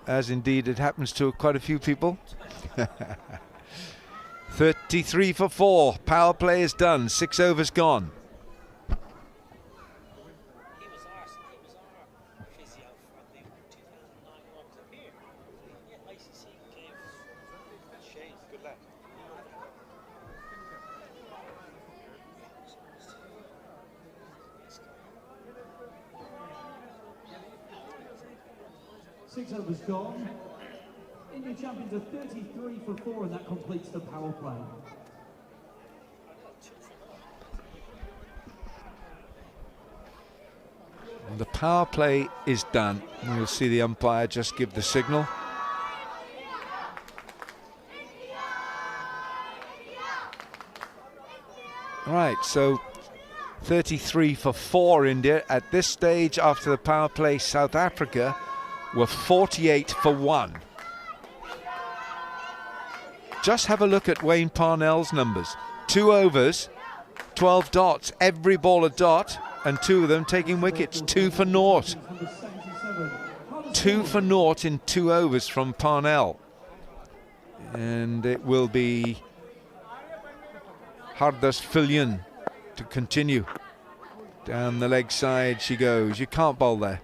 as indeed it happens to quite a few people. 33 for 4. Power play is done. 6 overs gone. 6 overs gone. India champions are 33 for 4, and that completes the power play. And the power play is done. We'll see the umpire just give the signal. Right, so 33 for 4 India. At this stage, after the power play, South Africa were 48 for 1. Just have a look at Wayne Parnell's numbers. 2 overs, 12 dots, every ball a dot, and 2 of them taking wickets. 2 for naught. 2 for naught in 2 overs from Parnell. And it will be Hardas Villiers to continue. Down the leg side she goes. You can't bowl there.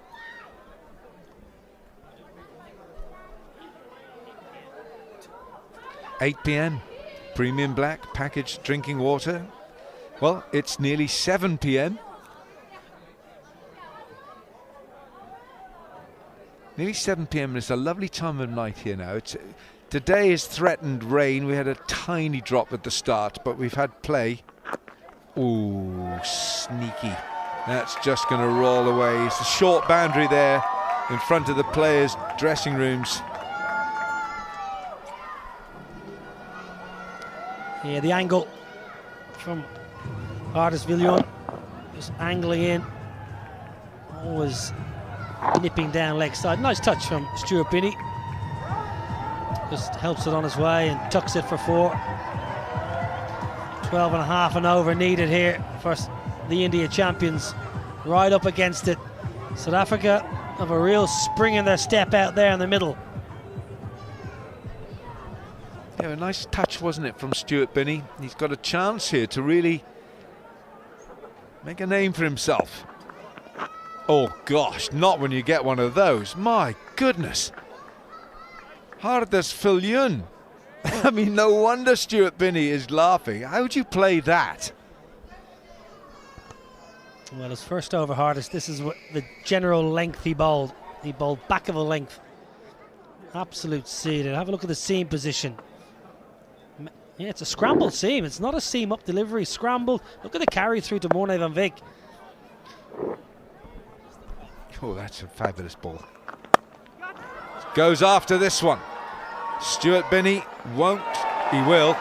(8 p.m. Premium black packaged drinking water. Well, it's nearly 7 p.m. Nearly 7 p.m. and it's a lovely time of night here now. Today is threatened rain. We had a tiny drop at the start, but we've had play. Ooh, sneaky. That's just going to roll away. It's a short boundary there in front of the players' dressing rooms. Yeah, the angle from Hardas Villiers, just angling in, always nipping down leg side. Nice touch from Stuart Binney. Just helps it on his way and tucks it for 4. 12 and a half and over needed here for the India champions. Right up against it. South Africa have a real spring in their step out there in the middle. Yeah, a nice touch, wasn't it, from Stuart Binney? He's got a chance here to really make a name for himself. Oh gosh, not when you get one of those. My goodness. Hardas Villiers. I mean, no wonder Stuart Binney is laughing. How would you play that? Well, his first over Hardas, this is what the general length he bowled. He bowled back of a length. Absolute seed. And have a look at the seam position. Yeah, it's a scrambled seam. It's not a seam up delivery. Scrambled. Look at the carry through to Morne van Vick. Oh, that's a fabulous ball. Goes after this one. Stuart Binney won't. He will.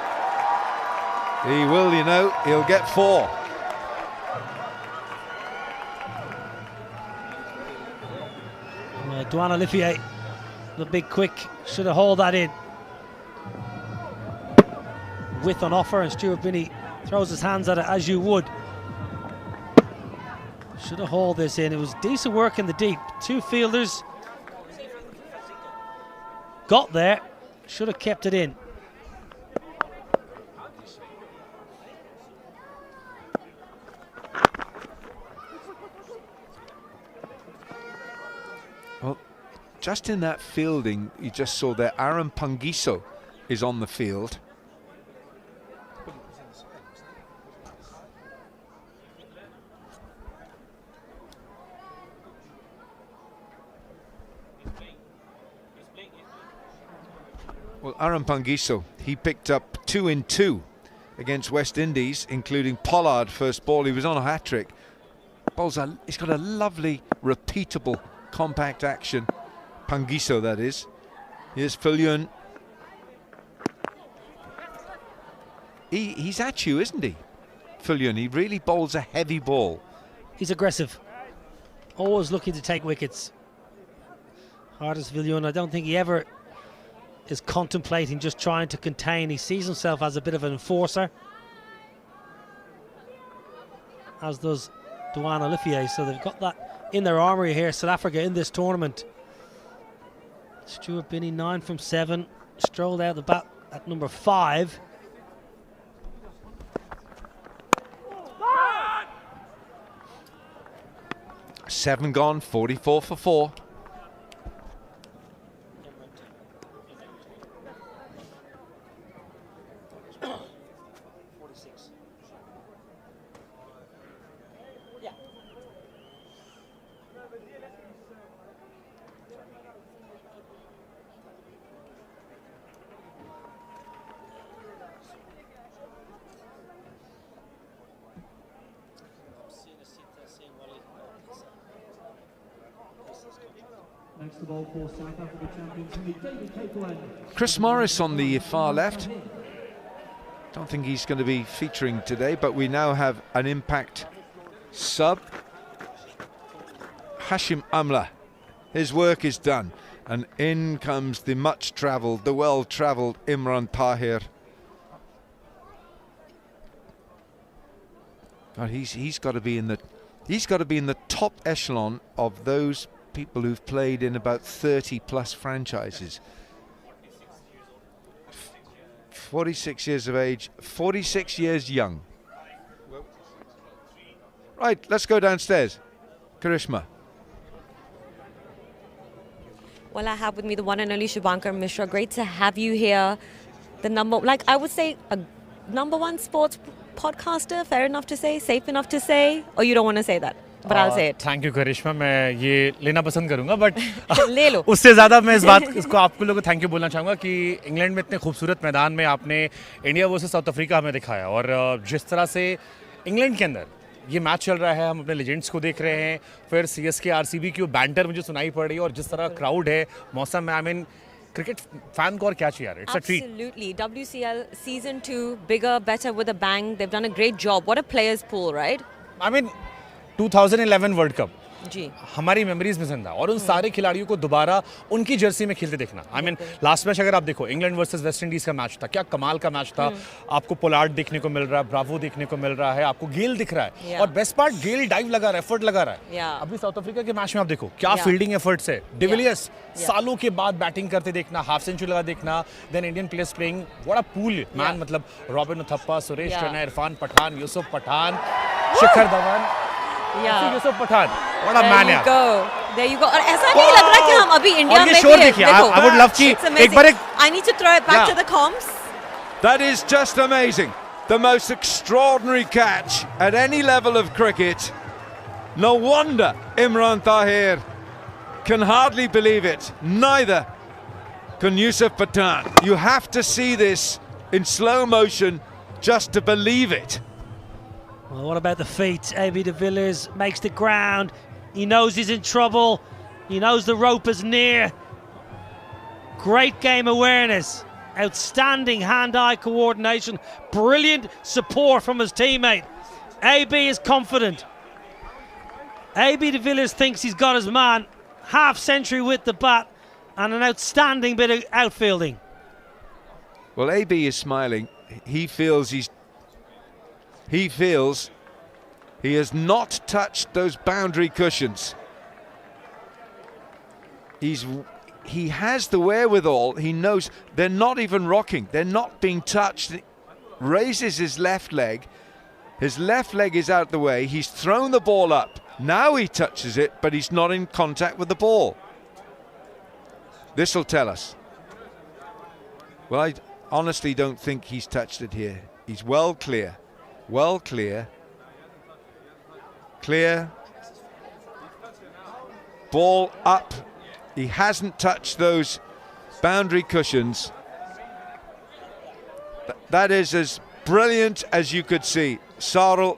He will, you know. He'll get 4. Duan Olivier, the big quick, should have hauled that in. Width on offer, and Stuart Binney throws his hands at it as you would. Should have hauled this in. It was decent work in the deep. 2 fielders got there. Should have kept it in. Well, just in that fielding, you just saw that Aaron Pangiso is on the field. Well, Aaron Pangiso, he picked up 2 in 2 against West Indies, including Pollard first ball. He was on a hat-trick. He's got a lovely, repeatable, compact action. Pangiso, that is. Here's Villiers. He's at you, isn't he? Villiers, he really bowls a heavy ball. He's aggressive. Always looking to take wickets. Hardas Villiers, I don't think he ever is contemplating just trying to contain. He sees himself as a bit of an enforcer, as does Duan Olivier. So they've got that in their armoury here, South Africa, in this tournament. Stuart Binney 9 from 7, strolled out the bat at number 5. Seven gone, 44 for 4. Next to bowl for South Africa champions, David Capeland. Chris Morris on the far left. Don't think he's going to be featuring today, but we now have an impact sub. Hashim Amla. His work is done. And in comes the much-travelled, the well-travelled Imran Tahir. God, he's got to be in the top echelon of those people who've played in about 30+ franchises. 46 years of age, 46 years young. Right, let's go downstairs. Karishma. Well, I have with me the one and only Shubhankar Mishra. Great to have you here. The I would say, a #1 sports podcaster. Fair enough to say, safe enough to say, or you don't want to say that? But I'll say it. Thank you, Karishma. मैं ये लेना पसंद करूँगा, but ले लो. उससे ज़्यादा मैं इस बात को आपको लोगों को थैंक यू बोलना चाहूँगा कि इंग्लैंड में इतने खूबसूरत मैदान में आपने इंडिया वर्सेस साउथ अफ्रीका हमें दिखाया, और जिस तरह से इंग्लैंड के अंदर ये मैच चल रहा है, हम अपने लेजेंड्स को देख रहे हैं, फिर CSK RCB की वो बैंटर मुझे सुनाई पड़ रही है, और जिस तरह क्राउड है, मौसम में, आई मीन क्रिकेट फैन को और क्या चाहिए यार, it's a treat. Absolutely. WCL season 2, bigger, better, with a bang. They've done a great job. What a players pool, right? I mean 2011 world cup जी हमारी मेमोरीज में जिंदा, और उन सारे खिलाड़ियों को दोबारा उनकी जर्सी में खेलते देखना. आई मीन लास्ट मैच अगर आप देखो, इंग्लैंड वर्सेस वेस्ट इंडीज का मैच था, क्या कमाल का मैच था. आपको पोलार्ड देखने को मिल रहा है, ब्रावो देखने को मिल रहा है, आपको गेल दिख रहा है, और बेस्ट पार्ट गेल डाइव लगा रहा है, एफर्ट लगा रहा है. अभी साउथ अफ्रीका के मैच में आप देखो क्या फील्डिंग एफर्ट्स है. डिविलियर्स सालों के बाद बैटिंग करते देखना, हाफ सेंचुरी लगा देखना. Then Indian players playing, what a pool man. मतलब Robin Uthappa, Suresh Raina, Irfan Pathan, Yusuf Pathan, Shikhar Dhawan, Yusuf Pathan. What a man यार. There you go. और ऐसा नहीं लग रहा कि हम अभी इंडिया में शोर देखिए. I would love कि एक बार I need to throw it back to the comms. That is just amazing. The most extraordinary catch at any level of cricket. No wonder Imran Tahir can hardly believe it. Neither can Yusuf Pathan. You have to see this in slow motion just to believe it. Well, what about the feet? AB de Villiers makes the ground. He knows he's in trouble. He knows the rope is near. Great game awareness. Outstanding hand-eye coordination. Brilliant support from his teammate. AB is confident. AB de Villiers thinks he's got his man. Half century with the bat and an outstanding bit of outfielding. Well, AB is smiling. He feels he has not touched those boundary cushions. He has the wherewithal. He knows they're not even rocking. They're not being touched. Raises his left leg. His left leg is out the way. He's thrown the ball up. Now he touches it, but he's not in contact with the ball. This will tell us. Well, I honestly don't think he's touched it here. He's well clear. Well clear. Clear. Ball up. He hasn't touched those boundary cushions. That is as brilliant as you could see. Sarel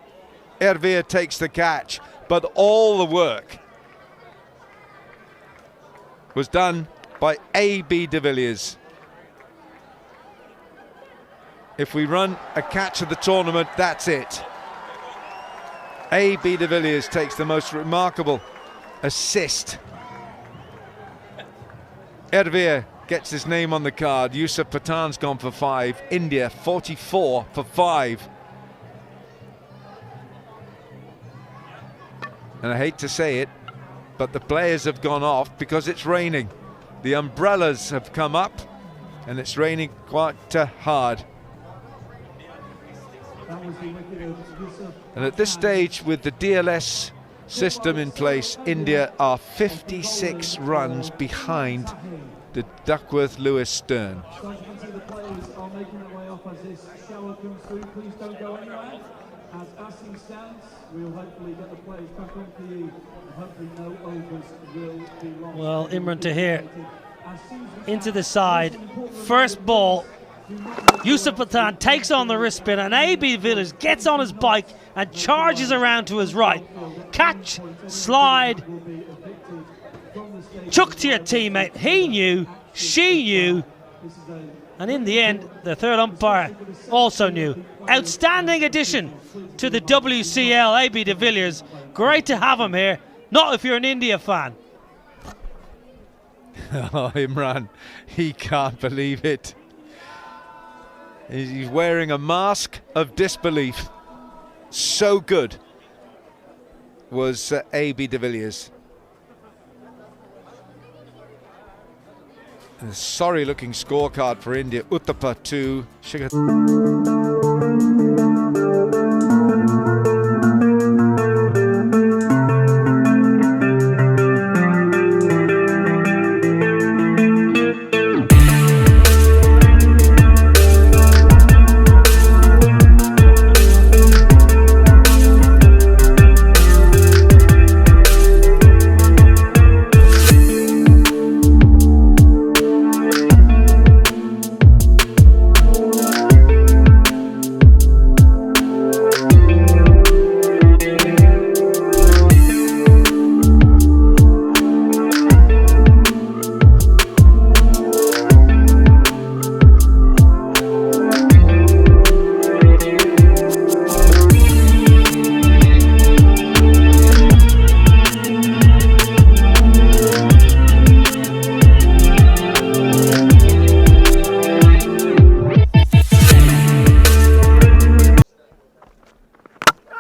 Erveer takes the catch, but all the work was done by AB de Villiers. If we run a catch of the tournament, that's it. AB de Villiers takes the most remarkable assist. Erveer gets his name on the card. Yusuf Pathan's gone for 5. India 44 for 5. And I hate to say it, but the players have gone off because it's raining. The umbrellas have come up and it's raining quite hard. And at this stage, with the DLS system in place, India are 56 runs behind the Duckworth-Lewis Stern. Well, Imran Tahir into the side. First ball. Yusuf Pathan takes on the wrist spin, and AB Villiers gets on his bike and charges around to his right. Catch, slide, chuck to your teammate. He knew, she knew, and in the end, the third umpire also knew. Outstanding addition to the WCL, AB de Villiers. Great to have him here, not if you're an India fan. Oh, Imran, he can't believe it. He's wearing a mask of disbelief. So good was AB de Villiers. A sorry looking scorecard for India. Uttapa 2, Shikhar.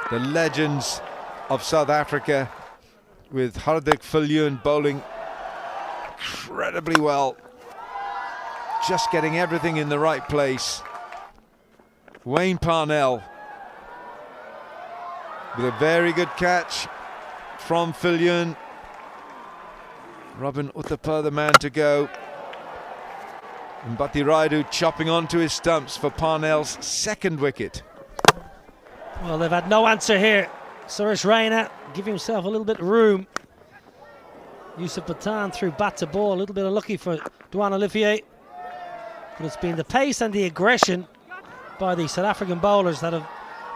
The legends of South Africa, with Hardik Villiers bowling incredibly well, just getting everything in the right place. Wayne Parnell with a very good catch from Villiers. Robin Uthappa the man to go. And Bhatti Raidu chopping onto his stumps for Parnell's second wicket. Well, they've had no answer here. Suresh Raina giving himself a little bit of room. Yusuf Pathan threw bat to ball, a little bit unlucky for Dwan Olivier. But it's been the pace and the aggression by the South African bowlers that have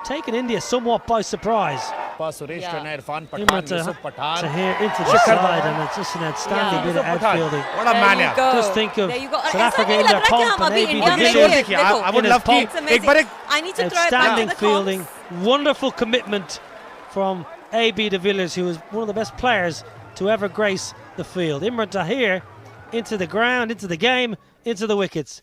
taken India somewhat by surprise. Imran Tahir into the side, and it's just an outstanding bit of outfielding. What a man! Just think of South Africa in their pomp and AB de Villiers I would love to. I need to throw it back to outstanding the fielding, wonderful commitment from AB de Villiers, who is one of the best players to ever grace the field. Imran Tahir into the ground, into the game, into the wickets.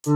In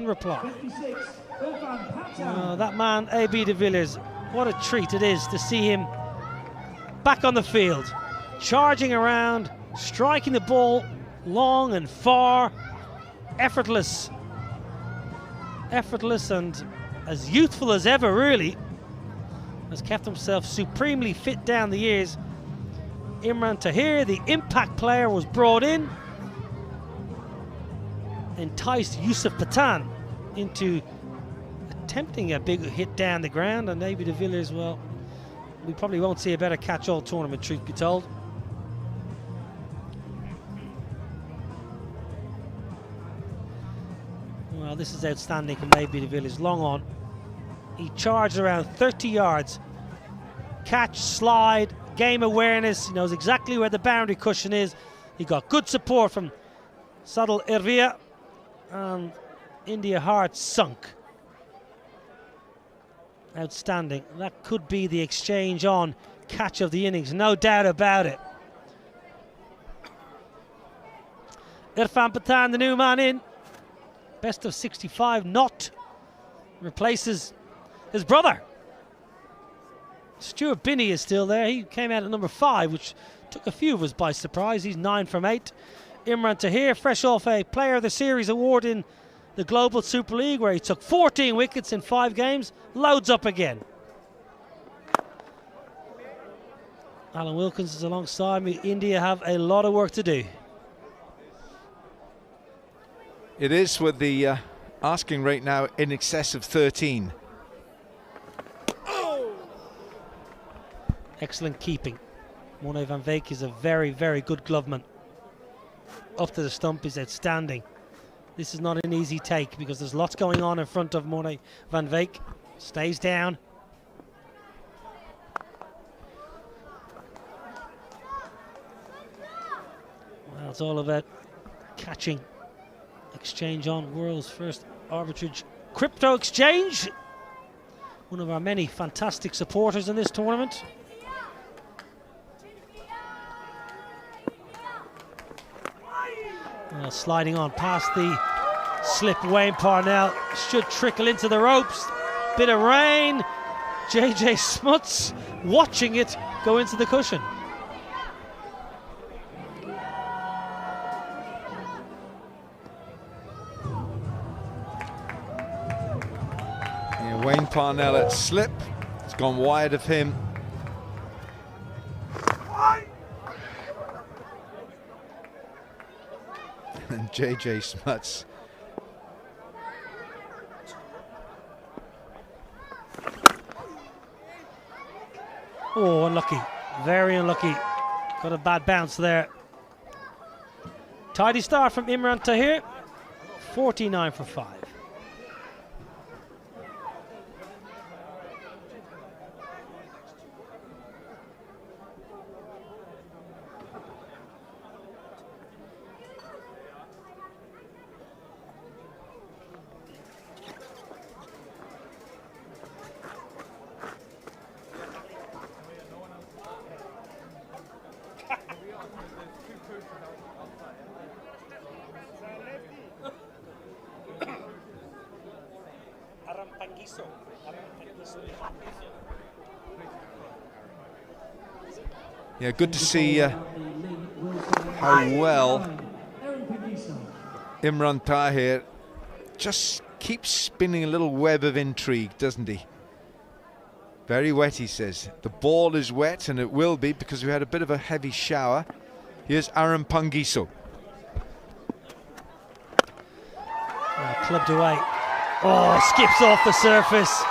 reply. That man, AB de Villiers, what a treat it is to see him back on the field, charging around, striking the ball long and far, effortless and as youthful as ever, really. Has kept himself supremely fit down the years. Imran Tahir, the impact player, was brought in, enticed Yusuf Pathan into attempting a big hit down the ground, and AB de Villiers, well, we probably won't see a better catch-all tournament, truth be told. Well, this is outstanding from AB de Villiers, long on. He charged around 30 yards. Catch, slide, game awareness, he knows exactly where the boundary cushion is. He got good support from Sadal Irvia, and India heart sunk. Outstanding. That could be the exchange on catch of the innings, no doubt about it. Irfan Pathan, the new man in. Best of 65 not. Replaces his brother. Stuart Binney is still there. He came out at number 5, which took a few of us by surprise. He's 9 from 8. Imran Tahir, fresh off a Player of the Series award in the Global Super League, where he took 14 wickets in 5 games, loads up again. Alan Wilkins is alongside me. India have a lot of work to do. It is, with the asking rate now in excess of 13. Excellent keeping. Morné van Veek is a very, very good gloveman. Up to the stump is outstanding. This is not an easy take because there's lots going on in front of Morné van Veek. Stays down. Well, it's all about catching. Exchange on, world's first arbitrage crypto exchange. One of our many fantastic supporters in this tournament. Sliding on past the slip, Wayne Parnell should trickle into the ropes. Bit of rain. JJ Smuts watching it go into the cushion. Yeah, Wayne Parnell at slip. It's gone wide of him. And JJ Smuts. Oh, unlucky. Very unlucky. Got a bad bounce there. Tidy start from Imran Tahir. 49 for 5. Yeah, good to see how well Imran Tahir just keeps spinning a little web of intrigue, doesn't he? Very wet, he says. The ball is wet, and it will be because we had a bit of a heavy shower. Here's Aaron Pangiso. Clubbed away. Oh, skips off the surface.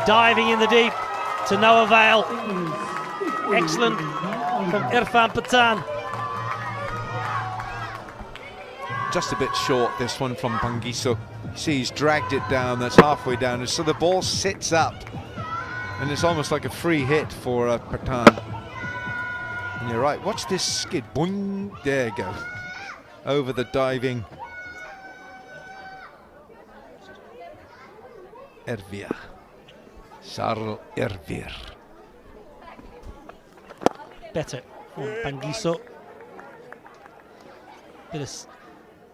Diving in the deep to no avail. Excellent from Irfan Pathan. Just a bit short, this one from Pangiso. See, he's dragged it down, that's halfway down, and so the ball sits up. And it's almost like a free hit for Pathan. And you're right, watch this skid. Boing, there you go. Over the diving Ervir. Charles Ervir. Better from Pangiso. Bit of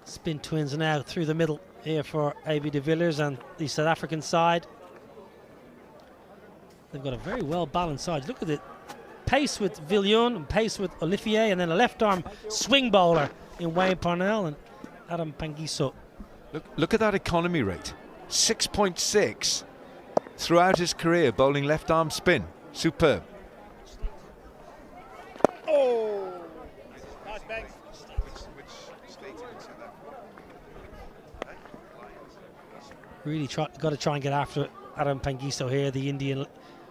spin twins now through the middle here for AB de Villiers and the South African side. They've got a very well balanced side. Look at it. Pace with Villiers and pace with Olivier, and then a left arm swing bowler in Wayne Parnell and Adam Pangiso. Look at that economy rate. 6.6 throughout his career, bowling left arm spin. Superb. Oh! Nice bang. Really got to try and get after Adam Pangiso here, the Indian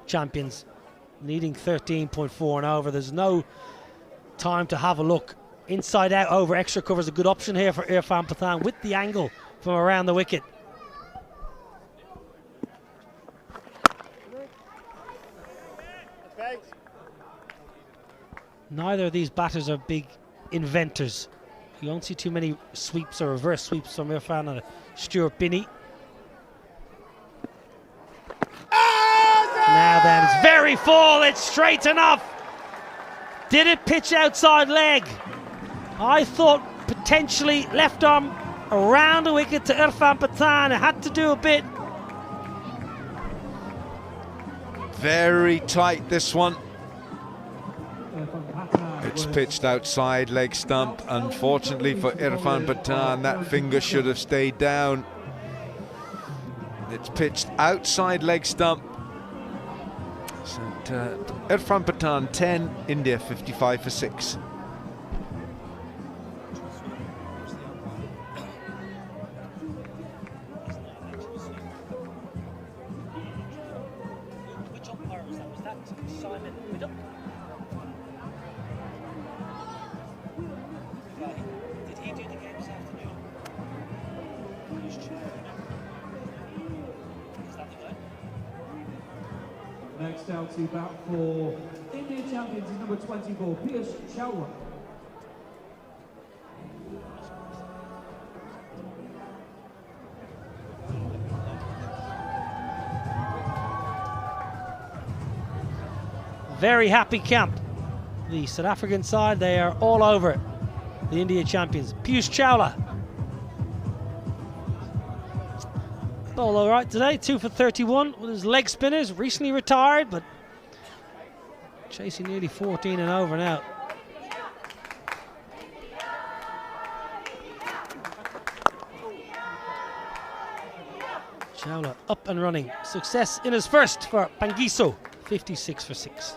champions, needing 13.4 and over. There's no time to have a look. Inside out over extra cover is a good option here for Irfan Pathan with the angle from around the wicket. Neither of these batters are big inventors. You don't see too many sweeps or reverse sweeps from Irfan and Stuart Binney. Now then, it's very full, it's straight enough. Did it pitch outside leg? I thought potentially left arm around the wicket to Irfan Pathan. It had to do a bit. Very tight, this one. It's pitched outside leg stump. Unfortunately for Irfan Pathan, that finger should have stayed down. It's pitched outside leg stump. So Irfan Pathan 10, India 55 for 6. Next out to bat for India champions is number 24, Piyush Chawla. Very happy camp. The South African side, they are all over it. The India champions. Piyush Chawla. Ball all right today, 2 for 31 with his leg spinners. Recently retired, but chasing nearly 14 and over now. Chawla up and running. Success in his first for Pangiso. 56 for 6.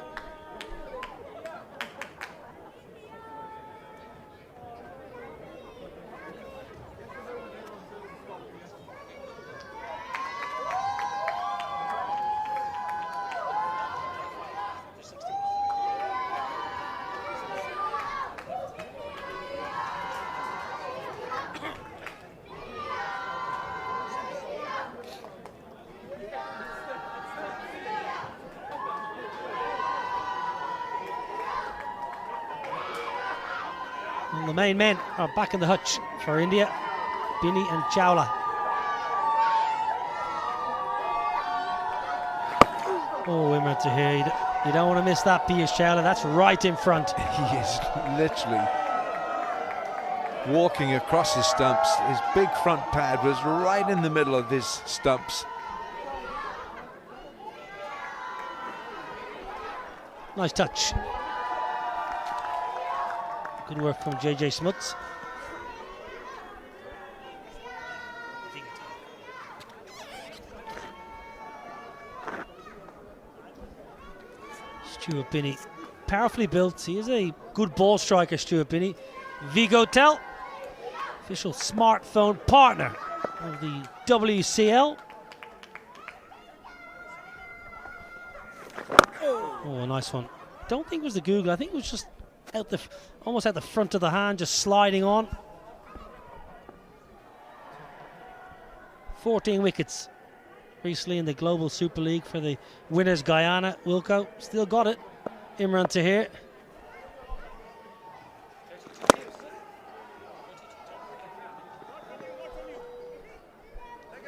And the main men are back in the hutch for India, Binny and Chawla. Oh, Imran Tahir, you don't want to miss that, Piyush Chawla. That's right in front. He is literally walking across his stumps. His big front pad was right in the middle of his stumps. Nice touch. Good work from JJ Smuts. Stuart Binney, powerfully built. He is a good ball striker, Stuart Binney. Vigotel, official smartphone partner of the WCL. Oh, a nice one. Don't think it was the Google. I think it was just out the, almost at the front of the hand, just sliding on. 14 wickets recently in the Global Super League for the winners Guyana. Wilco still got it. Imran Tahir.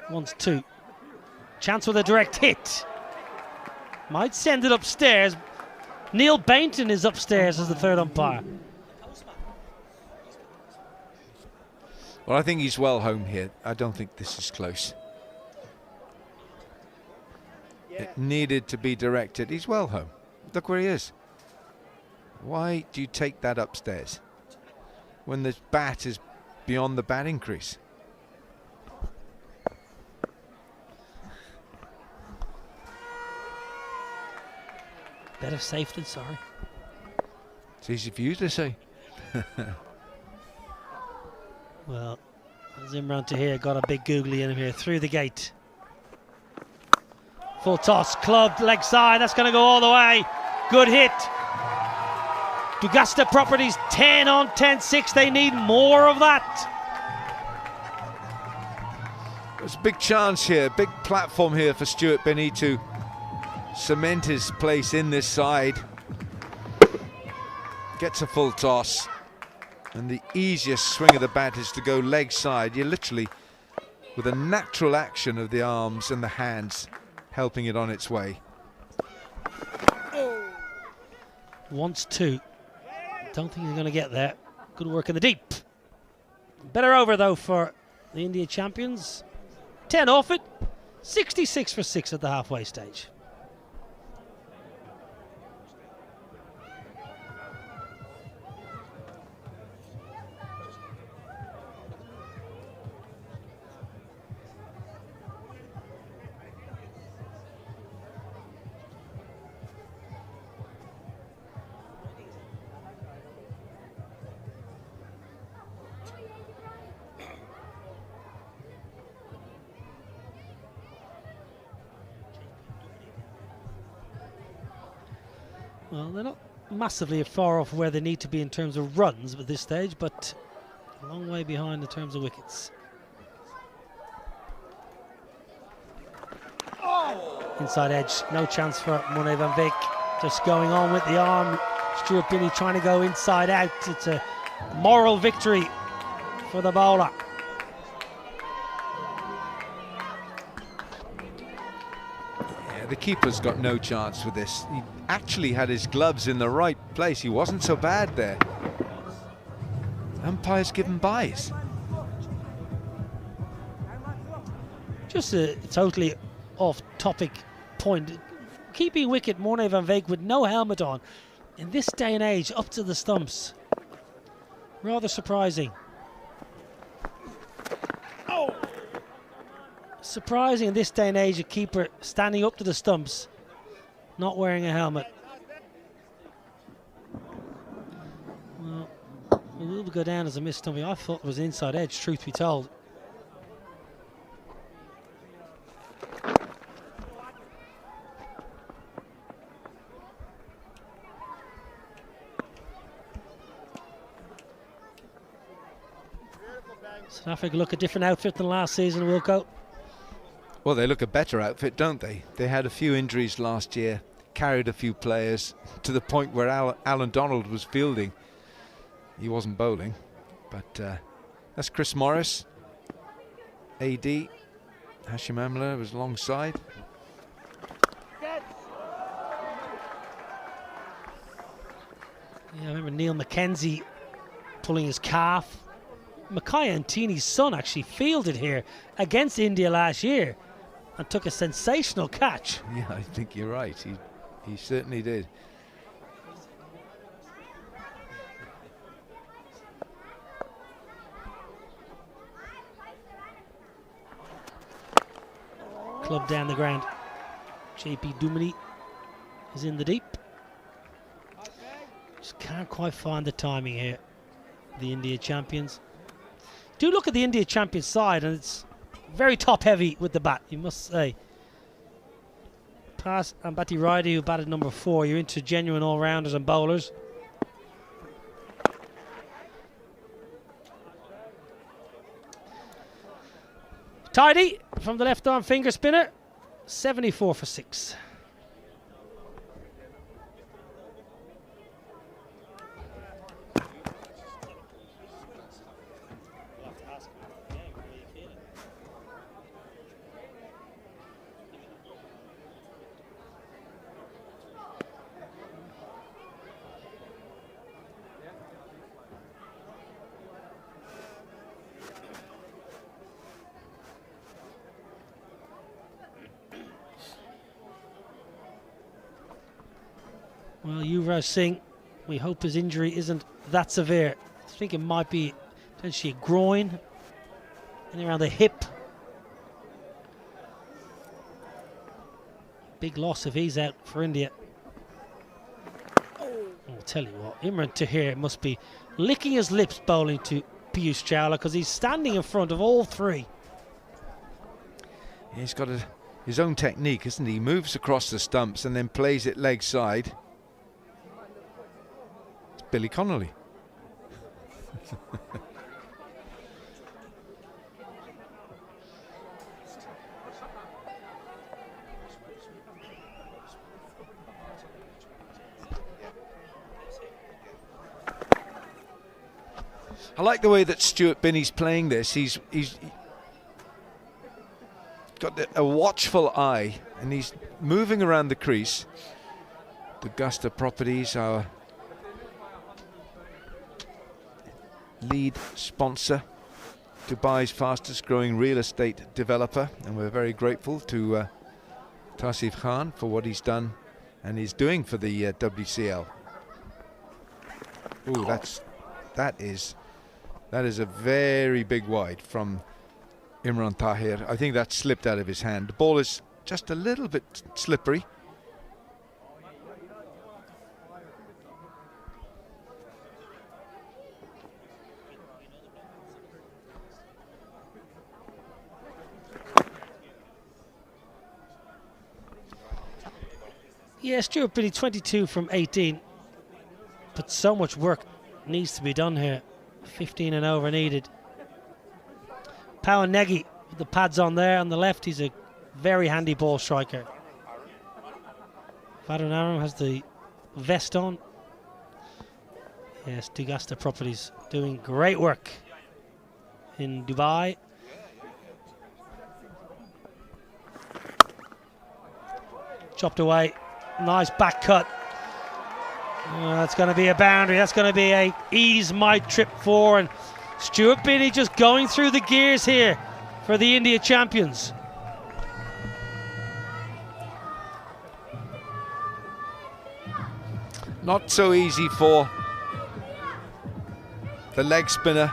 One's 2. Chance with a direct hit. Might send it upstairs. Neil Bainton is upstairs as the third umpire. Well, I think he's well home here. I don't think this is close. It needed to be directed. He's well home. Look where he is. Why do you take that upstairs when the bat is beyond the batting crease? Better safe than sorry. It's easy for you to say. Well, as Imran Tahir got a big googly in him here through the gate. Full toss, clubbed, leg side, that's going to go all the way. Good hit. Dugasta Properties 10 on 10-6, they need more of that. There's a big chance here, big platform here for Stuart Binney to cement his place in this side. Gets a full toss, and the easiest swing of the bat is to go leg side. You're literally, with a natural action of the arms and the hands, helping it on its way. Wants 2. Don't think he's going to get there. Good work in the deep. Better over though for the India champions. 10 off it. 66 for 6 at the halfway stage. Well, they're not massively far off where they need to be in terms of runs at this stage, but a long way behind in terms of wickets. Inside edge, no chance for Monet van Beek. Just going on with the arm. Stuart Binney trying to go inside out. It's a moral victory for the bowler. Yeah, the keeper's got no chance with this. He actually had his gloves in the right place. He wasn't so bad there. Umpire's given byes. Just a totally off-topic point. Keeping wicket, Monet van Beek with no helmet on in this day and age, up to the stumps. Rather surprising. Oh! Surprising in this day and age, a keeper standing up to the stumps, not wearing a helmet. Well, it will go down as a missed stumping. I thought it was inside edge, truth be told. South Africa look a different outfit than last season, Wilco. Well, they look a better outfit, don't they? They had a few injuries last year, carried a few players to the point where Alan Donald was fielding. He wasn't bowling, but that's Chris Morris. AD, Hashim Amla was alongside. Yeah, I remember Neil McKenzie pulling his calf. Mackay Antini's son actually fielded here against India last year and took a sensational catch. Yeah, I think you're right. He certainly did. Club down the ground. JP Dumini is in the deep. Just can't quite find the timing here. The India champions. Do look at the India champions side, and it's very top heavy with the bat, you must say. Past Ambati Raide, who batted number 4, you're into genuine all-rounders and bowlers. Tidy from the left arm finger spinner, 74 for 6. Well, Yuvraj Singh, we hope his injury isn't that severe. I think it might be potentially a groin and around the hip. Big loss if he's out for India. I'll tell you what, Imran Tahir must be licking his lips bowling to Piyush Chawla because he's standing in front of all three. He's got his own technique, isn't he? He moves across the stumps and then plays it leg side. It's Billy Connolly. I like the way that Stuart Binney's playing this. He's got a watchful eye and he's moving around the crease. The Augusta Properties, our lead sponsor, Dubai's fastest growing real estate developer, and we're very grateful to Tasif Khan for what he's done and is doing for the WCL. Ooh, that is a very big wide from Imran Tahir. I think that slipped out of his hand. The ball is just a little bit slippery. Yeah, Stuart Binney 22 from 18, but so much work needs to be done here. 15 and over needed. Power Negi with the pads on there on the left. He's a very handy ball striker. Vadon Aram has the vest on. Yes, Dugasta Properties doing great work in Dubai. Chopped away. Nice back cut. That's going to be a boundary. That's going to be a ease my trip for. And Stuart Binney just going through the gears here for the India champions. Not so easy for the leg spinner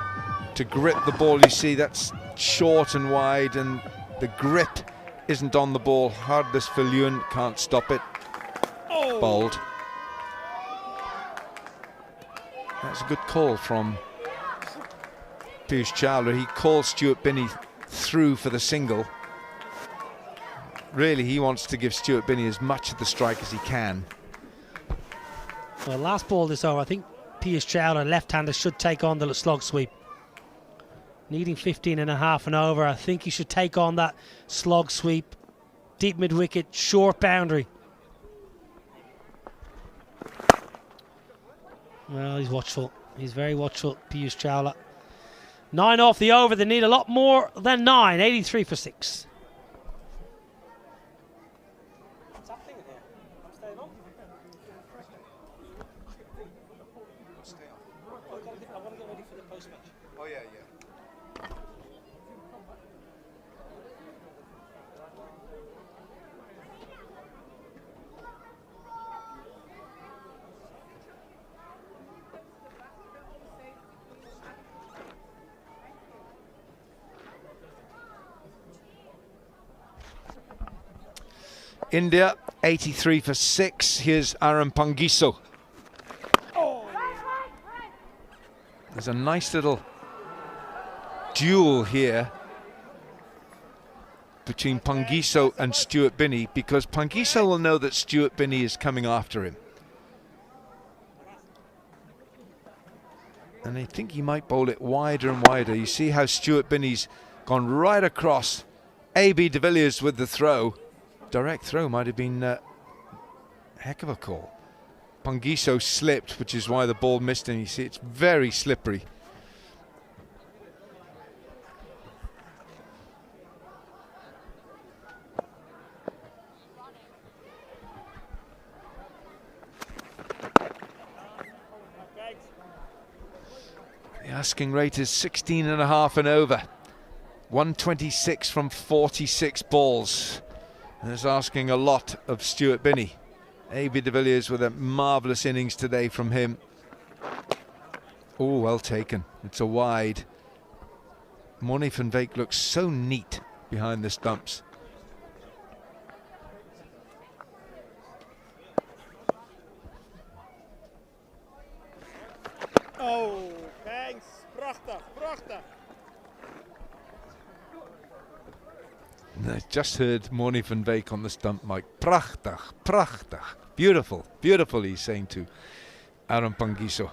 to grip the ball. You see that's short and wide, and the grip isn't on the ball. Hardness for Lewin, can't stop it. Bowled. That's a good call from Piyush Chawla. He calls Stuart Binney through for the single. Really, he wants to give Stuart Binney as much of the strike as he can. Well, last ball this over, I think Piyush Chawla, left-hander, should take on the slog sweep. Needing 15 and a half and over, I think he should take on that slog sweep. Deep mid-wicket, short boundary. Well, he's watchful. He's very watchful, Piyush Chawla. 9 off the over. They need a lot more than 9. 83 for 6. India 83 for 6. Here's Aaron Pangiso. There's a nice little duel here between Pangiso and Stuart Binney, because Pangiso will know that Stuart Binney is coming after him. And I think he might bowl it wider and wider. You see how Stuart Binney's gone right across. A.B. de Villiers with the throw. Direct throw might have been a heck of a call. Pangiso slipped, which is why the ball missed him. You see, it's very slippery. The asking rate is 16 and a half and over. 126 from 46 balls. And it's asking a lot of Stuart Binney. A.B. de Villiers with a marvellous innings today from him. Oh, well taken. It's a wide. Moni van Beek looks so neat behind the stumps. Oh, thanks. Prachtig, prachtig. I just heard Moni van Beek on the stump mic. Prachtig, prachtig. Beautiful, beautiful, he's saying to Aaron Pangiso.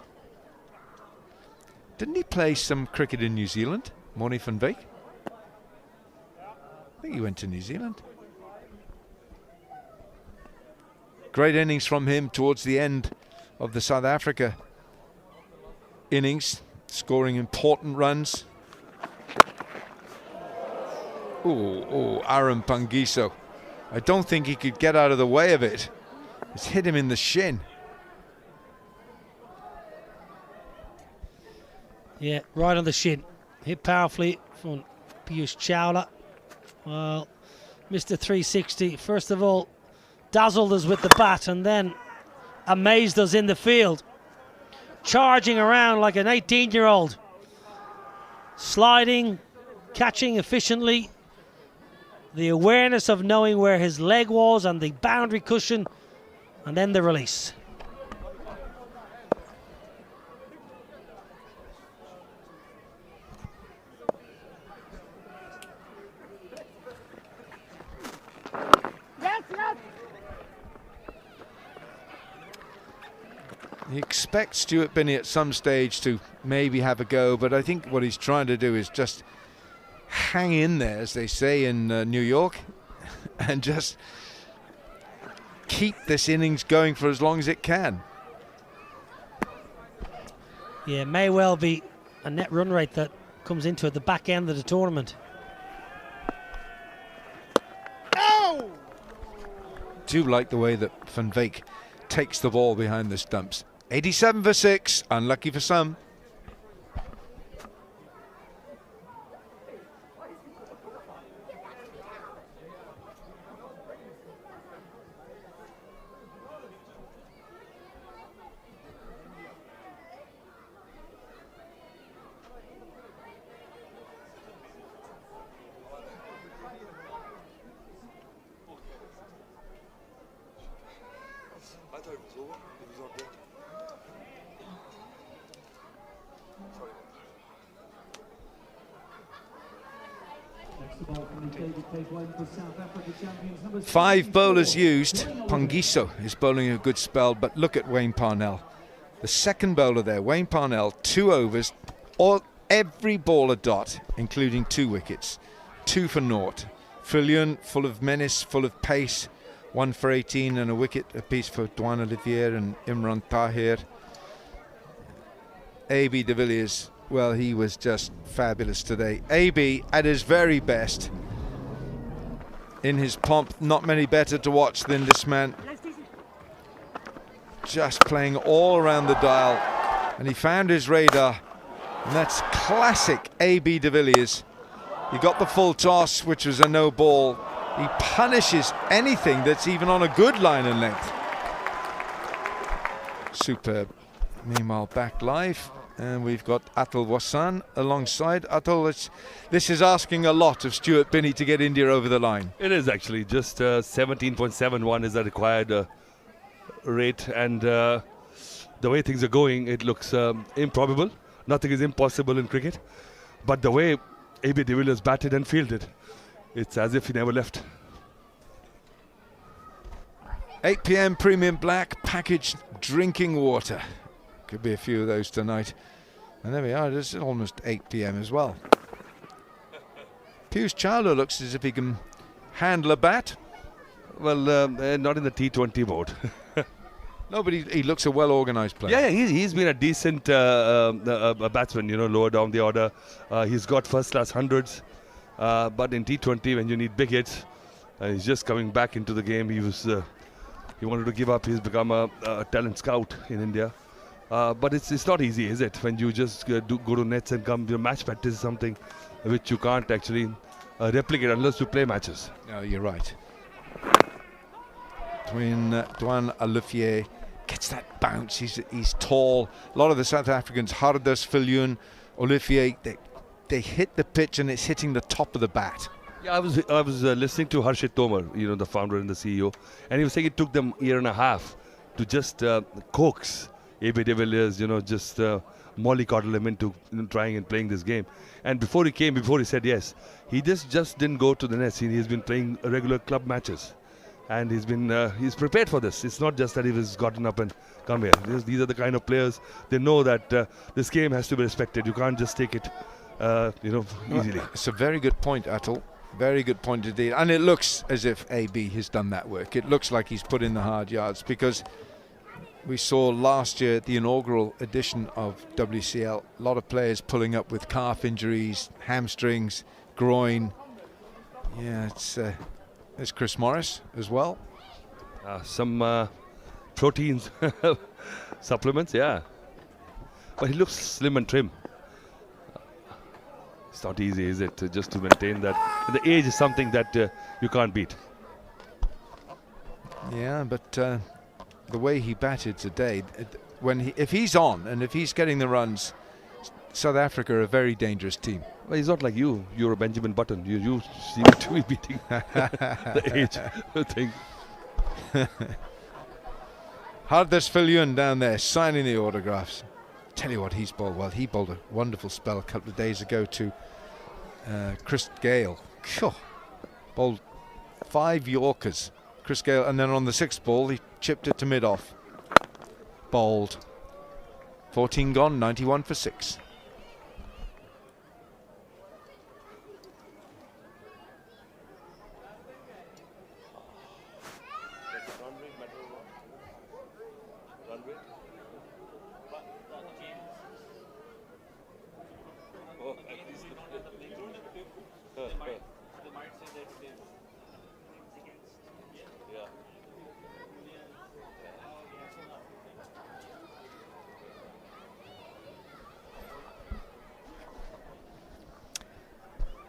Didn't he play some cricket in New Zealand, Moni van Beek? I think he went to New Zealand. Great innings from him towards the end of the South Africa innings, scoring important runs. Oh, Aaron Pangiso. I don't think he could get out of the way of it. It's hit him in the shin. Yeah, right on the shin. Hit powerfully from Piyush Chawla. Well, Mr. 360, first of all, dazzled us with the bat and then amazed us in the field. Charging around like an 18-year-old. Sliding, catching efficiently. The awareness of knowing where his leg was and the boundary cushion, and then the release. He expects Stuart Binney at some stage to maybe have a go, but I think what he's trying to do is just hang in there, as they say in New York, and just keep this innings going for as long as it can. Yeah, may well be a net run rate that comes into at the back end of the tournament. Do like the way that Van Veek takes the ball behind the stumps. 87 for 6, unlucky for some. Five bowlers used. Pongiso is bowling a good spell, but look at Wayne Parnell. The second bowler there, Wayne Parnell, 2 overs, every ball a dot, including 2 wickets. 2 for naught. Villiers, full of menace, full of pace, 1 for 18 and a wicket apiece for Dwan Olivier and Imran Tahir. A.B. de Villiers, well, he was just fabulous today. A.B. at his very best. In his pomp, not many better to watch than this man. Just playing all around the dial. And he found his radar. And that's classic A.B. de Villiers. He got the full toss, which was a no ball. He punishes anything that's even on a good line and length. Superb. Meanwhile, back live. And we've got Atul Wasan alongside. Atul, this is asking a lot of Stuart Binney to get India over the line. It is actually. Just 17.71 is the required rate. And the way things are going, it looks improbable. Nothing is impossible in cricket. But the way A.B. de Villiers batted and fielded, it's as if he never left. 8 p.m. premium black packaged drinking water. Could be a few of those tonight. And there we are, it's almost 8 p.m. as well. Piyush Chawla looks as if he can handle a bat. Well, not in the T20 mode. No, but he looks a well-organised player. Yeah, he's been a decent batsman, lower down the order. He's got first-class hundreds. But in T20, when you need big hits, he's just coming back into the game. He wanted to give up. He's become a talent scout in India. But it's not easy, is it? When you just go to nets and come, your match practice is something which you can't actually replicate unless you play matches. No, you're right. Dwan Olivier gets that bounce. He's tall. A lot of the South Africans, Hardus, Villiers, Olivier, they hit the pitch and it's hitting the top of the bat. Yeah, I was listening to Harshit Tomar, the founder and the CEO, and he was saying it took them a year and a half to just coax A.B. de Villiers, just mollycoddle him into trying and playing this game. And before he said yes, he just didn't go to the nets. He's been playing regular club matches, and he's prepared for this. It's not just that he was gotten up and come here. These are the kind of players, they know that this game has to be respected. You can't just take it, easily. It's a very good point, Atul. Very good point indeed. And it looks as if AB has done that work. It looks like he's put in the hard yards, because we saw last year at the inaugural edition of WCL, a lot of players pulling up with calf injuries, hamstrings, groin. Yeah, it's Chris Morris as well. Some proteins, supplements, yeah. But he looks slim and trim. It's not easy, is it, just to maintain that? The age is something that you can't beat. Yeah, but the way he batted today, if he's on and if he's getting the runs, South Africa are a very dangerous team. Well, he's not like you. You're a Benjamin Button. You seem to be beating the age thing. Hardus Villiers down there signing the autographs. Tell you what he's bowled well. He bowled a wonderful spell a couple of days ago to Chris Gale. Bowled 5 Yorkers. Chris Gale, and then on the 6th ball he chipped it to mid-off. Bowled. 14 gone, 91 for 6.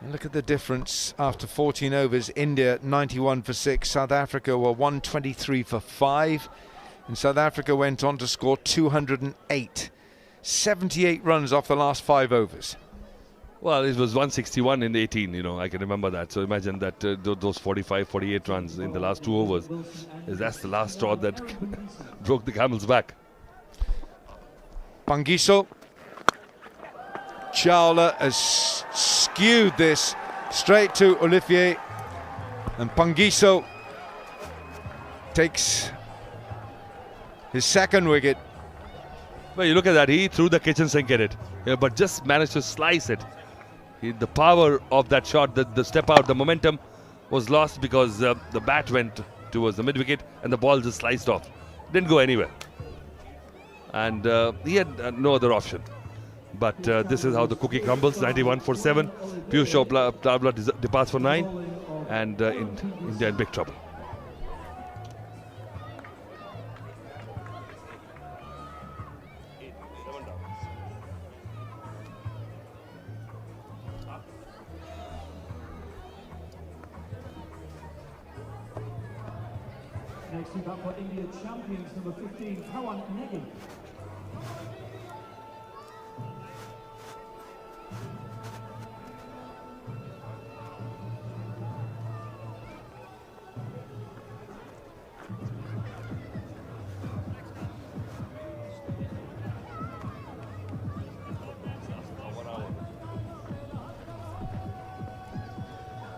And look at the difference after 14 overs. India 91 for 6. South Africa were 123 for 5. And South Africa went on to score 208. 78 runs off the last 5 overs. Well, it was 161 in 18, you know, I can remember that. So imagine that those 45, 48 runs in the last 2 overs. That's the last straw that broke the camel's back. Pangiso. Chawla has skewed this straight to Olivier. And Pangiso takes his second wicket. Well, you look at that, he threw the kitchen sink at it, but just managed to slice it. The power of that shot, the step out, the momentum was lost because the bat went towards the mid-wicket and the ball just sliced off. Didn't go anywhere. And he had no other option. But this is how the cookie crumbles. 91 for 7. Piyush Chawla departs for 9. And India in big trouble. Next up for India champions, number 15, Pawan Negi.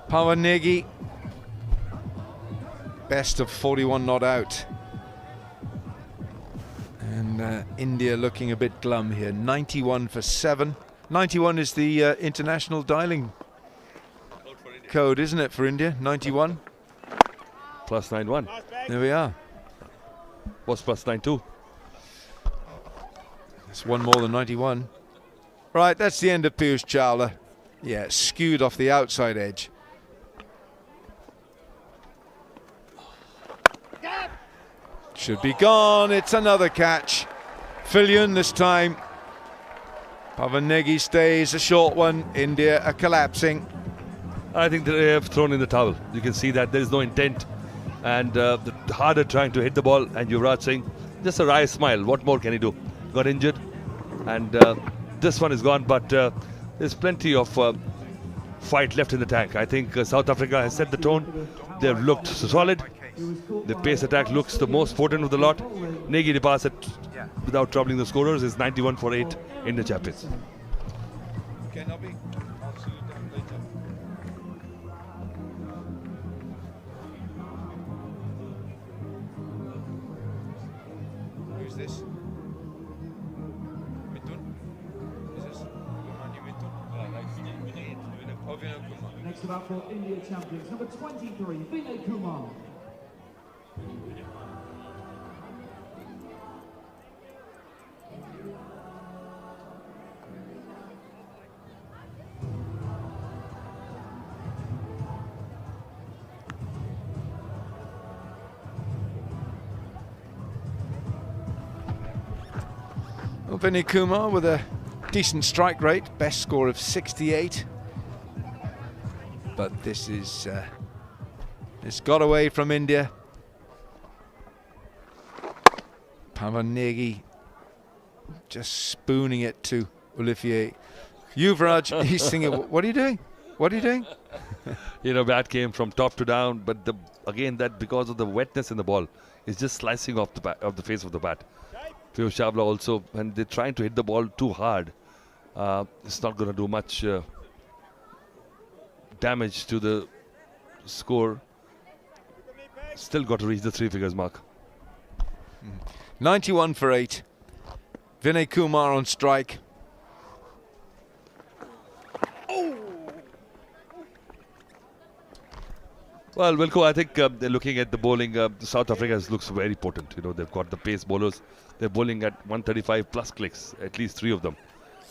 Pawan Negi, best of 41 not out. And India looking a bit glum here. 91 for 7. 91 is the international dialing code, isn't it, for India? 91. Plus 91. There we are. What's plus 92? It's one more than 91. Right, that's the end of Piyush Chawla. Yeah, skewed off the outside edge. Should be gone. It's another catch. Villiers this time. Pawan Negi stays, a short one. India are collapsing. I think they have thrown in the towel. You can see that there is no intent. And the harder trying to hit the ball. And Yuvraj Singh, just a wry smile. What more can he do? Got injured. And this one is gone. But there's plenty of fight left in the tank. I think South Africa has set the tone. They've looked solid. The pace attack looks the most potent of the lot. Negi departs it without troubling the scorers. Is 91 for 8 in the champions. Okay, Nobby. I'll see you later. Who's this? Mithun? Is this Manu Mithun? Next up for India champions, number 23, Vinay Kumar. Well, Vinay Kumar with a decent strike rate, best score of 68. But this is it's got away from India. Pawan Negi just spooning it to Olivier. Yuvraj, he's thinking, what are you doing? What are you doing? You know, bat came from top to down, but again, that because of the wetness in the ball, is just slicing off the face of the bat. Piyush Chawla also, when they're trying to hit the ball too hard, it's not going to do much damage to the score. Still got to reach the 3 figures mark. 91 for 8. Vinay Kumar on strike. Well, Wilco, I think they're looking at the bowling. South Africa looks very potent. You know, they've got the pace bowlers. They're bowling at 135 plus clicks, at least 3 of them.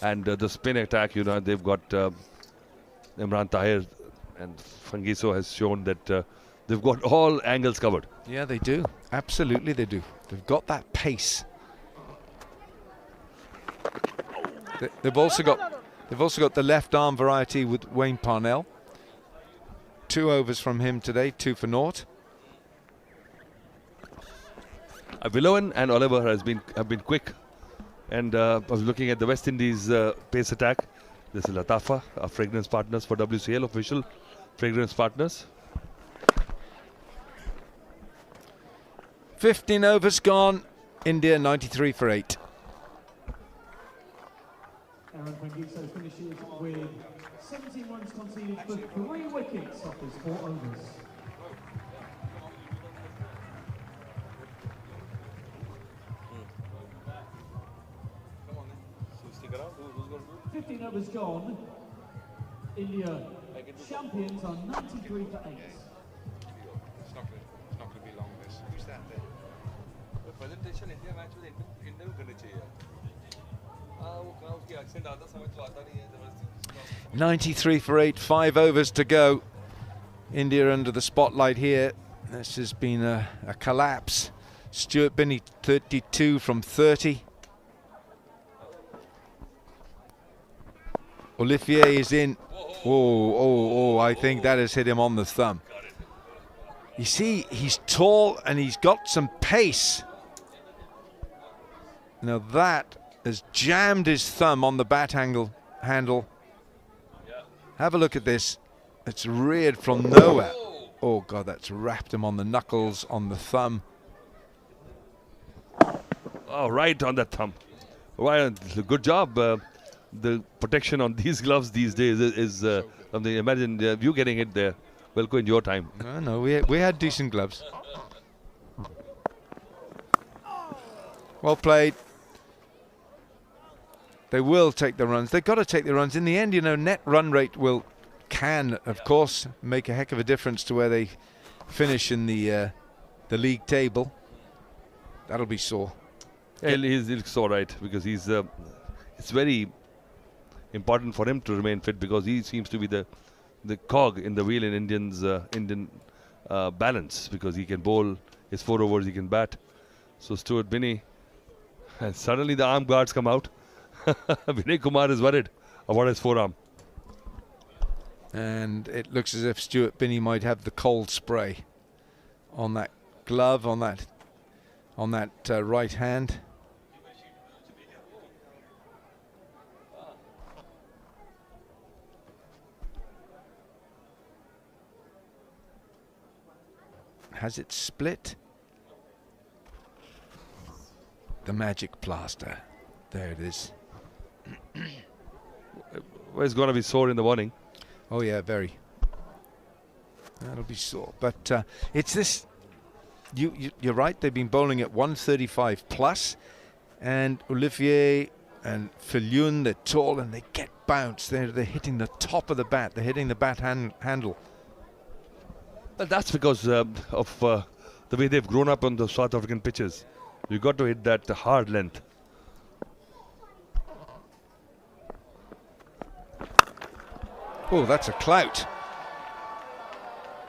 And the spin attack, you know, they've got Imran Tahir and Fangiso has shown that they've got all angles covered. Yeah, they do. Absolutely, they do. They've got that pace. They've also got the left arm variety with Wayne Parnell. 2 overs from him today, 2 for naught. Villiers and Oliver have been quick, and I was looking at the West Indies pace attack. This is Latafa, our fragrance partners for WCL, official fragrance partners. 15 overs gone. India 93 for 8. Aaron Fangiso finishes with 17 runs conceded for 3 wickets off his 4 overs. Come on, then. So stick around. Who's going to do? 15 overs gone. India champions are 93 for 8. It's not going to be long, this. Who's that then? The presentation India match with India को करनी चाहिए. वो कहाँ उसकी accent आता समझ तो आता नहीं है जबरदस्ती. 93 for 8, 5 overs to go. India under the spotlight here. This has been a collapse. Stuart Binney 32 from 30. Olivier is in. Oh, I think that has hit him on the thumb. You see, he's tall and he's got some pace. Now that has jammed his thumb on the bat handle. Have a look at this. It's reared from nowhere. Oh God, that's wrapped him on the knuckles, on the thumb. Oh, right on that thumb. Well, good job. The protection on these gloves these days is something. Imagine you getting it there. Wilco, in your time. No, we had decent gloves. Well played. They will take the runs. They've got to take the runs. In the end, you know, net run rate can, of course, make a heck of a difference to where they finish in the league table. That'll be sore. Yeah, he's sore, right? Because he's. It's very important for him to remain fit because he seems to be the cog in the wheel in Indian balance, because he can bowl his 4 overs, he can bat. So Stuart Binney, and suddenly the arm guards come out. Vinay Kumar is worried about his forearm. And it looks as if Stuart Binney might have the cold spray on that glove, on that right hand. Has it split? The magic plaster. There it is. Well, it's going to be sore in the morning. Oh yeah, very. That'll be sore. But it's this. You're right. They've been bowling at 135 plus, and Olivier and Villiers, they're tall and they get bounced. They're hitting the top of the bat. They're hitting the bat handle. Well, that's because of the way they've grown up on the South African pitches. You got to hit that hard length. Oh, that's a clout.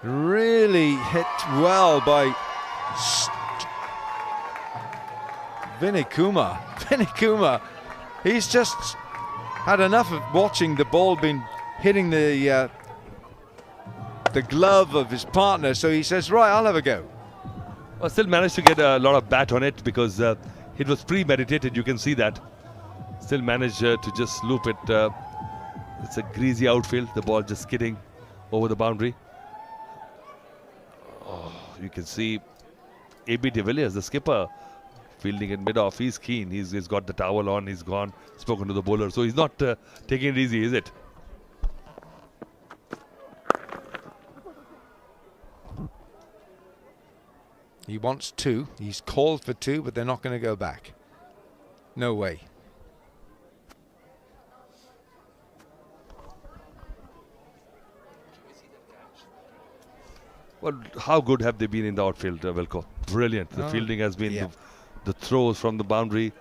Really hit well by Vinay Kumar. Vinay Kumar, he's just had enough of watching the ball being hitting the glove of his partner, so he says, right, I'll have a go. Well, still managed to get a lot of bat on it because it was premeditated, you can see that. Still managed to just loop it. It's a greasy outfield, the ball just skidding over the boundary. Oh, you can see A.B. de Villiers, the skipper, fielding in mid-off. He's keen, he's got the towel on, he's gone, spoken to the bowler. So he's not taking it easy, is it? He wants 2. He's called for 2, but they're not going to go back. No way. Well, how good have they been in the outfield, Wilco? Brilliant. The fielding has been the throws from the boundary,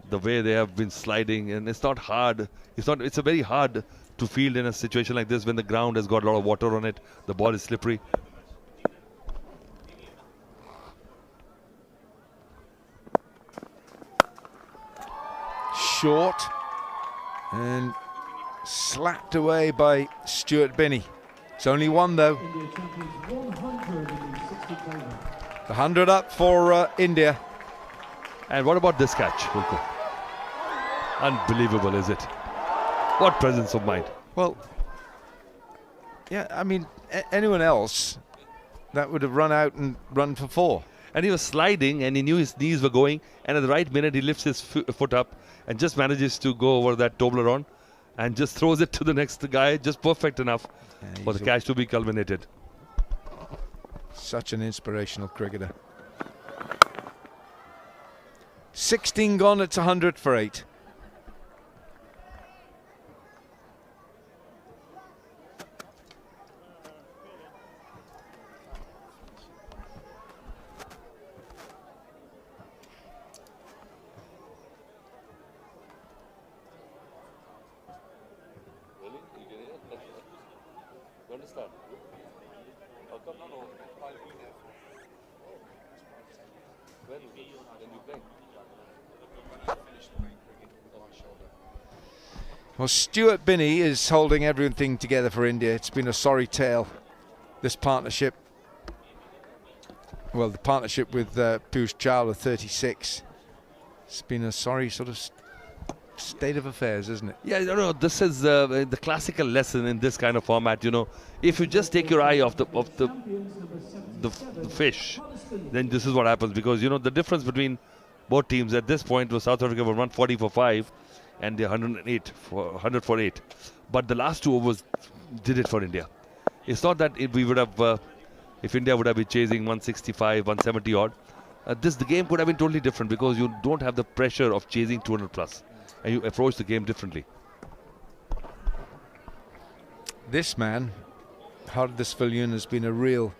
the way they have been sliding, and it's not hard. It's a very hard to field in a situation like this when the ground has got a lot of water on it. The ball is slippery. Short and slapped away by Stuart Binney. It's only one though. The 100 up for India. And what about this catch, Wilco? Unbelievable, is it? What presence of mind. Well, yeah, I mean, anyone else that would have run out and run for 4. And he was sliding and he knew his knees were going, and at the right minute he lifts his foot up and just manages to go over that Toblerone and just throws it to the next guy, just perfect enough for the catch to be culminated. Such an inspirational cricketer. 16 gone, it's 100 for 8. Well, Stuart Binney is holding everything together for India. It's been a sorry tale, this partnership. Well, the partnership with Piyush Chawla, 36. It's been a sorry sort of state of affairs, isn't it? Yeah, no, this is the classical lesson in this kind of format. You know, if you just take your eye off the fish, then this is what happens. Because you know the difference between both teams at this point was South Africa were 140 for 5. And they're 100 for 8. But the last 2 overs did it for India. It's not that if India would have been chasing 165, 170 odd, the game could have been totally different because you don't have the pressure of chasing 200 plus. And you approach the game differently. This man, Hardik Villiers, has been a real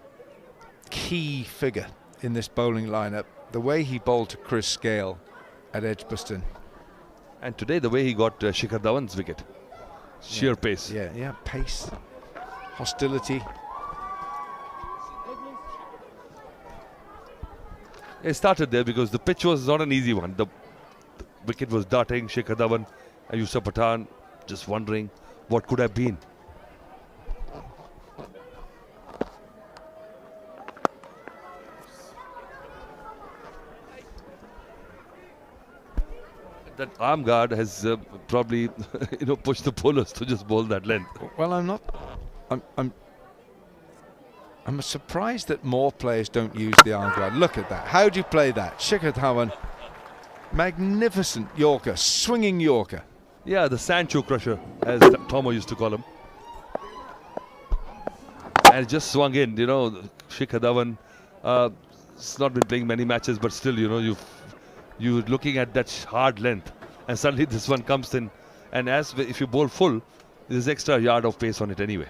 key figure in this bowling lineup. The way he bowled to Chris Gale at Edgbaston. And today, the way he got Shikhar Dhawan's wicket. Sheer pace. Yeah, pace. Hostility. It started there because the pitch was not an easy one. The wicket was darting. Shikhar Dhawan and Yusuf Pathan just wondering what could have been. That arm guard has probably, pushed the bowlers to just bowl that length. Well, I'm surprised that more players don't use the arm guard. Look at that. How do you play that? Shikhar Dhawan, magnificent Yorker, swinging Yorker. Yeah, the Sancho crusher, as Tomo used to call him. And just swung in, Shikhar Dhawan. It's not been playing many matches, but still, you're looking at that hard length, and suddenly this one comes in, and if you bowl full, there's extra yard of pace on it anyway.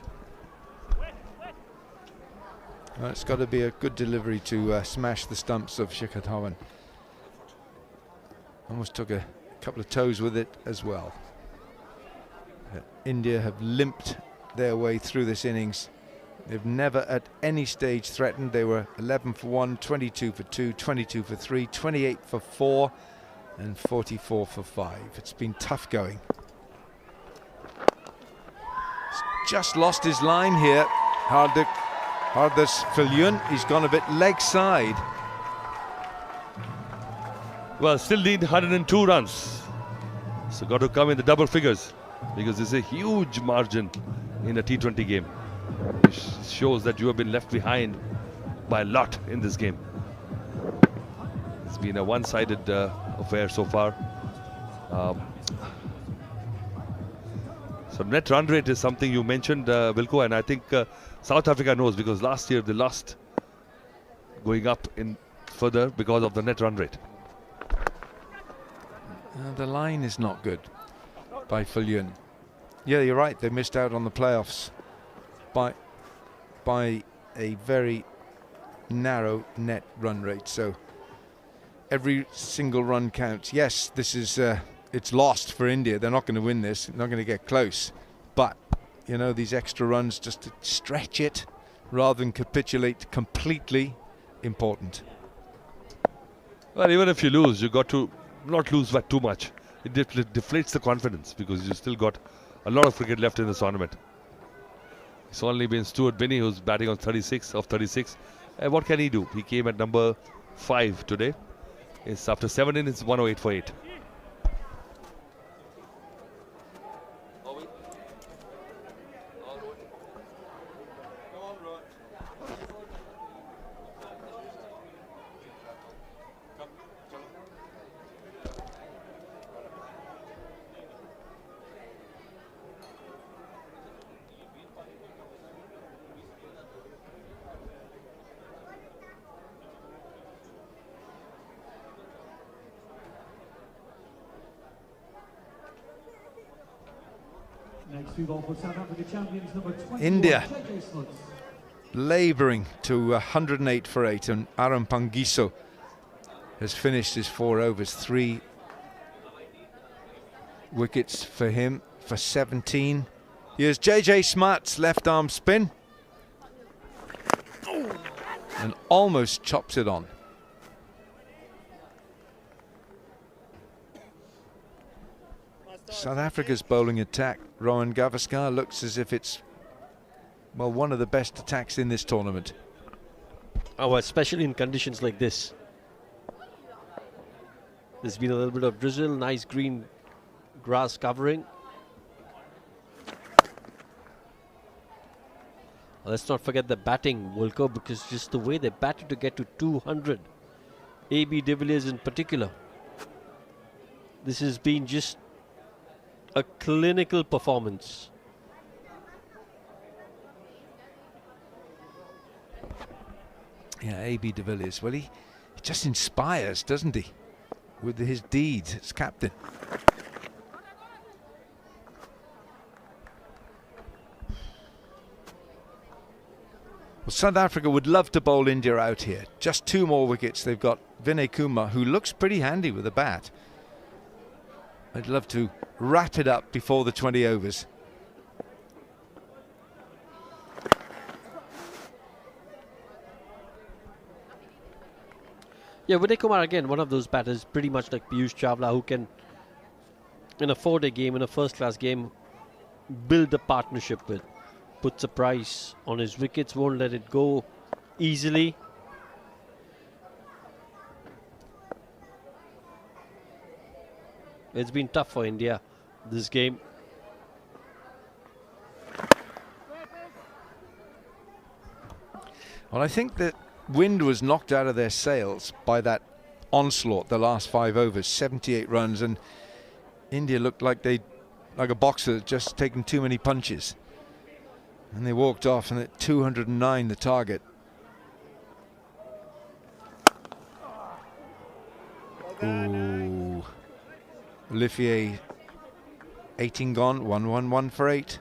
Well, it's got to be a good delivery to smash the stumps of Shikhar Dhawan. Almost took a couple of toes with it as well. India have limped their way through this innings. They've never at any stage threatened. They were 11 for 1, 22 for 2, 22 for 3, 28 for 4 and 44 for 5. It's been tough going. He's just lost his line here. Hardik Villiers, he's gone a bit leg side. Well, still need 102 runs. So got to come in the double figures because there's a huge margin in a T20 game. It shows that you have been left behind by a lot in this game. It's been a one-sided affair so far. So net run rate is something you mentioned, Wilco, and I think South Africa knows because last year they lost going up in further because of the net run rate. The line is not good by Villiers. Yeah, you're right. They missed out on the playoffs by a very narrow net run rate, so every single run counts. Yes, this is it's lost for India. They're not going to win this, not going to get close, but you know, these extra runs just to stretch it rather than capitulate completely, important. Well, even if you lose, you got to not lose by too much. It deflates the confidence because you still got a lot of cricket left in this tournament. It's only been Stuart Binney who's batting on 36 of 36. And what can he do? He came at number 5 today. It's after 7 innings, 108 for 8. Next we ball for South Africa champions number 21. India labouring to 108 for 8, and Aaron Pangiso has finished his 4 overs, 3 wickets for him for 17. Here's JJ Smart's left arm spin and almost chops it on. South Africa's bowling attack, Rohan Gavaskar, looks as if it's, well, one of the best attacks in this tournament. Oh, especially in conditions like this. There's been a little bit of drizzle, nice green grass covering. Let's not forget the batting, Wilco, because just the way they batted to get to 200. AB de Villiers in particular. This has been just a clinical performance. Yeah, AB de Villiers, well, he just inspires, doesn't he, with his deeds as captain. Well, South Africa would love to bowl India out here. Just 2 more wickets. They've got Vinay Kumar, who looks pretty handy with a bat. I'd love to wrap it up before the 20 overs. Yeah, Vinay Kumar again, one of those batters pretty much like Piyush Chawla, who can, in a 4-day game, in a first-class game, build a partnership with. Puts a price on his wickets, won't let it go easily. It's been tough for India, this game. Well, I think that wind was knocked out of their sails by that onslaught, the last 5 overs, 78 runs, and India looked like like a boxer just taken too many punches. And they walked off, and at 209 the target. Ooh. Olivier 18 gone, 1 for 8.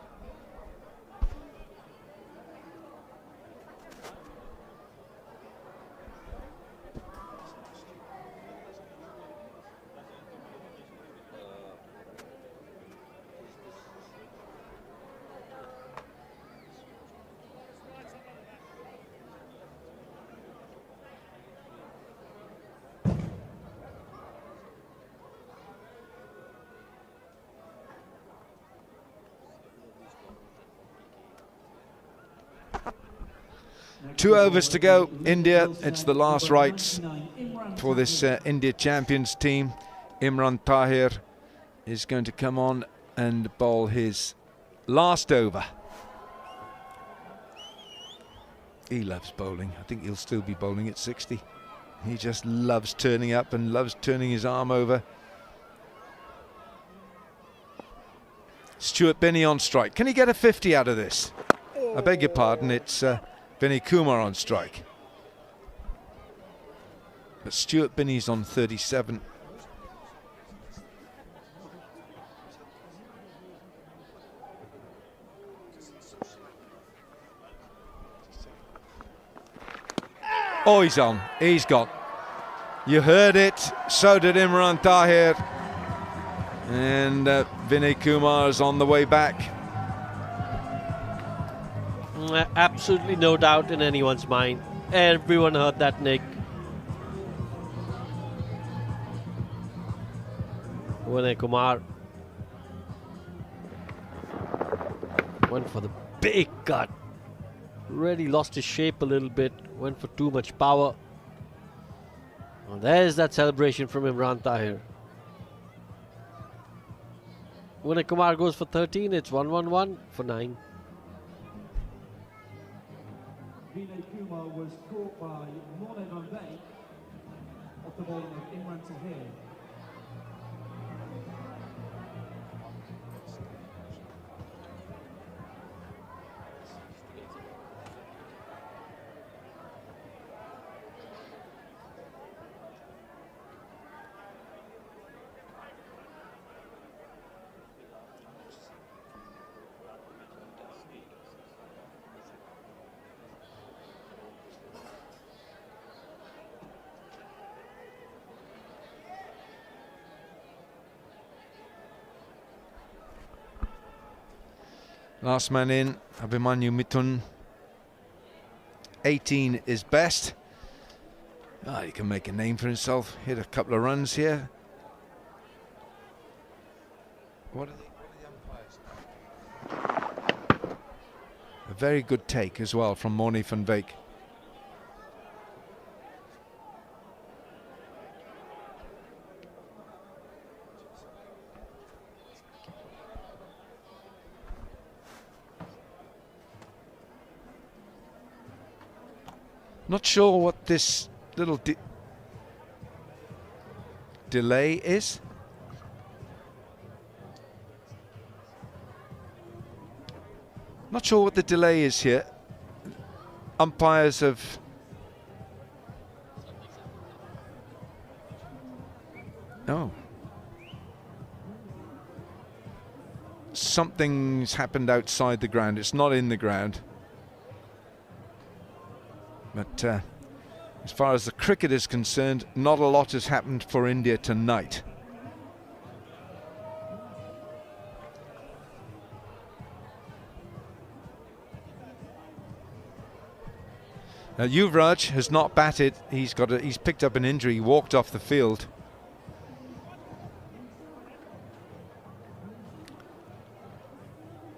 Two overs to go, India. It's the last rights for this India champions team. Imran Tahir is going to come on and bowl his last over. He loves bowling. I think he'll still be bowling at 60. He just loves turning up and loves turning his arm over. Stuart Binney on strike. Can he get a 50 out of this? I beg your pardon, it's Vinay Kumar on strike. But Stuart Binney's on 37. Oh, he's on. He's gone. You heard it. So did Imran Tahir. And Vinay Kumar's on the way back. Absolutely no doubt in anyone's mind. Everyone heard that, Nick. Vinay Kumar went for the big cut. Really lost his shape a little bit. Went for too much power. Well, there's that celebration from Imran Tahir. Vinay Kumar goes for 13. It's 1-1-1 for 9. Vinay Kumar was caught by Mohamed Mbaye off the bowling of Imran Tahir. Last man in, Abhimanyu Mithun. 18 is best. Oh, he can make a name for himself. Hit a couple of runs here. What are the umpires? A very good take as well from Moni van Beek. Not sure what this little delay is. Not sure what the delay is here. Umpires have something's happened outside the ground. It's not in the ground. But as far as the cricket is concerned, not a lot has happened for India tonight. Now Yuvraj has not batted. He's picked up an injury. He walked off the field.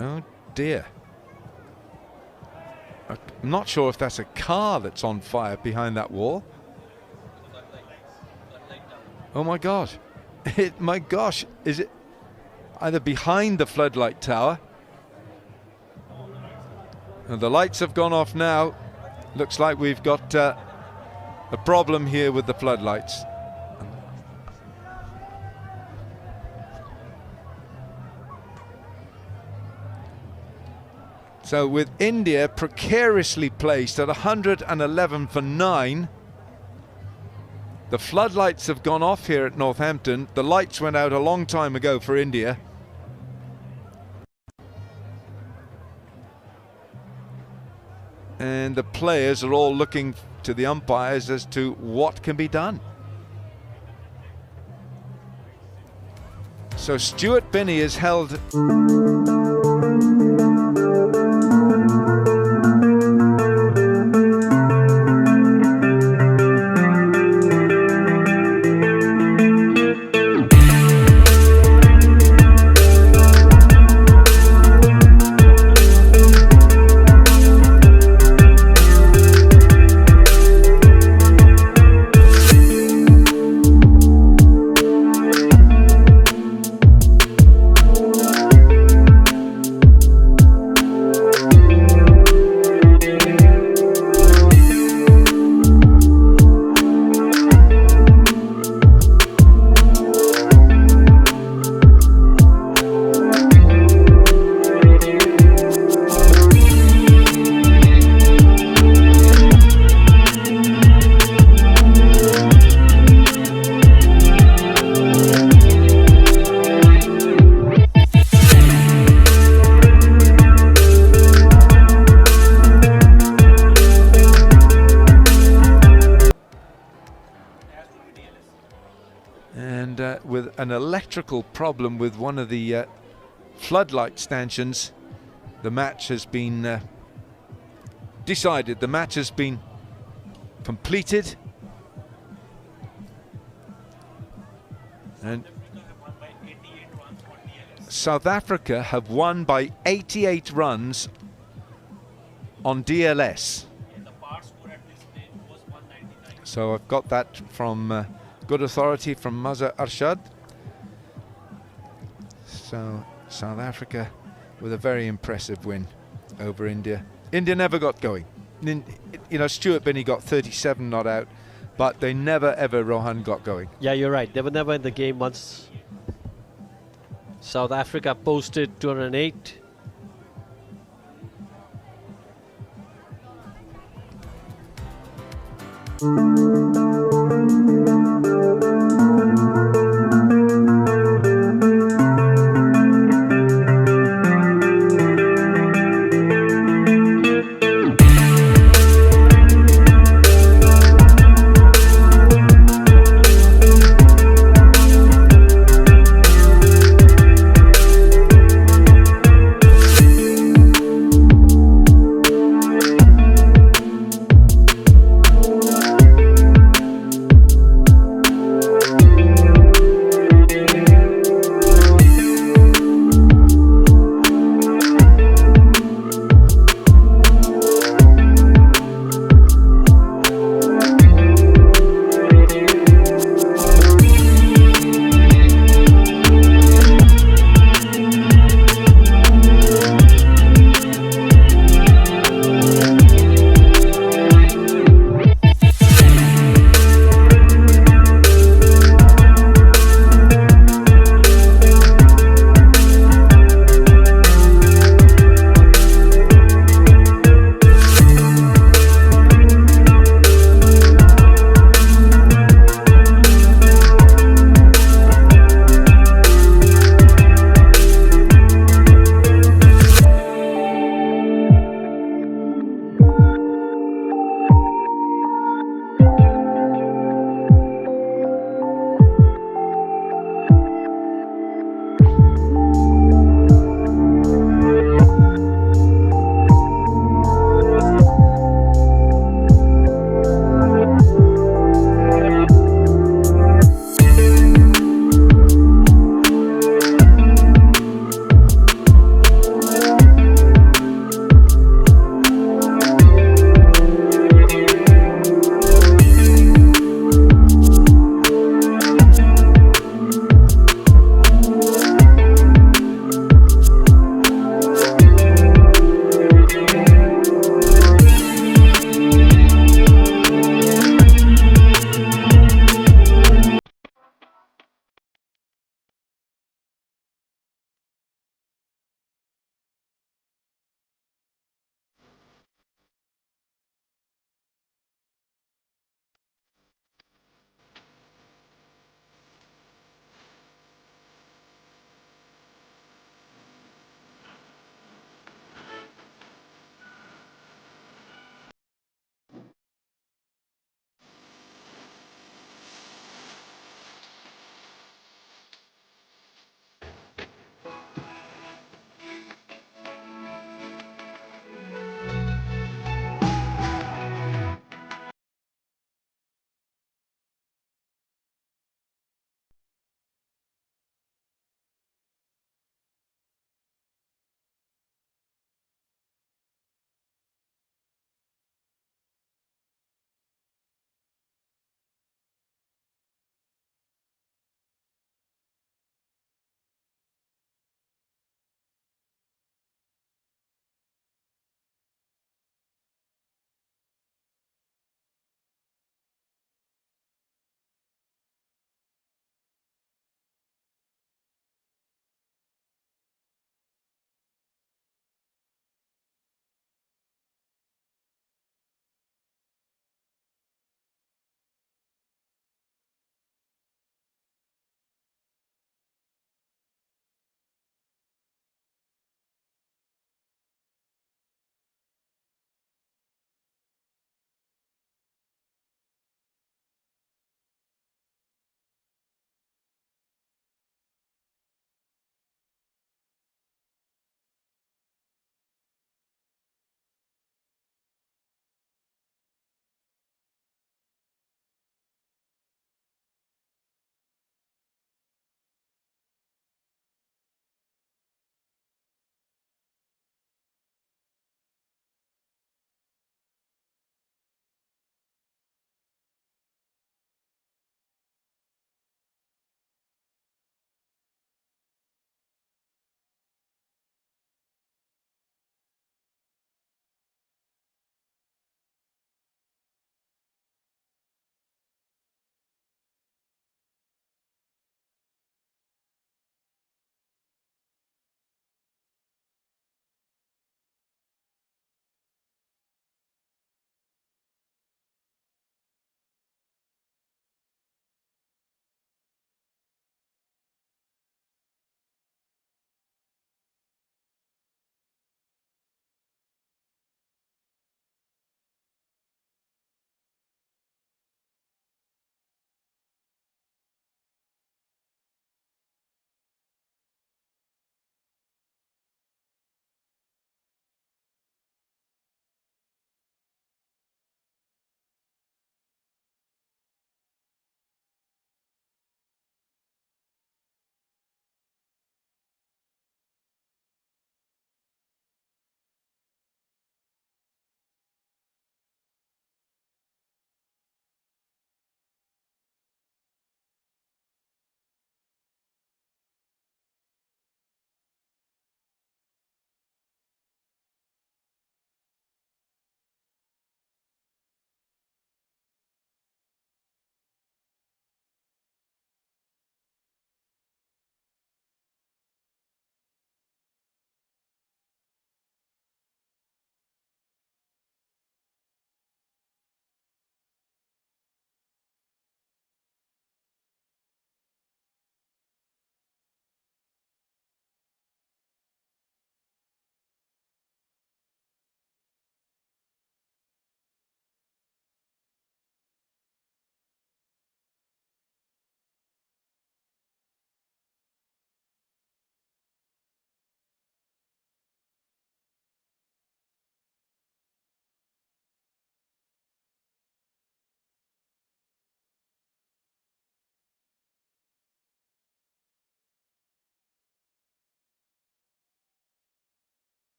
Oh dear. I'm not sure if that's a car that's on fire behind that wall. Oh my God. My gosh, is it either behind the floodlight tower? And the lights have gone off now. Looks like we've got a problem here with the floodlights. So with India precariously placed at 111 for 9, the floodlights have gone off here at Northampton. The lights went out a long time ago for India. And the players are all looking to the umpires as to what can be done. So Stuart Binney has held And with an electrical problem with one of the floodlight stanchions, the match has been decided. The match has been completed. And South Africa have won by 88 runs on DLS. So I've got that from good authority from Mazhar Arshad. So South Africa with a very impressive win over India. India never got going. You know, Stuart Binney got 37 not out, but they never ever, Rohan, got going. Yeah, you're right. They were never in the game once. South Africa posted 208.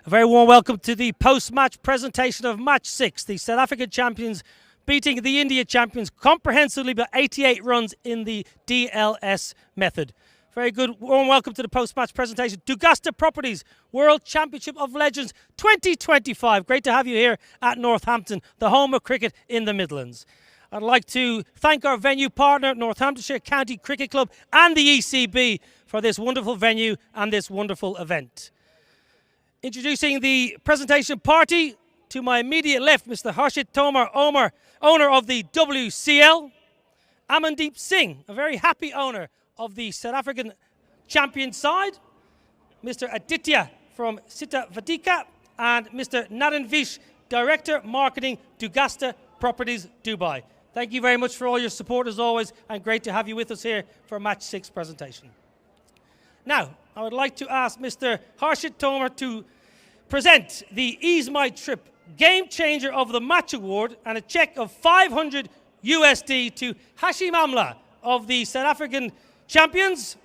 A very warm welcome to the post-match presentation of Match 6. The South African champions beating the India champions comprehensively by 88 runs in the DLS method. Very good warm welcome to the post-match presentation. Dugusta Properties World Championship of Legends 2025. Great to have you here at Northampton, the home of cricket in the Midlands. I'd like to thank our venue partner, Northamptonshire County Cricket Club and the ECB for this wonderful venue and this wonderful event. Introducing the presentation party, to my immediate left, Mr. Harshit Tomar, owner of the WCL. Amandeep Singh, a very happy owner of the South African champion side. Mr. Aditya from Sita Vadika, and Mr. Naren Vish, Director Marketing, Dugusta Properties, Dubai. Thank you very much for all your support as always, and great to have you with us here for Match 6 presentation. Now, I would like to ask Mr. Harshit Tomar to present the Ease My Trip Game Changer of the Match Award and a check of 500 USD to Hashim Amla of the South African champions.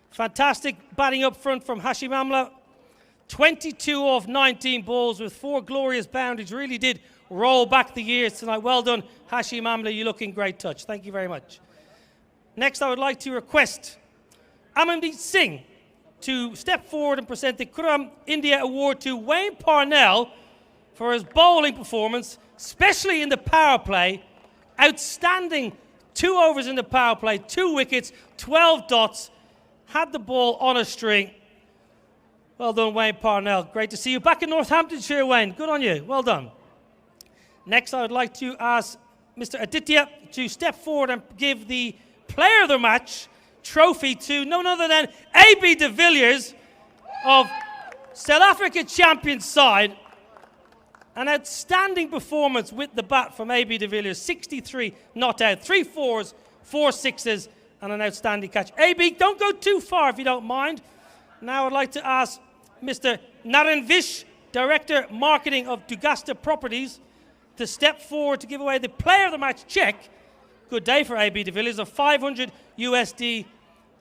Fantastic batting up front from Hashim Amla. 22 off 19 balls with 4 glorious boundaries. Really did roll back the years tonight. Well done, Hashim Amla. You look in great touch. Thank you very much. Next, I would like to request Amandeep Singh to step forward and present the Kuram India Award to Wayne Parnell for his bowling performance, especially in the power play. Outstanding 2 overs in the power play, 2 wickets, 12 dots, had the ball on a string. Well done, Wayne Parnell. Great to see you back in Northamptonshire, Wayne. Good on you. Well done. Next, I would like to ask Mr. Aditya to step forward and give the player of the match trophy to none other than AB de Villiers of South Africa champion side. An outstanding performance with the bat from AB de Villiers. 63 not out, 3 fours, 4 sixes, and an outstanding catch. AB, don't go too far if you don't mind. Now I'd like to ask Mr. Naren Vish, Director Marketing of Dugusta Properties, to step forward to give away the player of the match check. Good day for AB de Villiers of 500 USD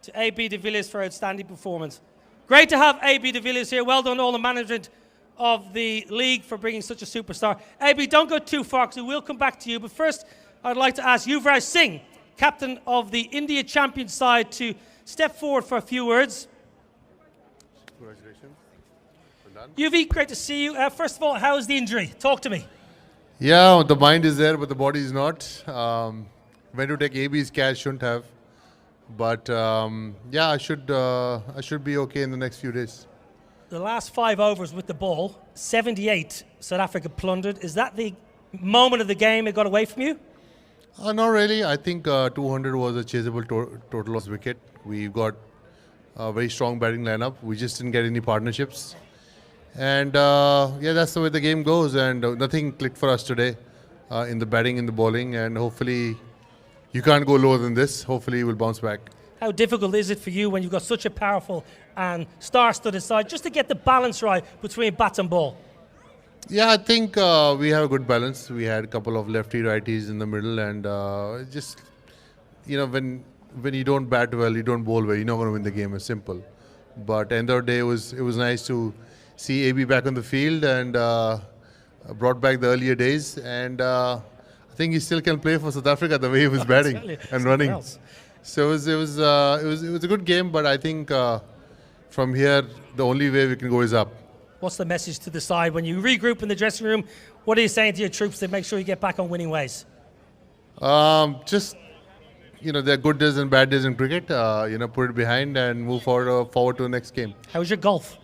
to AB de Villiers for outstanding performance. Great to have AB de Villiers here. Well done all the management of the league for bringing such a superstar. AB, don't go too far because we will come back to you. But first, I'd like to ask Yuvraj Singh, captain of the India champion side, to step forward for a few words. Congratulations. Well done. Yuvi, great to see you. First of all, how is the injury? Talk to me. Yeah, the mind is there, but the body is not. When to take AB's catch, shouldn't have. But yeah, I should be okay in the next few days. The last 5 overs with the ball, 78 South Africa plundered. Is that the moment of the game it got away from you? Not really. I think 200 was a chaseable total loss wicket. We got a very strong batting lineup. We just didn't get any partnerships. And yeah, that's the way the game goes. And nothing clicked for us today in the batting, in the bowling. And hopefully you can't go lower than this. Hopefully we'll bounce back. How difficult is it for you when you've got such a powerful and star-studded side just to get the balance right between bat and ball? Yeah, I think we have a good balance. We had a couple of lefty righties in the middle, and just, you know, when you don't bat well, you don't bowl well, you're not going to win the game. It's simple. But at the end of the day, it was nice to see AB back on the field and brought back the earlier days. And I think he still can play for South Africa the way he was batting and running. Else. So it was a good game, but I think from here the only way we can go is up. What's the message to the side when you regroup in the dressing room? What are you saying to your troops to make sure you get back on winning ways? Just, you know, there are good days and bad days in cricket. You know, put it behind and move forward to the next game. How's your golf?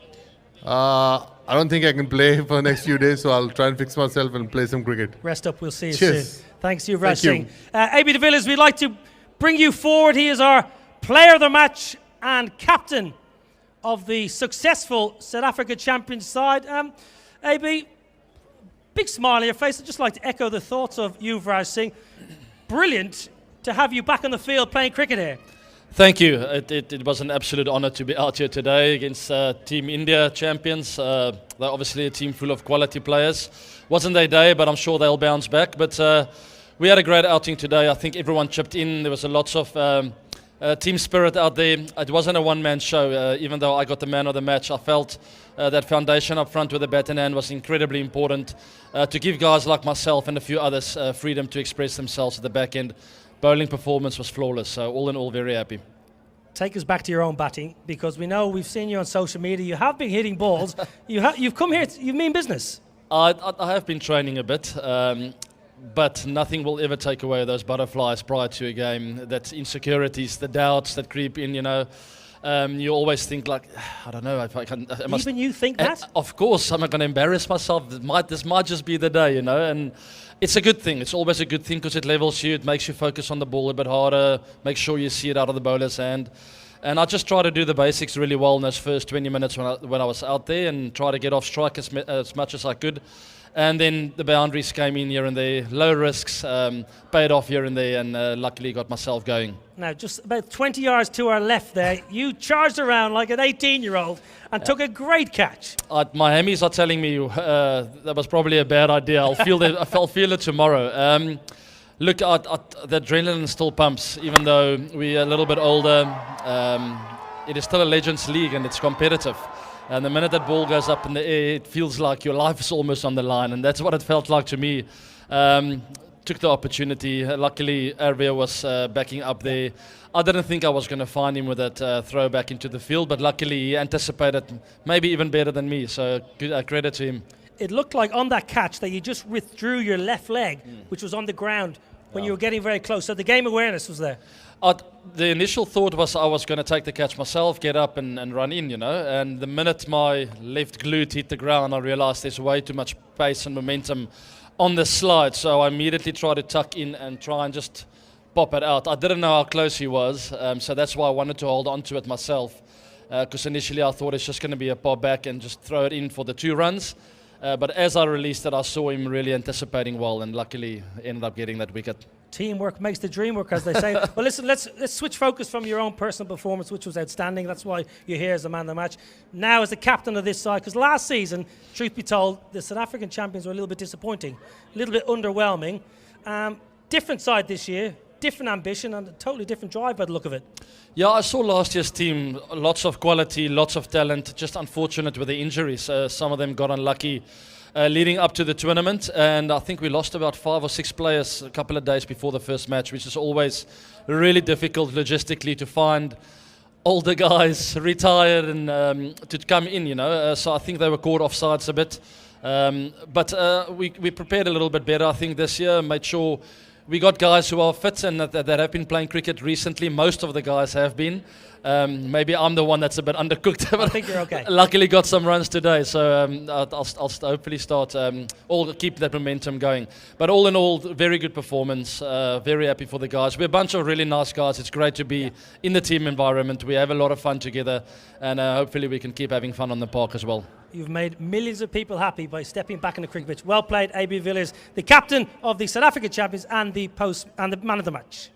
I don't think I can play for the next few days, so I'll try and fix myself and play some cricket. Rest up. We'll see you Cheers. soon. Thanks, Yuvraj Thank you. Singh. AB de Villiers, we'd like to bring you forward. He is our player of the match and captain of the successful South Africa champion side. AB, big smile on your face. I'd just like to echo the thoughts of Yuvraj Singh. Brilliant to have you back on the field playing cricket here. Thank you. It was an absolute honor to be out here today against Team India champions. They're obviously a team full of quality players. Wasn't their day, but I'm sure they'll bounce back. But we had a great outing today. I think everyone chipped in. There was a lots of team spirit out there. It wasn't a one-man show. Even though I got the man of the match, I felt that foundation up front with the bat in hand was incredibly important to give guys like myself and a few others freedom to express themselves at the back end. Bowling performance was flawless, so all in all, very happy. Take us back to your own batting, because we know we've seen you on social media. You have been hitting balls. You've come here. You mean business? I have been training a bit. But nothing will ever take away those butterflies prior to a game. That insecurities, the doubts that creep in, you know. You always think like, I don't know if I can. Even you think that? Of course, I'm not going to embarrass myself. This might just be the day, you know. And it's a good thing. It's always a good thing because it levels you. It makes you focus on the ball a bit harder. Make sure you see it out of the bowler's hand. And I just try to do the basics really well in those first 20 minutes when I was out there, and try to get off strike as much as I could. And then the boundaries came in here and there, low risks, paid off here and there, and luckily got myself going. Now, just about 20 yards to our left there, you charged around like an 18-year-old and took a great catch. My hammies are telling me that was probably a bad idea. I'll feel it tomorrow. Look, the adrenaline still pumps, even though we're a little bit older. It is still a Legends League and it's competitive. And the minute that ball goes up in the air, it feels like your life is almost on the line, and that's what it felt like to me. Took the opportunity. Luckily, Arvia was backing up there. I didn't think I was going to find him with that throw back into the field, but luckily he anticipated maybe even better than me, so credit to him. It looked like on that catch that you just withdrew your left leg, which was on the ground when you were getting very close, so the game awareness was there. The initial thought was I was going to take the catch myself, get up and run in, you know. And the minute my left glute hit the ground, I realized there's way too much pace and momentum on the slide. So I immediately tried to tuck in and try and just pop it out. I didn't know how close he was, so that's why I wanted to hold on to it myself. Because initially I thought it's just going to be a pop back and just throw it in for the 2 runs. But as I released it, I saw him really anticipating well, and luckily ended up getting that wicket. Teamwork makes the dream work, as they say. Well, listen, let's switch focus from your own personal performance, which was outstanding. That's why you're here as a man of the match. Now as the captain of this side, because last season, truth be told, the South African champions were a little bit disappointing, a little bit underwhelming. Different side this year, different ambition, and a totally different drive by the look of it. Yeah, I saw last year's team, lots of quality, lots of talent, just unfortunate with the injuries. Some of them got unlucky leading up to the tournament, and I think we lost about 5 or 6 players a couple of days before the first match, which is always really difficult logistically to find older guys retired and to come in, you know. So I think they were caught offsides a bit. But we prepared a little bit better, I think, this year, made sure we got guys who are fit and that have been playing cricket recently. Most of the guys have been. Maybe I'm the one that's a bit undercooked. But I think you're okay. Luckily got some runs today, so I'll hopefully start keep that momentum going. But all in all, very good performance. Very happy for the guys. We're a bunch of really nice guys. It's great to be in the team environment. We have a lot of fun together, and hopefully we can keep having fun on the park as well. You've made millions of people happy by stepping back in the cricket pitch. Well played, AB Villiers, the captain of the South African champions and the man of the match.